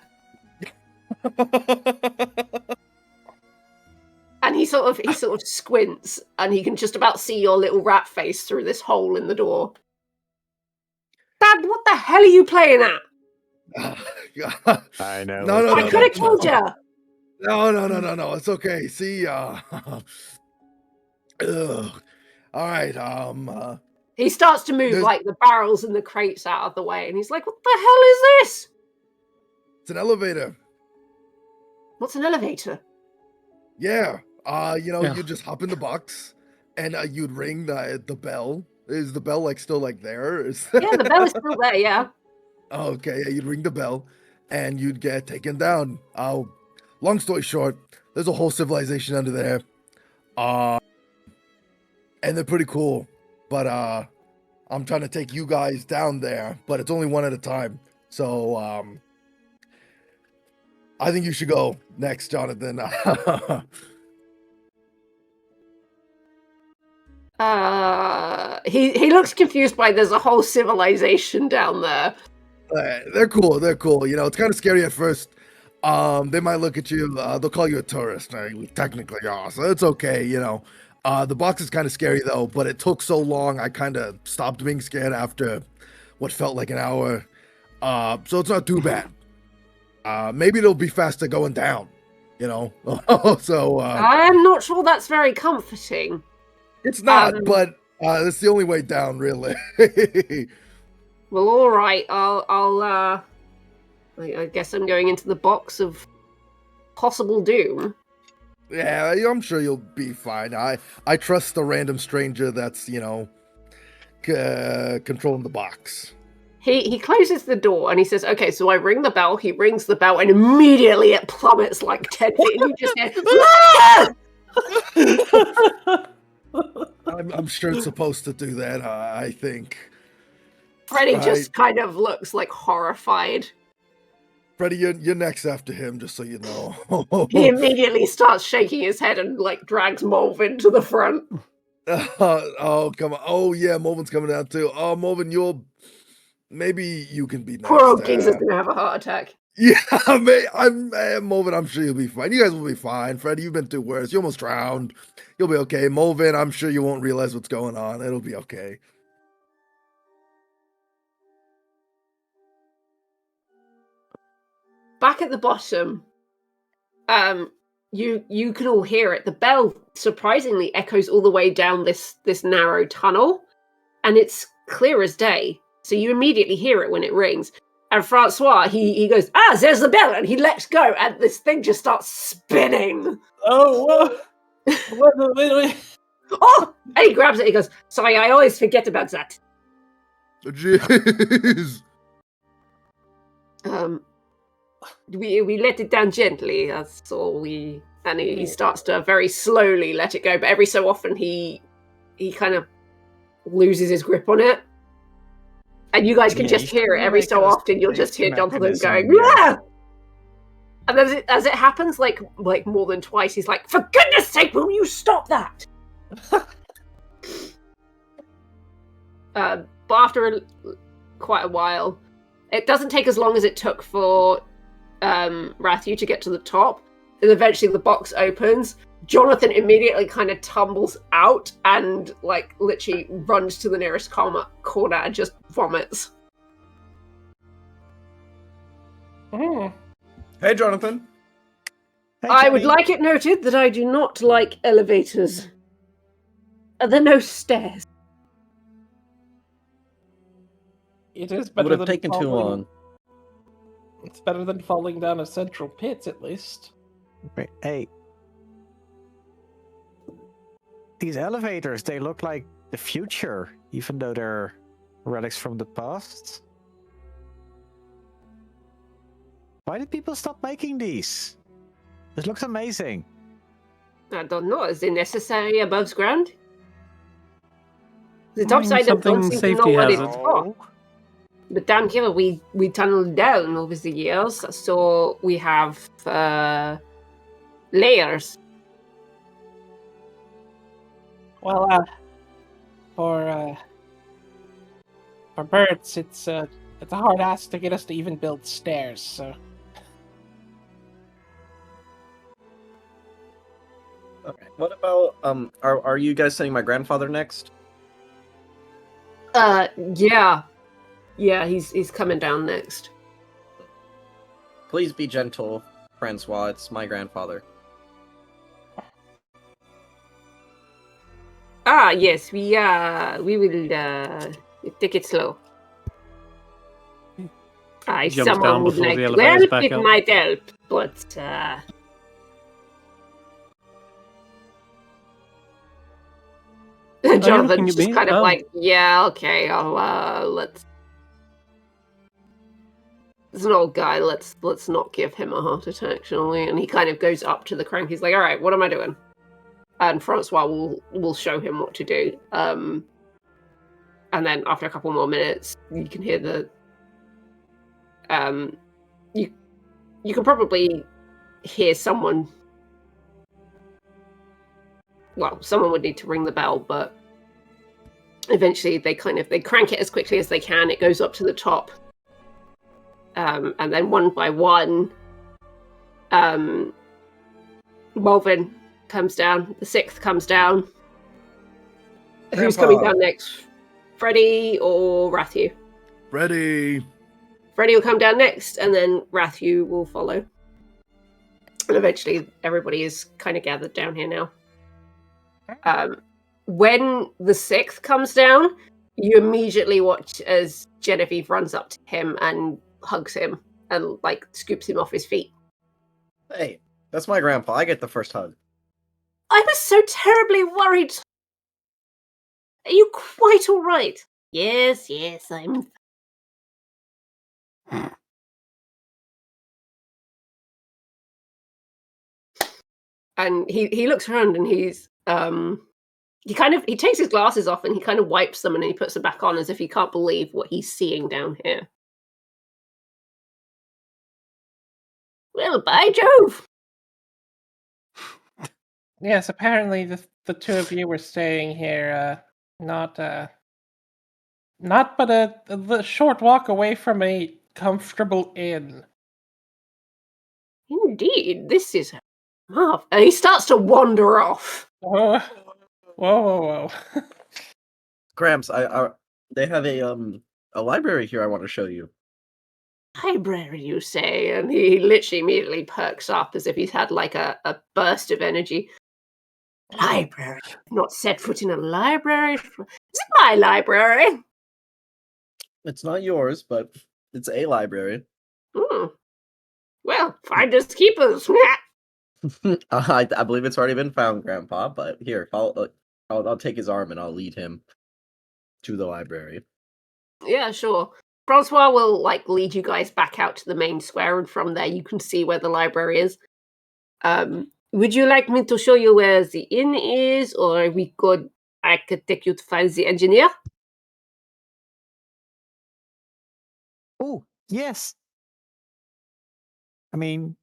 And he sort of squints, and he can just about see your little rat face through this hole in the door. Dad, what the hell are you playing at? I know. No, I could have killed you. No. It's okay. See, ugh. All right. He starts to move like the barrels and the crates out of the way, and he's like, "What the hell is this?" It's an elevator. What's an elevator? Yeah. Yeah. You just hop in the box, and you'd ring the bell. Is the bell like still like there? Yeah, the bell is still there. Yeah. Okay, yeah, you'd ring the bell, and you'd get taken down. Long story short, there's a whole civilization under there. And they're pretty cool. But I'm trying to take you guys down there, but it's only one at a time. So I think you should go next, Jonathan. He looks confused by there's a whole civilization down there. They're cool. It's kind of scary at first. They might look at you. They'll call you a tourist. We technically are, so it's okay. The box is kind of scary though, but it took so long. I kind of stopped being scared after what felt like an hour. So it's not too bad. maybe it'll be faster going down. You know, so I'm not sure that's very comforting. it's not, but it's the only way down, really. Well, all right. I guess I'm going into the box of possible doom. Yeah, I'm sure you'll be fine. I trust the random stranger that's controlling the box. He closes the door and he says, "Okay, so I ring the bell." He rings the bell and immediately it plummets like 10 feet. And you just hear, I'm sure it's supposed to do that. I think. Freddy just kind of looks like horrified. Freddy, you're next after him, just so you know. He immediately starts shaking his head and like drags Molevin to the front. Oh, come on. Oh, yeah, Molvin's coming down too. Oh, Molvin, maybe you can be next. Poor old Guilles is going to have a heart attack. Yeah, Molvin, I'm sure you'll be fine. You guys will be fine. Freddy, you've been through worse. You almost drowned. You'll be okay. Molvin, I'm sure you won't realize what's going on. It'll be okay. Back at the bottom, you can all hear it. The bell surprisingly echoes all the way down this narrow tunnel, and it's clear as day. So you immediately hear it when it rings. And Francois, he goes, there's the bell, and he lets go, and this thing just starts spinning. Oh, wait. Oh! And he grabs it, he goes, "Sorry, I always forget about that." Jeez. We let it down gently, that's all we... And he starts to very slowly let it go, but every so often he kind of loses his grip on it. And you guys can just hear it every so often. You'll just hear Jonathan going, "Yeah!" And as it happens, like more than twice, he's like, "For goodness sake, will you stop that?" But after quite a while, it doesn't take as long as it took for Ratthew to get to the top. And eventually the box opens. Jonathan immediately kind of tumbles out and like literally runs to the nearest corner and just vomits. Hey, Jonathan. Hey, I would Jenny. like it noted that I do not like elevators. There are no stairs. It is It better would than have taken too falling- long. It's better than falling down a central pit, at least. Wait, hey. These elevators, they look like the future, even though they're relics from the past. Why did people stop making these? This looks amazing. I don't know. Is it necessary above ground? The topside don't something seem to know safety what it's hazard. for. But down here, we tunneled down over the years, so we have layers. Well, for birds, it's a hard ask to get us to even build stairs. So Okay. What about are you guys sending my grandfather next? Yeah, he's coming down next. Please be gentle, Francois. It's my grandfather. Yes, we will take it slow. Jumps Someone down would before like the to elevator's help, back it up. might help, but Jonathan's can you just be? kind of Oh. like, "Yeah, okay, I'll let's." He's an old guy. Let's not give him a heart attack, shall we? And he kind of goes up to the crank. He's like, "All right, what am I doing?" And Francois will show him what to do. And then after a couple more minutes, you can hear the you can probably hear someone. Well, someone would need to ring the bell, but eventually they crank it as quickly as they can. It goes up to the top. And then one by one, Molevin comes down. The sixth comes down. Who's Grandpa. coming down next? Freddy or Ratthew? Freddy. Freddy will come down next, and then Ratthew will follow. And eventually, everybody is kind of gathered down here now. When the 6th comes down, you immediately watch as Genevieve runs up to him and hugs him and like scoops him off his feet. Hey, that's my grandpa. I get the first hug. I was so terribly worried. Are you quite all right? Yes, I'm. And he looks around and he's he takes his glasses off and he kind of wipes them and he puts them back on as if he can't believe what he's seeing down here. Well, by Jove! Yes, apparently the two of you were staying here, not but a short walk away from a comfortable inn. Indeed, this is marvelous. And he starts to wander off. Oh, whoa. Gramps, they have a library here I want to show you. Library, you say? And he literally immediately perks up as if he's had like a burst of energy. Library. Not set foot in a library. Is it my library? It's not yours, but it's a library. Well, finders keepers. I believe it's already been found, Grandpa. But here, I'll take his arm and I'll lead him to the library. Yeah, sure. Francois will like lead you guys back out to the main square, and from there you can see where the library is. Would you like me to show you where the inn is, or I could take you to find the engineer? Oh, yes. I mean,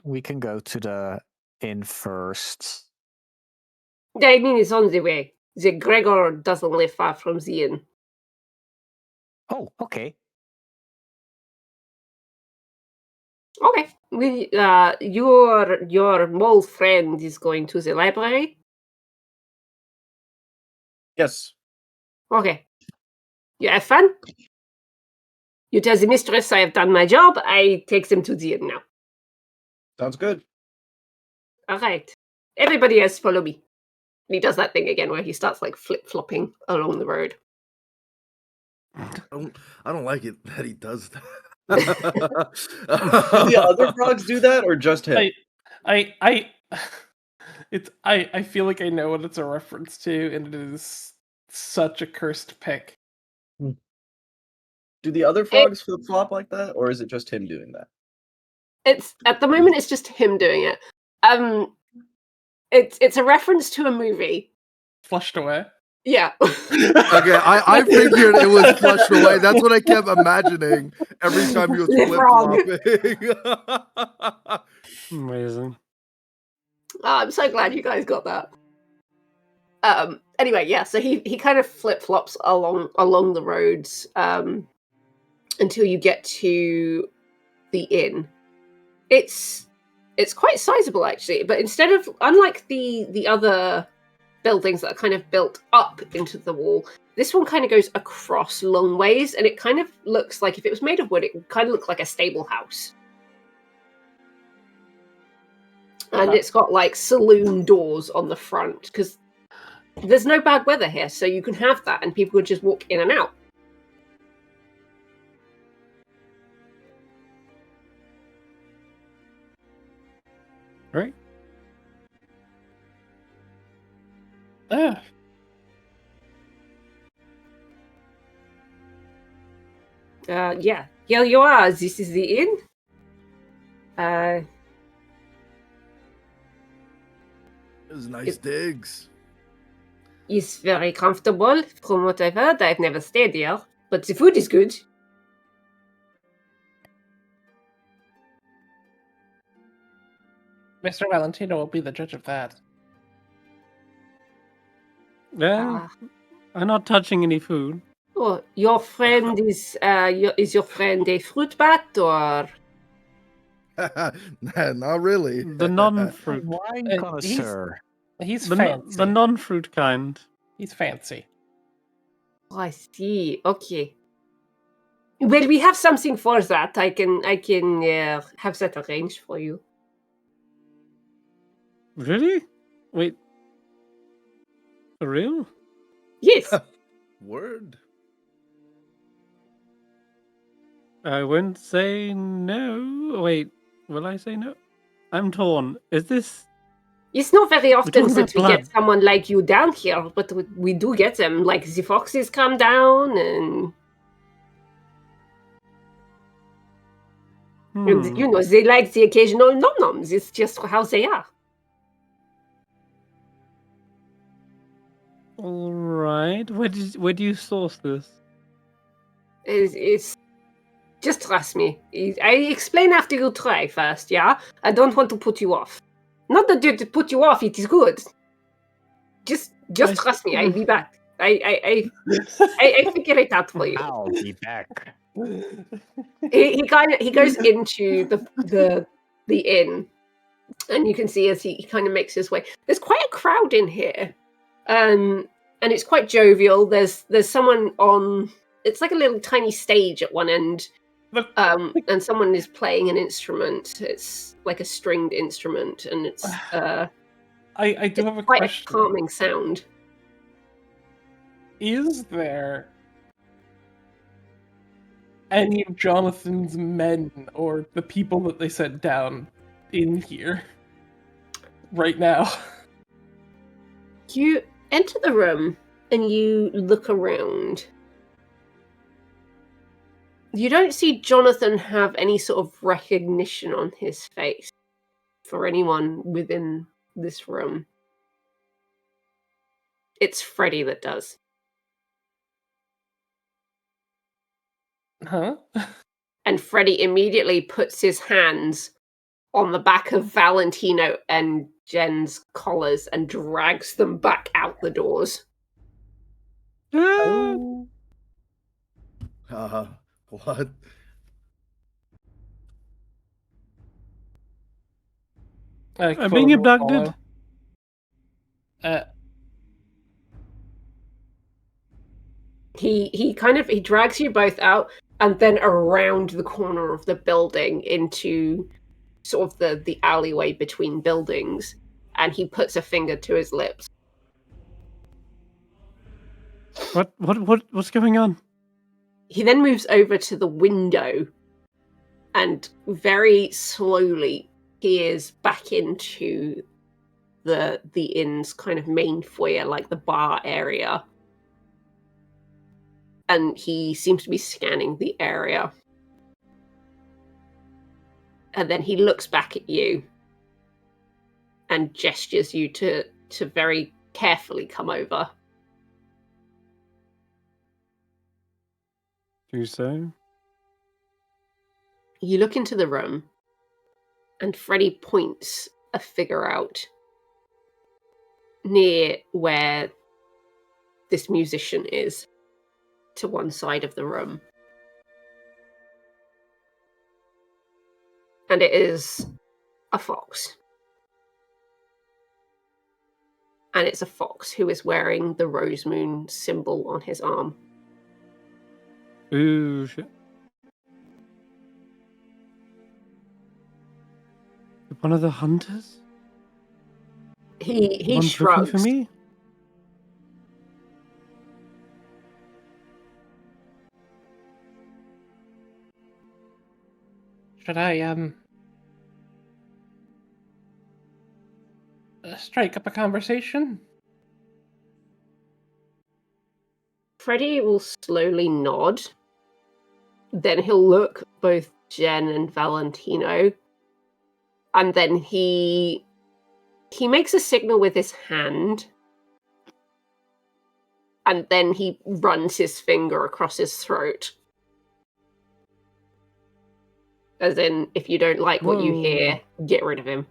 we can go to the inn first. I mean, it's on the way. The Gregor doesn't live far from the inn. Oh, okay. Okay. Your mole friend is going to the library? Yes. Okay. You have fun? You tell the mistress I have done my job. I take them to the inn now. Sounds good. All right. Everybody else follow me. And he does that thing again where he starts like flip-flopping along the road. I don't like it that he does that. Do the other frogs do that, or just him? I feel like I know what it's a reference to, and it is such a cursed pick. Do the other frogs flip flop like that, or is it just him doing that? It's at the moment it's just him doing it. It's a reference to a movie. Flushed away. Yeah. Okay, I figured it was flushed away. That's what I kept imagining every time he was flip-flopping. Amazing. I'm so glad you guys got that. Anyway, yeah, so he kind of flip-flops along the roads until you get to the inn. It's quite sizable actually, but unlike the other buildings that are kind of built up into the wall, this one kind of goes across long ways, and it kind of looks like, if it was made of wood, it would kind of look like a stable house. And it's got like saloon doors on the front, because there's no bad weather here, so you can have that and people would just walk in and out. Right. Yeah. Here you are. This is the inn. Those nice digs. It's very comfortable. From what I've heard, I've never stayed here, but the food is good. Mr. Valentino will be the judge of that. Yeah, I'm not touching any food. Oh, your friend is your friend a fruit bat, or? Not really. The non-fruit. Wine connoisseur. He's The fancy. non-fruit kind. He's fancy. Oh, I see. Okay. Well, we have something for that. I can have that arranged for you. Really? Wait. For real? Yes. Word. I won't say no. Wait, will I say no? I'm torn. Is this... It's not very often talking that about we blood. get someone like you down here, but we do get them. Like the foxes come down, and you know they like the occasional nom-noms. It's just how they are. All right. Where do you source this? It's just trust me. I explain after you try first. Yeah, I don't want to put you off. Not that to put you off. It is good. Just trust me. I'll be back. I figure it out for you. I'll be back. He goes into the inn, and you can see as he kind of makes his way. There's quite a crowd in here, and it's quite jovial. There's someone on. It's like a little tiny stage at one end, and someone is playing an instrument. It's like a stringed instrument, and it's I do have a quite question. a calming sound. Is there any of Jonathan's men or the people that they sent down in here right now? You enter the room and you look around. You don't see Jonathan have any sort of recognition on his face for anyone within this room. It's Freddy that does. Huh? And Freddy immediately puts his hands on the back of Valentino and Jen's collars and drags them back out the doors. Oh. What? I'm being abducted. He drags you both out and then around the corner of the building into sort of the alleyway between buildings, and he puts a finger to his lips. What's going on? He then moves over to the window and very slowly peers back into the inn's kind of main foyer, like the bar area. And he seems to be scanning the area. And then he looks back at you and gestures you to very carefully come over. Do so? You look into the room, and Freddy points a figure out near where this musician is, to one side of the room. And it is a fox. And it's a fox who is wearing the rose moon symbol on his arm. Ooh, shit. One of the hunters? He One's shrugs. looking for me? Should I strike up a conversation? Freddy will slowly nod. Then he'll look both Jen and Valentino. And then he makes a signal with his hand. And then he runs his finger across his throat. As in, if you don't like what you hear, get rid of him.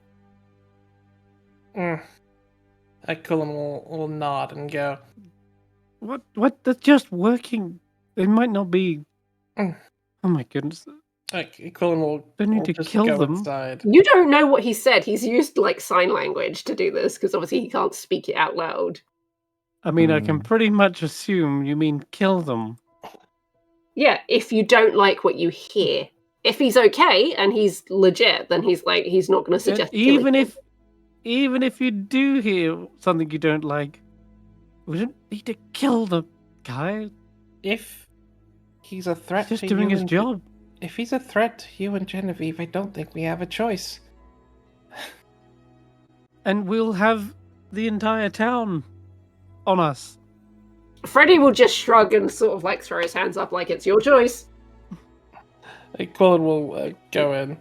Quillon will nod and go, What? That's just working. It might not be... Oh my goodness. Quillon will Don't need to just kill go them. inside. You don't know what he said. He's used, like, sign language to do this, because obviously he can't speak it out loud. I mean, I can pretty much assume you mean kill them. Yeah, if you don't like what you hear. If he's okay and he's legit, then he's not going to suggest killing him. Even if you do hear something you don't like, we don't need to kill the guy. If he's a threat He's just to doing you his and job. If he's a threat to you and Genevieve, I don't think we have a choice. And we'll have the entire town on us. Freddy will just shrug and sort of like throw his hands up like it's your choice. Quillon will go in.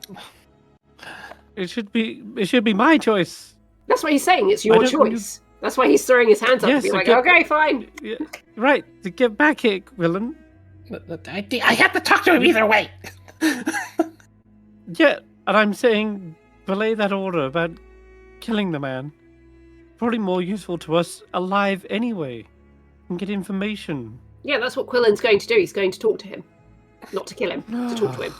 It should be my choice. That's what he's saying. It's your choice. That's why he's throwing his hands up to be like, okay, fine. Yeah, right, to get back here, Quillon. I have to talk to him either way. Yeah, and I'm saying belay that order about killing the man. Probably more useful to us alive anyway. And get information. Yeah, that's what Quillon's going to do. He's going to talk to him. Not to kill him, to talk to him.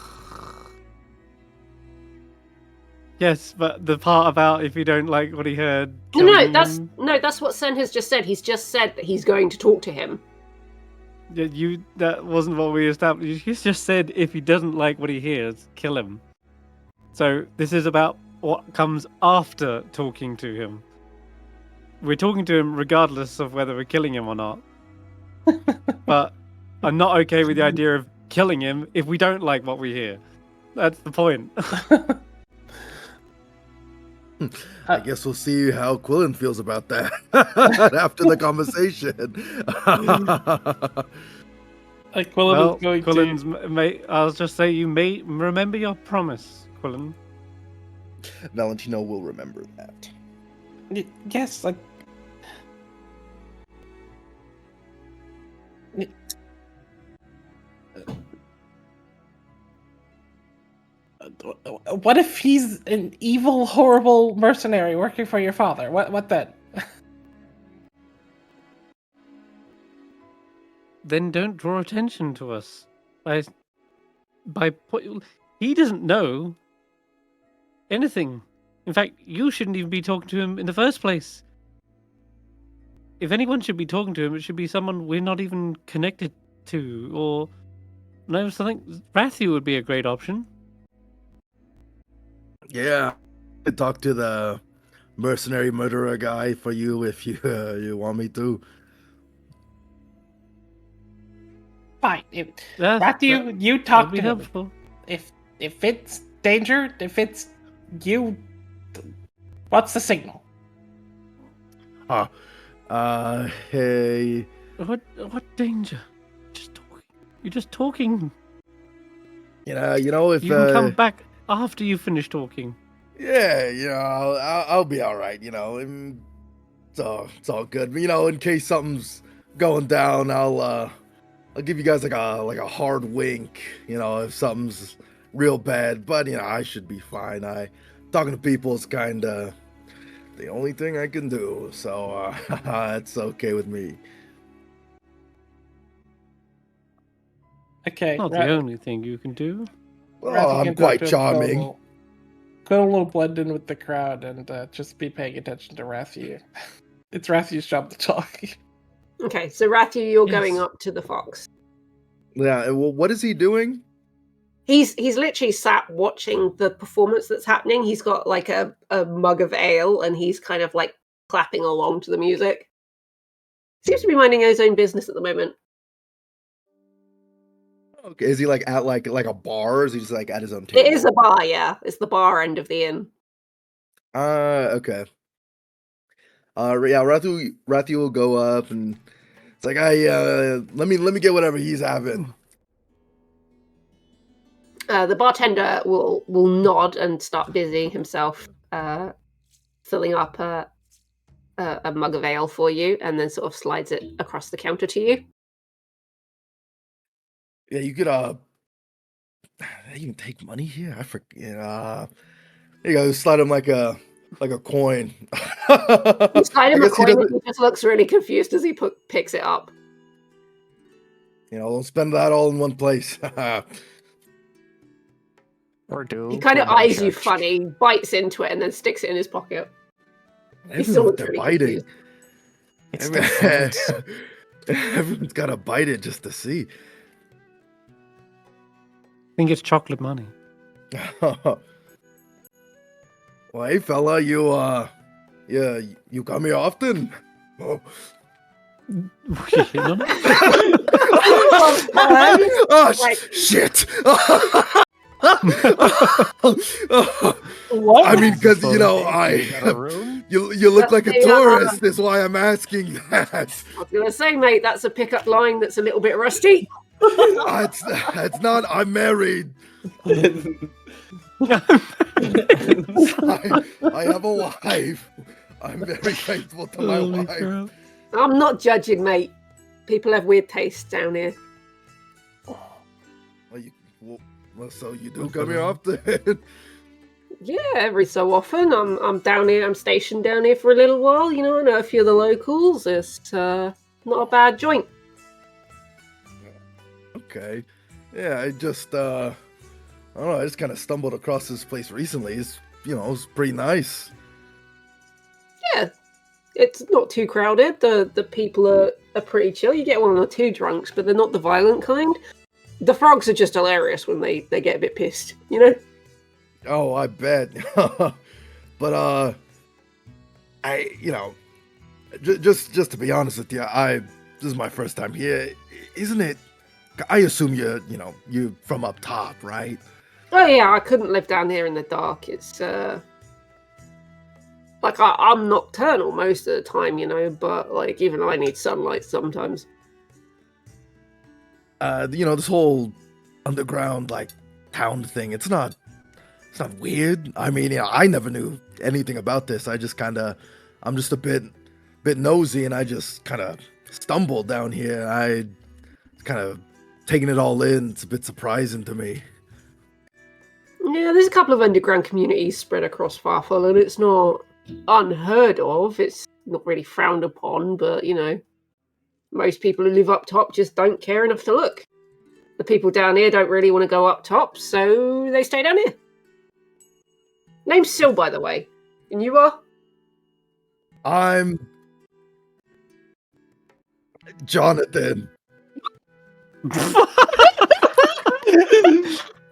Yes, but the part about if you don't like what he heard. No, that's what Sen has just said. He's just said that he's going to talk to him. Yeah, that wasn't what we established. He's just said if he doesn't like what he hears, kill him. So this is about what comes after talking to him. We're talking to him regardless of whether we're killing him or not. But I'm not okay with the idea of killing him if we don't like what we hear. That's the point. I guess we'll see how Quillon feels about that after the conversation. Quillon is going Quillon's to... I'll just say you may remember your promise, Quillon. Valentino will remember that. Yes, like... What if he's an evil, horrible mercenary working for your father? What then? Then don't draw attention to us. He doesn't know anything. In fact, you shouldn't even be talking to him in the first place. If anyone should be talking to him, it should be someone we're not even connected to, or something. Ratthew would be a great option. Yeah, I'd talk to the mercenary murderer guy for you if you you want me to. Fine. Ratthew, you talk to him. Helpful. If it's danger, if it's you, what's the signal? Hey. What danger? Just talking. You're just talking. You know, if you can come back after you finish talking. Yeah, I'll be all right. It's all good. In case something's going down, I'll give you guys like a hard wink. If something's real bad. But I should be fine. Talking to people is kind of the only thing I can do. So it's okay with me. Okay. Not the only thing you can do. Well, I'm quite charming. Quillon will blend in with the crowd and just be paying attention to Ratthew. It's Rathew's job to talk. Okay, so Ratthew, you're going up to the fox. Yeah, well, what is he doing? He's literally sat watching the performance that's happening. He's got like a mug of ale and he's kind of like clapping along to the music. Seems to be minding his own business at the moment. Okay, is he like at like a bar, or is he just like at his own table? It is a bar, yeah. It's the bar end of the inn. Okay. Yeah, Ratthew will go up and it's like, let me get whatever he's having. The bartender will nod and start busying himself, filling up a mug of ale for you, and then sort of slides it across the counter to you. Yeah, you could they even take money here? I forget. There you go, slide him like a coin. You slide him a coin and he just looks really confused as he picks it up. Don't spend that all in one place. Or do. He kind of eyes you funny, bites into it, and then sticks it in his pocket. Everyone's really biting. It's Everyone's got to bite it just to see. think it's chocolate money. Well, hey, fella, you come here often? Oh. You know? Oh, Right. shit! What? I mean, because Sorry. Got a room? you look like a Yeah, tourist. That's why I'm asking that. I was gonna say, mate, that's a pickup line that's a little bit rusty. It's not. I'm married. I have a wife. I'm very faithful to my Holy wife. crap. I'm not judging, mate. People have weird tastes down here. Well, so you do come here often? Yeah, every so often. I'm down here. I'm stationed down here for a little while. You know, I know a few of the locals. It's not a bad joint. Okay. Yeah, I just I don't know. I just kind of stumbled across this place recently. It's pretty nice. Yeah, it's not too crowded. The people are pretty chill. You get one or two drunks, but they're not the violent kind. The frogs are just hilarious when they get a bit pissed, you know? Oh, I bet. But just to be honest with you, this is my first time here. Isn't it? I assume you're from up top, right? Oh yeah, I couldn't live down here in the dark. It's like I'm nocturnal most of the time, you know, but like even I need sunlight sometimes. This whole underground like town thing. It's not weird. I mean, I never knew anything about this. I'm just a bit nosy, and I just kind of stumbled down here. I kind of taking it all in. It's a bit surprising to me. Yeah, there's a couple of underground communities spread across Furfallen. It's not unheard of. It's not really frowned upon, but you know, most people who live up top just don't care enough to look. The people down here don't really want to go up top, so they stay down here. Name's Sil, by the way. And you are? I'm Jonathan.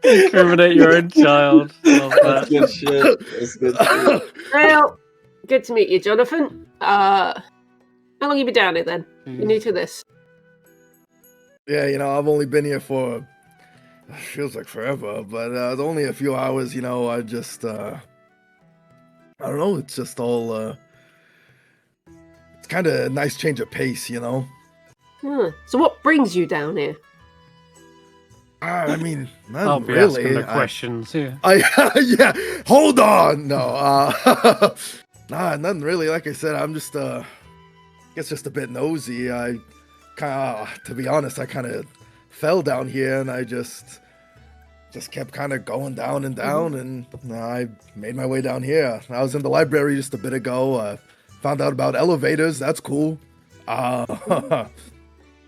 Incriminate your own child. Love That's that. good shit. That's good shit. Well, good to meet you, Jonathan. How long you been down here then? You new to this? Yeah, I've only been here for feels like forever, but only a few hours. I just I don't know. It's just all it's kind of a nice change of pace, Huh. So what brings you down here? I mean, not I'll be really. asking the questions here. Yeah, hold on. No, nah, nothing really. Like I said, I'm just guess just a bit nosy. I kind of, to be honest, I kind of fell down here, and I just kept kind of going down and down, and I made my way down here. I was in the library just a bit ago. Found out about elevators. That's cool.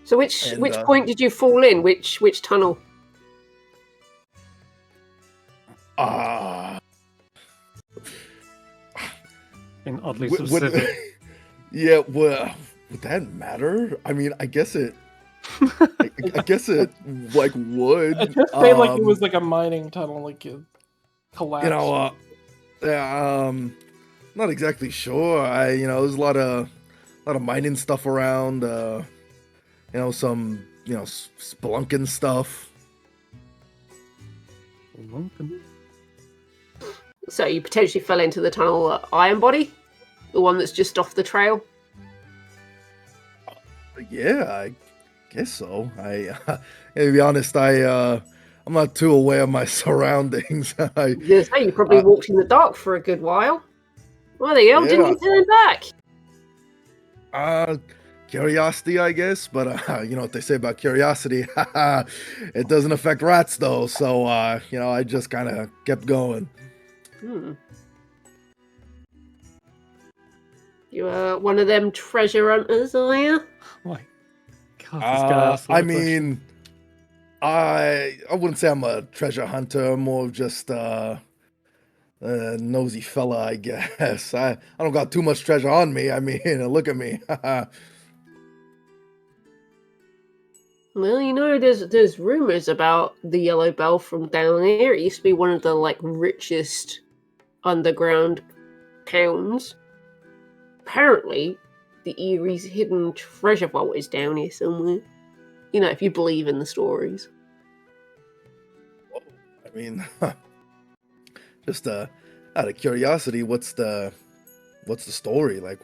So which point did you fall in? Which tunnel? In oddly specific. Yeah, well, would that matter? I mean, I guess it. I guess it like would. I just made like it was like a mining tunnel, like it collapsed. Not exactly sure. There's a lot of mining stuff around. Some spelunking stuff. So you potentially fell into the tunnel at Iron Body, the one that's just off the trail. Yeah, I guess so. To be honest, I'm not too aware of my surroundings. You probably walked in the dark for a good while. Why the hell didn't you turn back? Curiosity, I guess. But you know what they say about curiosity. It doesn't affect rats, though. So I just kind of kept going. You one of them treasure hunters, are you? Oh my God, this guy asked a lot I of questions. mean, I wouldn't say I'm a treasure hunter. I'm more of just a nosy fella, I guess. I don't got too much treasure on me. I mean, look at me. Well, there's rumors about the Yellow Bell from down here. It used to be one of the richest underground towns. Apparently, the Erie's hidden treasure vault is down here somewhere. If you believe in the stories. I mean, just out of curiosity, what's the story? Like,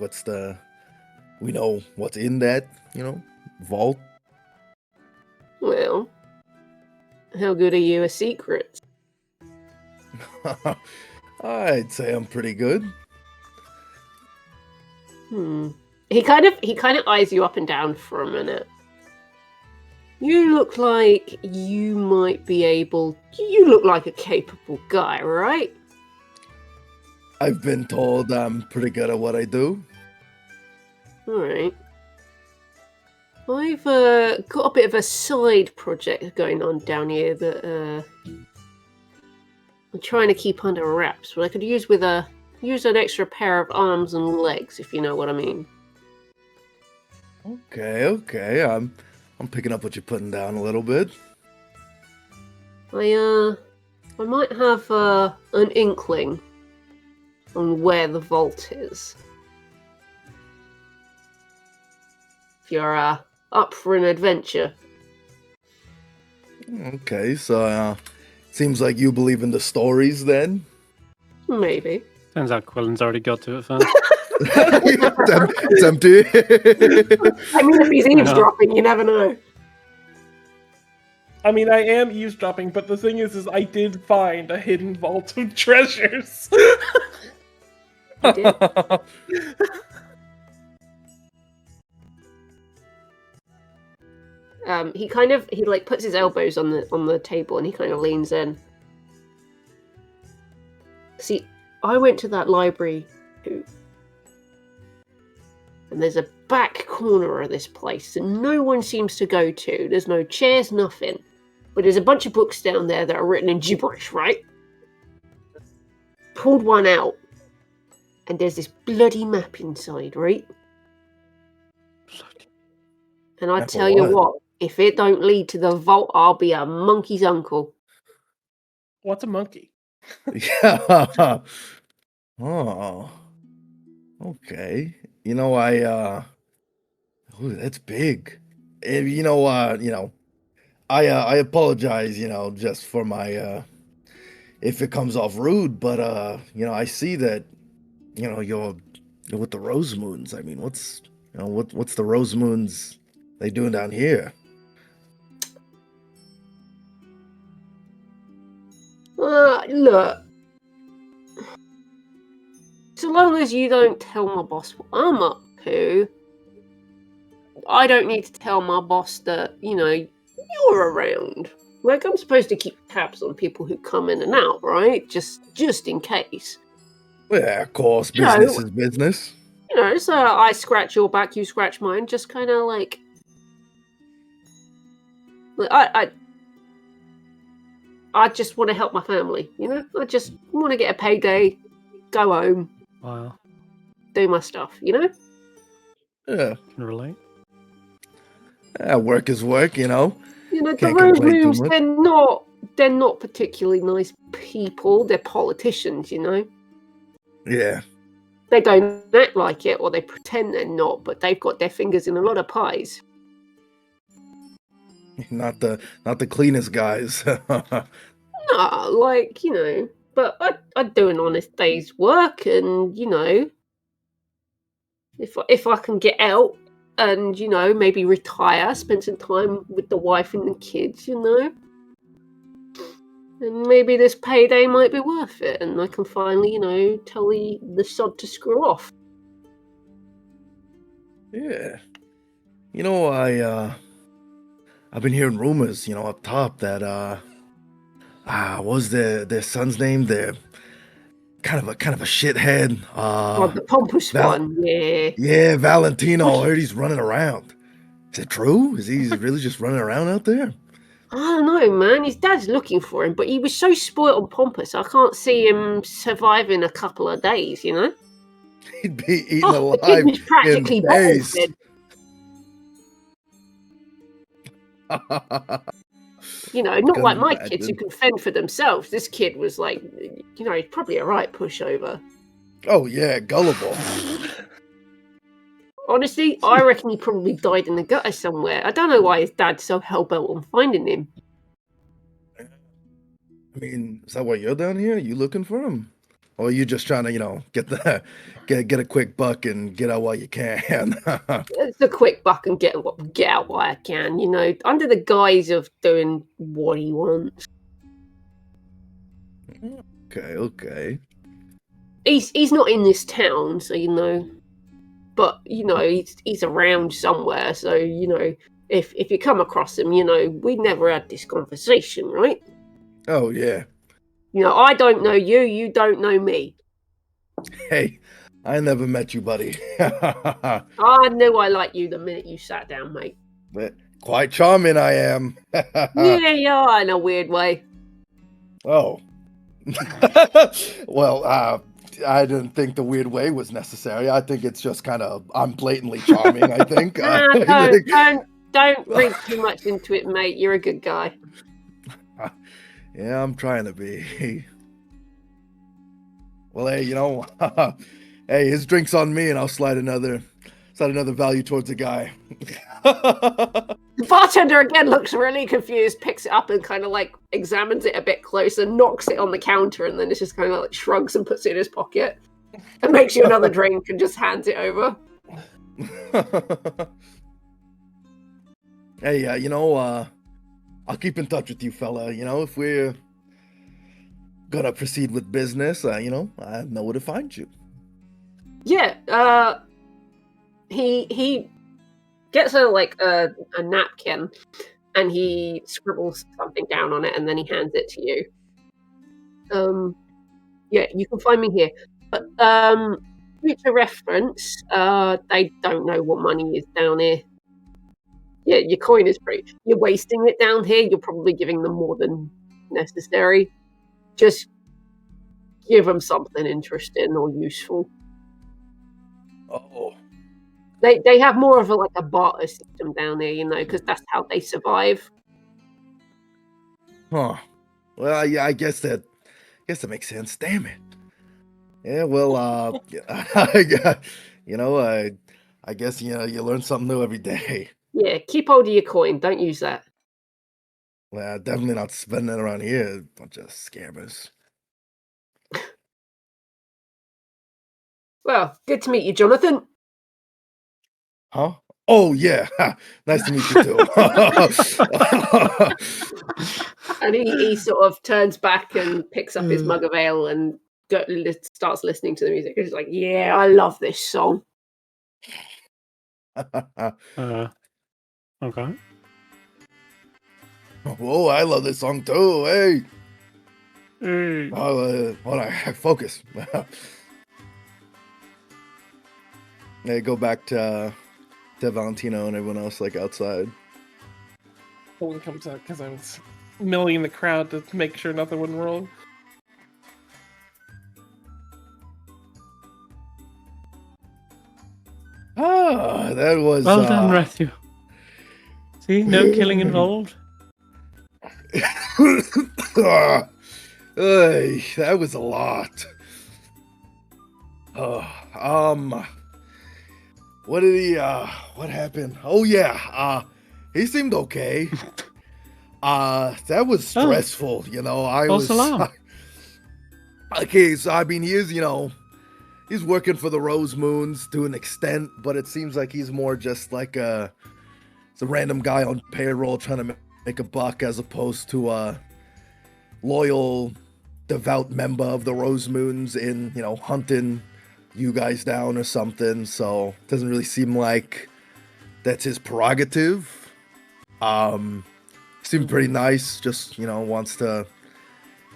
we know what's in that, vault? Well, how good are you at secrets? I'd say I'm pretty good. He kind of eyes you up and down for a minute. You look like you might be able. You look like a capable guy, right? I've been told I'm pretty good at what I do. All right. I've got a bit of a side project going on down here that I'm trying to keep under wraps, but I could use an extra pair of arms and legs, if you know what I mean. Okay. I'm picking up what you're putting down a little bit. I might have an inkling on where the vault is. If you're up for an adventure. Okay, so seems like you believe in the stories then? Maybe. Turns out Quillon's already got to it first. It's empty. I mean, if he's eavesdropping, you never know. I mean, I am eavesdropping, but the thing is I did find a hidden vault of treasures. You did? He puts his elbows on the table and he kind of leans in. See, I went to that library too. And there's a back corner of this place that no one seems to go to. There's no chairs, nothing. But there's a bunch of books down there that are written in gibberish, right? Pulled one out. And there's this bloody map inside, right? And I tell you what, if it don't lead to the vault, I'll be a monkey's uncle. What's a monkey? Yeah. Oh. Okay. That's big. And I apologize, just for my if it comes off rude, but I see that you're with the Rose Moons. I mean, what's the Rose Moons they doing down here? Look. So long as you don't tell my boss what I'm up to, I don't need to tell my boss that, you're around. Like, I'm supposed to keep tabs on people who come in and out, right? Just in case. Yeah, of course. Business is business. So I scratch your back, you scratch mine. Just kind of like I just want to help my family, I just want to get a payday, go home, Wow. do my stuff, Yeah. Can relate. Work is work, The Can't Rose complain too Moves, much. they're not particularly nice people. They're politicians, Yeah. They don't act like it, or they pretend they're not, but they've got their fingers in a lot of pies. Not the cleanest guys. No, but I do an honest day's work, and if I can get out and maybe retire, spend some time with the wife and the kids, and maybe this payday might be worth it, and I can finally tell the sod to screw off. Yeah. I've been hearing rumors, up top that what was their son's name? They're kind of a shithead. The pompous one, yeah. Yeah, Valentino. I heard he's running around. Is it true? Is he really just running around out there? I don't know, man. His dad's looking for him, but he was so spoiled and pompous, I can't see him surviving a couple of days, He'd be eaten The kid alive was practically in days. bolted. You know, not Can like my kids who imagine. can fend for themselves. This kid was like, you know, he's probably a right pushover. Oh yeah, gullible. Honestly, I reckon he probably died in the gutter somewhere. I don't know why his dad's so hell-bent on finding him. I mean, is that why you're down here? You looking for him? Or are you just trying to, get a quick buck and get out while you can? It's a quick buck and get out while I can, you know, under the guise of doing what he wants. Okay. He's not in this town, so you know, but you know he's around somewhere. So you know, if you come across him, you know, we never had this conversation, right? Oh yeah. You know, I don't know you, you don't know me. Hey, I never met you, buddy. I knew I liked you the minute you sat down, mate. But quite charming I am. Yeah, you are in a weird way. Oh. Well, I didn't think the weird way was necessary. I think it's just kind of, I'm blatantly charming, I think. Don't read too much into it, mate. You're a good guy. Yeah, I'm trying to be. Well, hey, hey, his drink's on me, and I'll slide another value towards the guy. The bartender again looks really confused, picks it up and kind of like examines it a bit closer, knocks it on the counter, and then it's just kind of like shrugs and puts it in his pocket and makes you another drink and just hands it over. Hey, I'll keep in touch with you, fella. If we're gonna proceed with business, I know where to find you. Yeah, he gets a napkin and he scribbles something down on it and then he hands it to you. Yeah, you can find me here. But future reference, they don't know what money is down here. Yeah, your coin is free. You're wasting it down here, you're probably giving them more than necessary. Just give them something interesting or useful. Oh. They have more of a barter system down there, you know, because that's how they survive. Huh. Well, yeah, I guess that makes sense. Damn it. Yeah, well, I guess you learn something new every day. Yeah, keep hold of your coin. Don't use that. Well, definitely not spending it around here. Bunch of scammers. Well, good to meet you, Jonathan. Huh? Oh yeah, nice to meet you too. And he sort of turns back and picks up his mug of ale and starts listening to the music. He's like, "Yeah, I love this song." Okay. Whoa, I love this song too. Hey. Hey. Hold on, focus. Hey, go back to Valentino and everyone else like outside. Quillon comes out because I was milling the crowd to make sure nothing went wrong. Ah, that was Well done, Ratthew. See, no killing involved. Hey, that was a lot. What happened? Oh yeah, he seemed okay. That was stressful, Okay, so I mean, he's working for the Rose Moons to an extent, but it seems like he's more just like it's a random guy on payroll trying to make a buck, as opposed to a loyal, devout member of the Rose Moons in, hunting you guys down or something. So it doesn't really seem like that's his prerogative. Seemed pretty nice, just wants to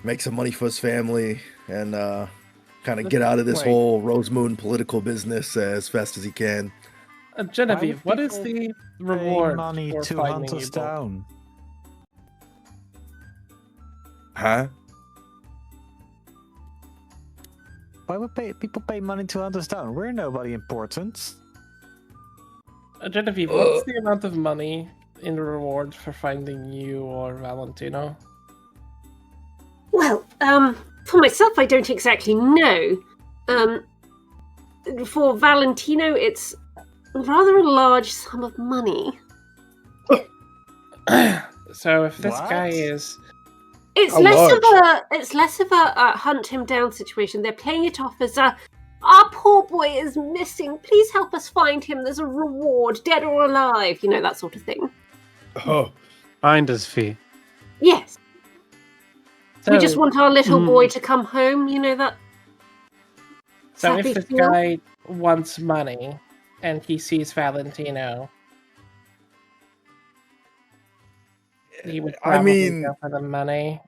make some money for his family and kind of get out of this whole Rose Moon political business as fast as he can. Genevieve, what is the reward money for to finding hunt us you both? down? Huh? Why would people pay money to hunt us down? We're nobody important. Genevieve, what's the amount of money in reward for finding you or Valentino? Well, for myself, I don't exactly know. For Valentino, it's rather a large sum of money. So if this guy What? is... It's How less of a hunt him down situation. They're playing it off as a, our poor boy is missing. Please help us find him. There's a reward, dead or alive. You know, that sort of thing. Oh, Finder's fee. Yes. We just So- want our little boy to come home. You know that. So sappy if this feel? guy wants money and he sees Valentino, he would I probably mean, go for the money.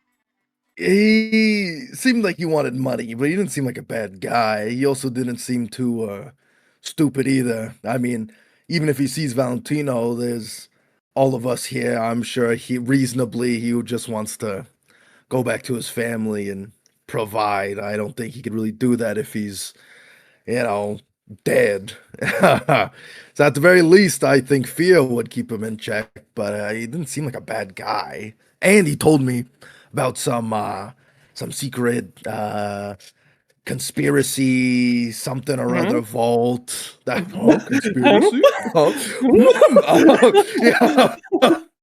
he seemed like he wanted money, but he didn't seem like a bad guy. He also didn't seem too stupid either. I mean, even if he sees Valentino, there's all of us here. I'm sure he just wants to go back to his family and provide. I don't think he could really do that if he's, dead. So at the very least, I think fear would keep him in check, but he didn't seem like a bad guy. And he told me about some secret conspiracy, something or other vault. That conspiracy?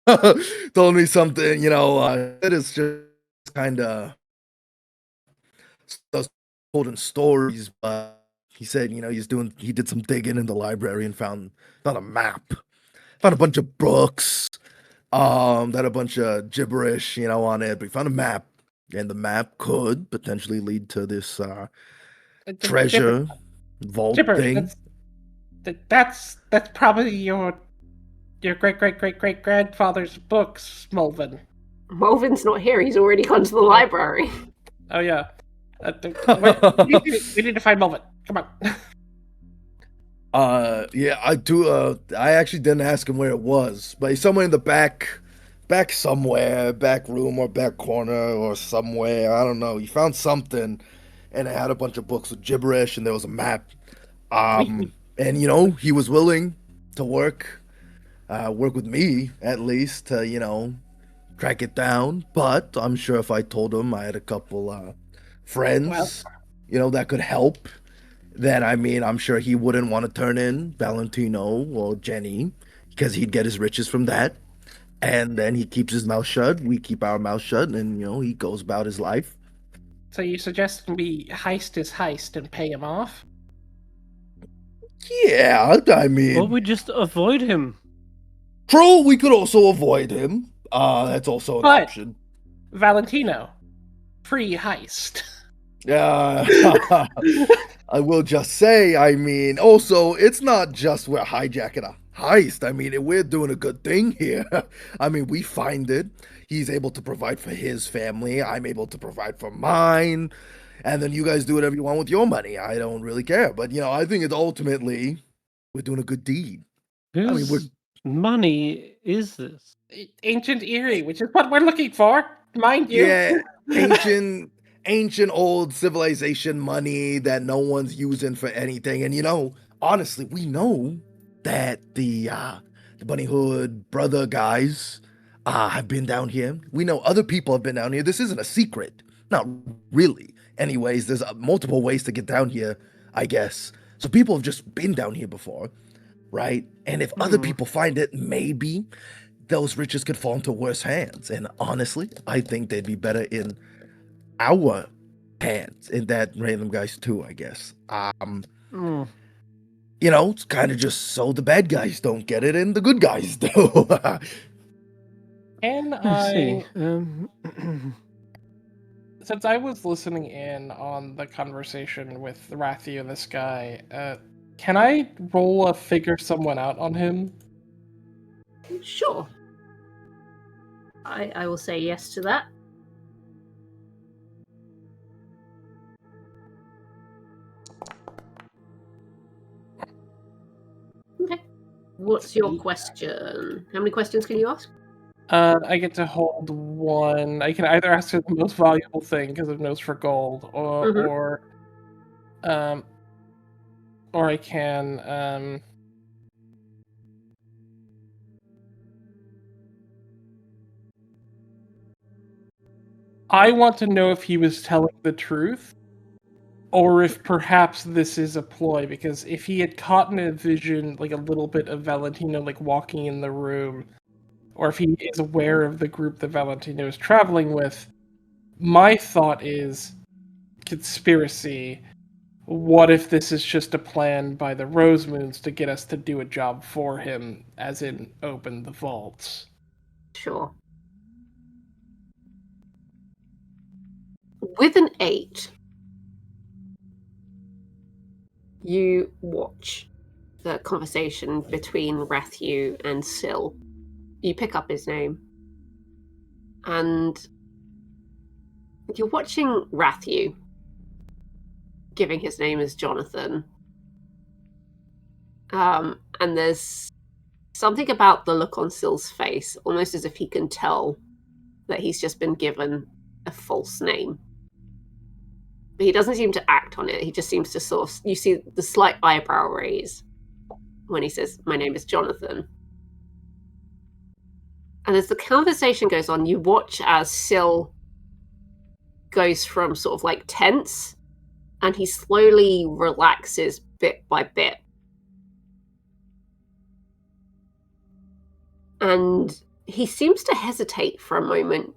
Yeah. Told me something, it is just kind of holding stories, but he said, he did some digging in the library and found a map, found a bunch of books, that had a bunch of gibberish, on it, but he found a map, and the map could potentially lead to this treasure vault Gibberish. thing. That's probably your great grandfather's books, Molevin. Molvin's not here. He's already gone to the library. Oh yeah. We need to find Molevin. Come on. Yeah, I do. I actually didn't ask him where it was, but he's somewhere in the back somewhere, back room or back corner or somewhere. I don't know. He found something, and it had a bunch of books with gibberish, and there was a map. And he was willing to work with me at least to track it down. But I'm sure if I told him I had a couple friends, that could help, then I'm sure he wouldn't want to turn in Valentino or Jenny because he'd get his riches from that. And then he keeps his mouth shut. We keep our mouth shut, and he goes about his life. So you suggest we heist his heist and pay him off? Yeah, I mean, Or we just avoid him. true. We could also avoid him. That's also an But- option. Valentino, free heist. I will just say, also, it's not just we're hijacking a heist. We're doing a good thing here. We find it. He's able to provide for his family. I'm able to provide for mine. And then you guys do whatever you want with your money. I don't really care. But, I think it's ultimately, we're doing a good deed. Whose money is this? Ancient Erie, which is what we're looking for, mind you. Yeah, ancient old civilization money that no one's using for anything. And honestly, we know that the Bunny Hood brother guys have been down here. We know other people have been down here. This isn't a secret. Not really. Anyways, there's multiple ways to get down here, I guess. So people have just been down here before, right? And if other people find it, maybe those riches could fall into worse hands. And honestly, I think they'd be better in our hands, in that random guys too, I guess. It's kind of just so the bad guys don't get it and the good guys do. Can I see. Since I was listening in on the conversation with Ratthew, this guy, can I roll a figure someone out on him? Sure. I will say yes to that. Okay. What's your question? How many questions can you ask? I get to hold one. I can either ask her the most valuable thing because it knows for gold, or I can I want to know if he was telling the truth, or if perhaps this is a ploy, because if he had caught in a vision, like a little bit of Valentino, like walking in the room, or if he is aware of the group that Valentino is traveling with, my thought is conspiracy. What if this is just a plan by the Rosemoons to get us to do a job for him, as in open the vaults? Sure. With an 8, you watch the conversation between Ratthew and Syl. You pick up his name. And you're watching Ratthew giving his name as Jonathan. And there's something about the look on Syl's face, almost as if he can tell that he's just been given a false name. But he doesn't seem to act on it. He just seems to sort of, you see the slight eyebrow raise when he says, "My name is Jonathan." And as the conversation goes on, you watch as Syl goes from sort of like tense, and he slowly relaxes bit by bit. And he seems to hesitate for a moment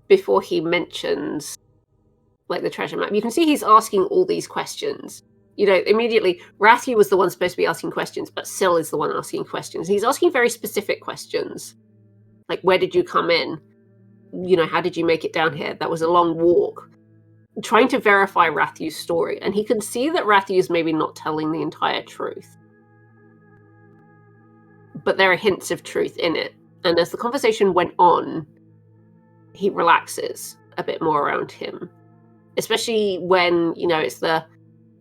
before he mentions like the treasure map. You can see he's asking all these questions. You know, immediately, Ratthew was the one supposed to be asking questions, but Syl is the one asking questions. He's asking very specific questions. Like, where did you come in? You know, how did you make it down here? That was a long walk. Trying to verify Rathew's story. And he can see that Ratthew is maybe not telling the entire truth. But there are hints of truth in it. And as the conversation went on, he relaxes a bit more around him. Especially when, you know, it's the,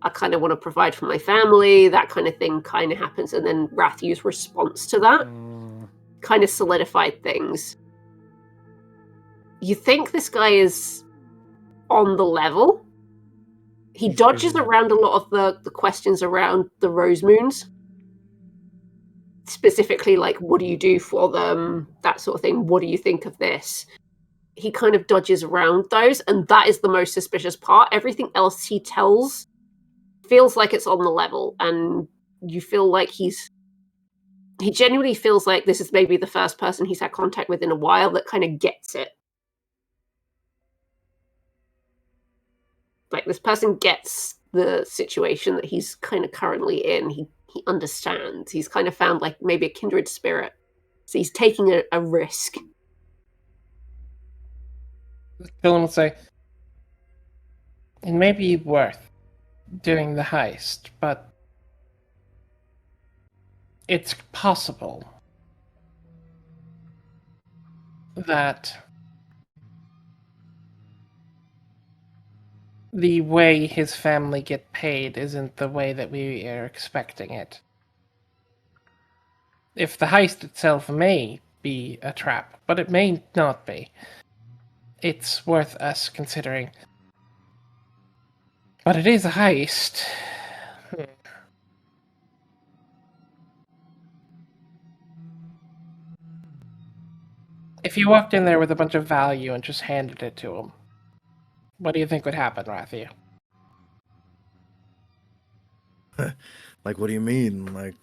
I kind of want to provide for my family, that kind of thing kind of happens. And then Rathew's response to that kind of solidified things. You think this guy is on the level. He dodges around a lot of the questions around the Rosemoons. Specifically, like, what do you do for them? That sort of thing. What do you think of this? He kind of dodges around those, and that is the most suspicious part. Everything else he tells feels like it's on the level, and you feel like he genuinely feels like this is maybe the first person he's had contact with in a while that kind of gets it. Like, this person gets the situation that he's kind of currently in. He understands. He's kind of found, like, maybe a kindred spirit. So he's taking a risk. Quillon will say, it may be worth doing the heist, but it's possible that the way his family get paid isn't the way that we are expecting it. If the heist itself may be a trap, but it may not be, it's worth us considering. But it is a heist. If you walked in there with a bunch of value and just handed it to him, what do you think would happen, Ratthew? Like, what do you mean? Like,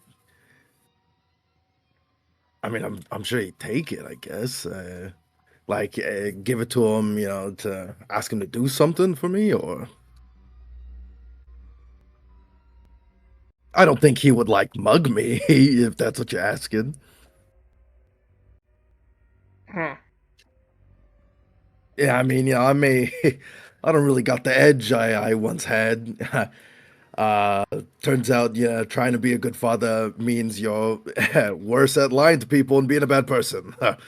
I mean, I'm sure he'd take it, I guess. Give it to him, you know, to ask him to do something for me, or I don't think he would like mug me if that's what you're asking. Yeah, I mean, I don't really got the edge I once had. Turns out, trying to be a good father means you're worse at lying to people and being a bad person. But,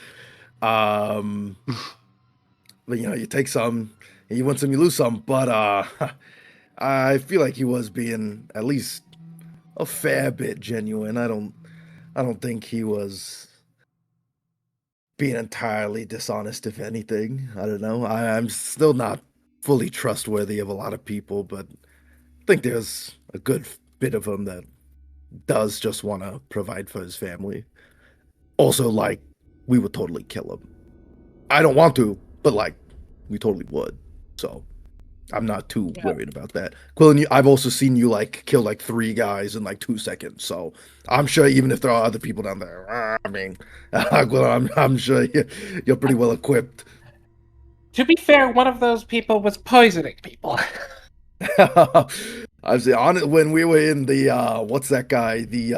you take some, and you win some, you lose some. But I feel like he was being at least a fair bit genuine. I don't think he was being entirely dishonest, if anything. I don't know. I'm still not fully trustworthy of a lot of people, but I think there's a good bit of him that does just want to provide for his family. Also, like, we would totally kill him. I don't want to, but, like, we totally would. So I'm not too Yeah. worried about that. Quillon, I've also seen you like kill like 3 guys in like 2 seconds. So I'm sure even if there are other people down there, I mean, Quillon, I'm sure you're pretty well equipped. To be fair, one of those people was poisoning people. I was on it when we were in the what's that guy? The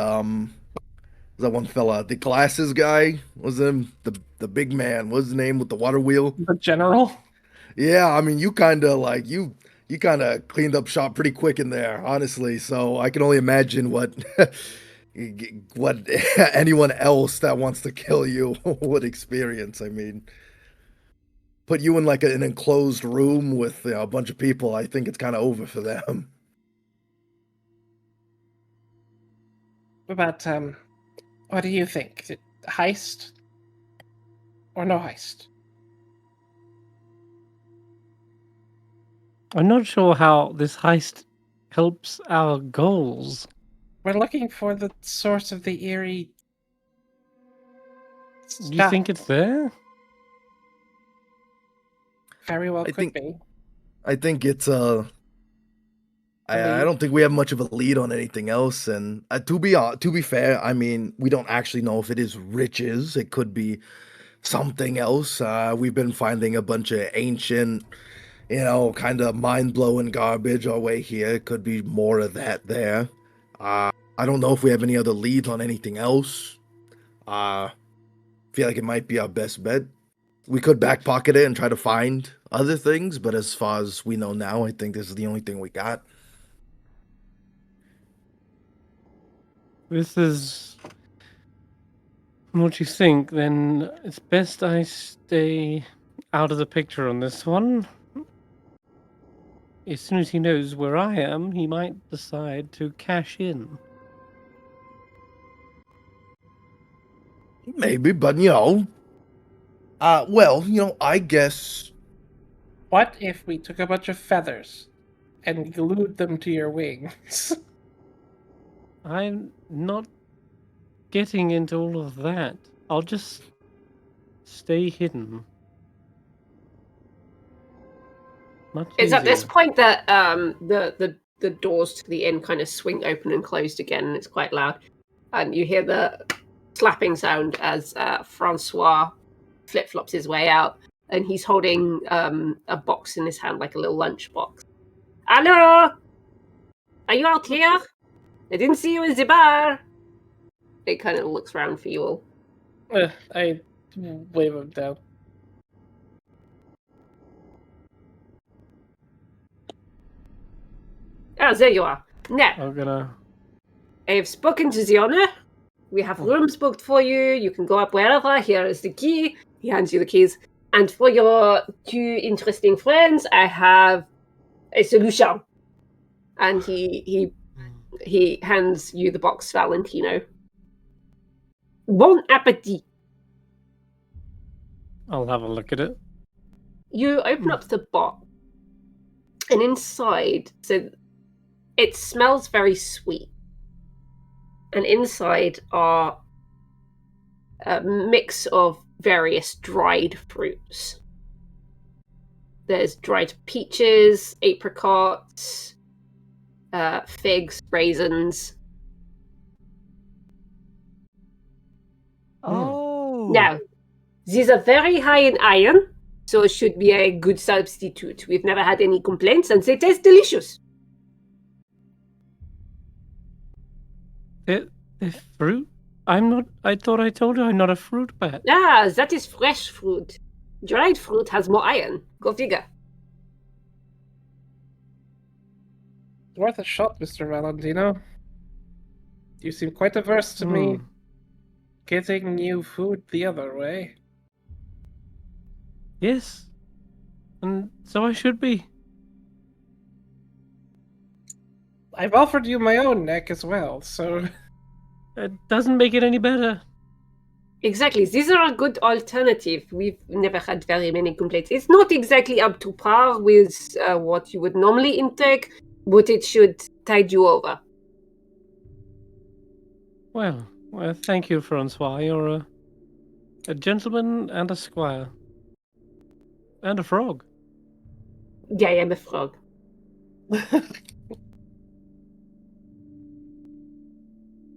that one fella, the glasses guy was him, the big man. What's his name with the water wheel? The general. Yeah, I mean, you kind of like you kind of cleaned up shop pretty quick in there, honestly. So I can only imagine what what anyone else that wants to kill you would experience. I mean, put you in like an enclosed room with a bunch of people. I think it's kind of over for them. But what do you think? Heist or no heist? I'm not sure how this heist helps our goals. We're looking for the source of the eerie You stuff. think it's there? Very well I could think- be. I think it's lead? I don't think we have much of a lead on anything else. And to be fair, I mean, we don't actually know if it is riches. It could be something else. We've been finding a bunch of ancient, kind of mind blowing garbage our way here. It could be more of that there. I don't know if we have any other leads on anything else. Feel like it might be our best bet. We could back pocket it and try to find other things, but as far as we know now, I think this is the only thing we got. This is what you think, then it's best I stay out of the picture on this one. As soon as he knows where I am, he might decide to cash in. Maybe, but I guess What if we took a bunch of feathers and glued them to your wings? I'm not getting into all of that. I'll just stay hidden. Much It's at this easier. point that the doors to the inn kind of swing open and closed again, and it's quite loud. And you hear the slapping sound as Francois flip-flops his way out, and he's holding a box in his hand, like a little lunch box. Hello? Are you out here? I didn't see you in the bar. It kind of looks around for you all. I wave him down. Ah, there you are. Now, I'm gonna. I have spoken to the owner. We have rooms booked for you. You can go up wherever. Here is the key. He hands you the keys. And for your 2 interesting friends, I have a solution. And he hands you the box, Valentino. Bon appetit. I'll have a look at it. You open up the box, and inside, so it smells very sweet. And inside are a mix of various dried fruits. There's dried peaches, apricots, figs, raisins. Oh. Now, these are very high in iron, so it should be a good substitute. We've never had any complaints, and they taste delicious. The fruit? I'm not. I thought I told you I'm not a fruit bat. Ah, that is fresh fruit. Dried fruit has more iron. Go figure. Worth a shot, Mr. Valentino. You seem quite averse to me getting you food the other way. Yes. And so I should be. I've offered you my own neck as well, so It doesn't make it any better. Exactly. These are a good alternative. We've never had very many complaints. It's not exactly up to par with what you would normally intake, but it should tide you over. Well, thank you, Francois. You're a gentleman and a squire. And a frog. Yeah, I'm a frog.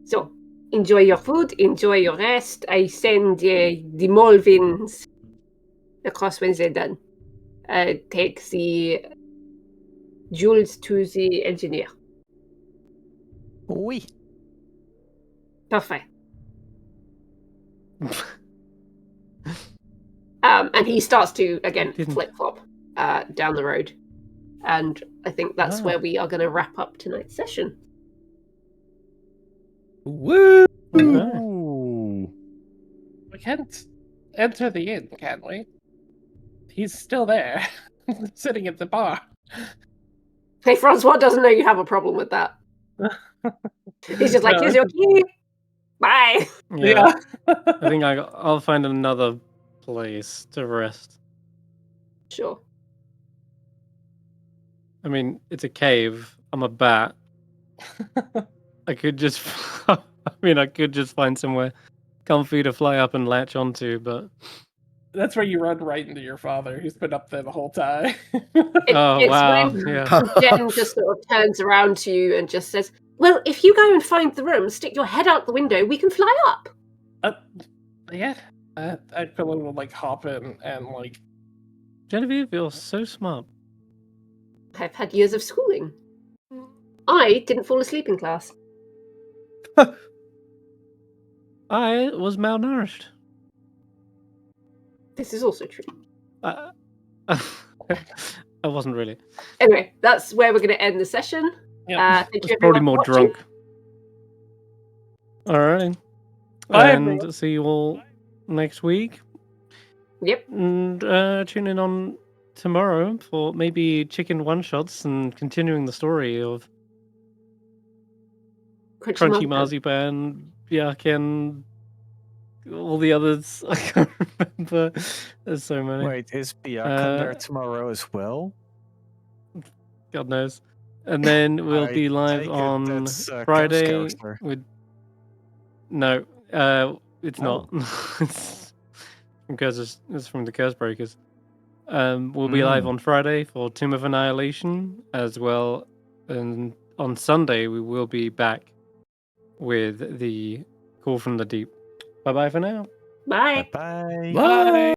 So, enjoy your food, enjoy your rest. I send the Molevins across when they're done. Take the jewels to the engineer. Oui. Perfect. And he starts to, again, flip-flop down the road. And I think that's where we are going to wrap up tonight's session. Woo! Okay. Ooh. We can't enter the inn, can we? He's still there, sitting at the bar. Hey, Francois doesn't know you have a problem with that. He's just like, No. here's your key. Bye. Yeah. I think I'll find another place to rest. Sure. I mean, it's a cave. I'm a bat. I could just, I could just find somewhere comfy to fly up and latch onto, but That's where you run right into your father, who's been up there the whole time. It's wow, when yeah. Jen just sort of turns around to you and just says, well, if you go and find the room, stick your head out the window, we can fly up. Yeah. Quillon will like hop in and like. Genevieve, you're so smart. I've had years of schooling. I didn't fall asleep in class. I was malnourished. This is also true. I wasn't really. Anyway, that's where we're going to end the session. Yeah. Thank I you, was probably everyone, more for watching. drunk. Alright. Bye, And everyone. see you all next week. Yep. And tune in on tomorrow for maybe chicken one-shots and continuing the story of Crunchy Marzipan, Byaken, all the others. I can't remember. There's so many. Wait, is Byaken there tomorrow as well? God knows. And then we'll I be live take it on that's, Kev's Friday character. with. No, it's not. It's from the Curse Breakers. We'll be live on Friday for Tomb of Annihilation as well, and on Sunday we will be back with the Call from the Deep. Bye bye for now. Bye. Bye. Bye.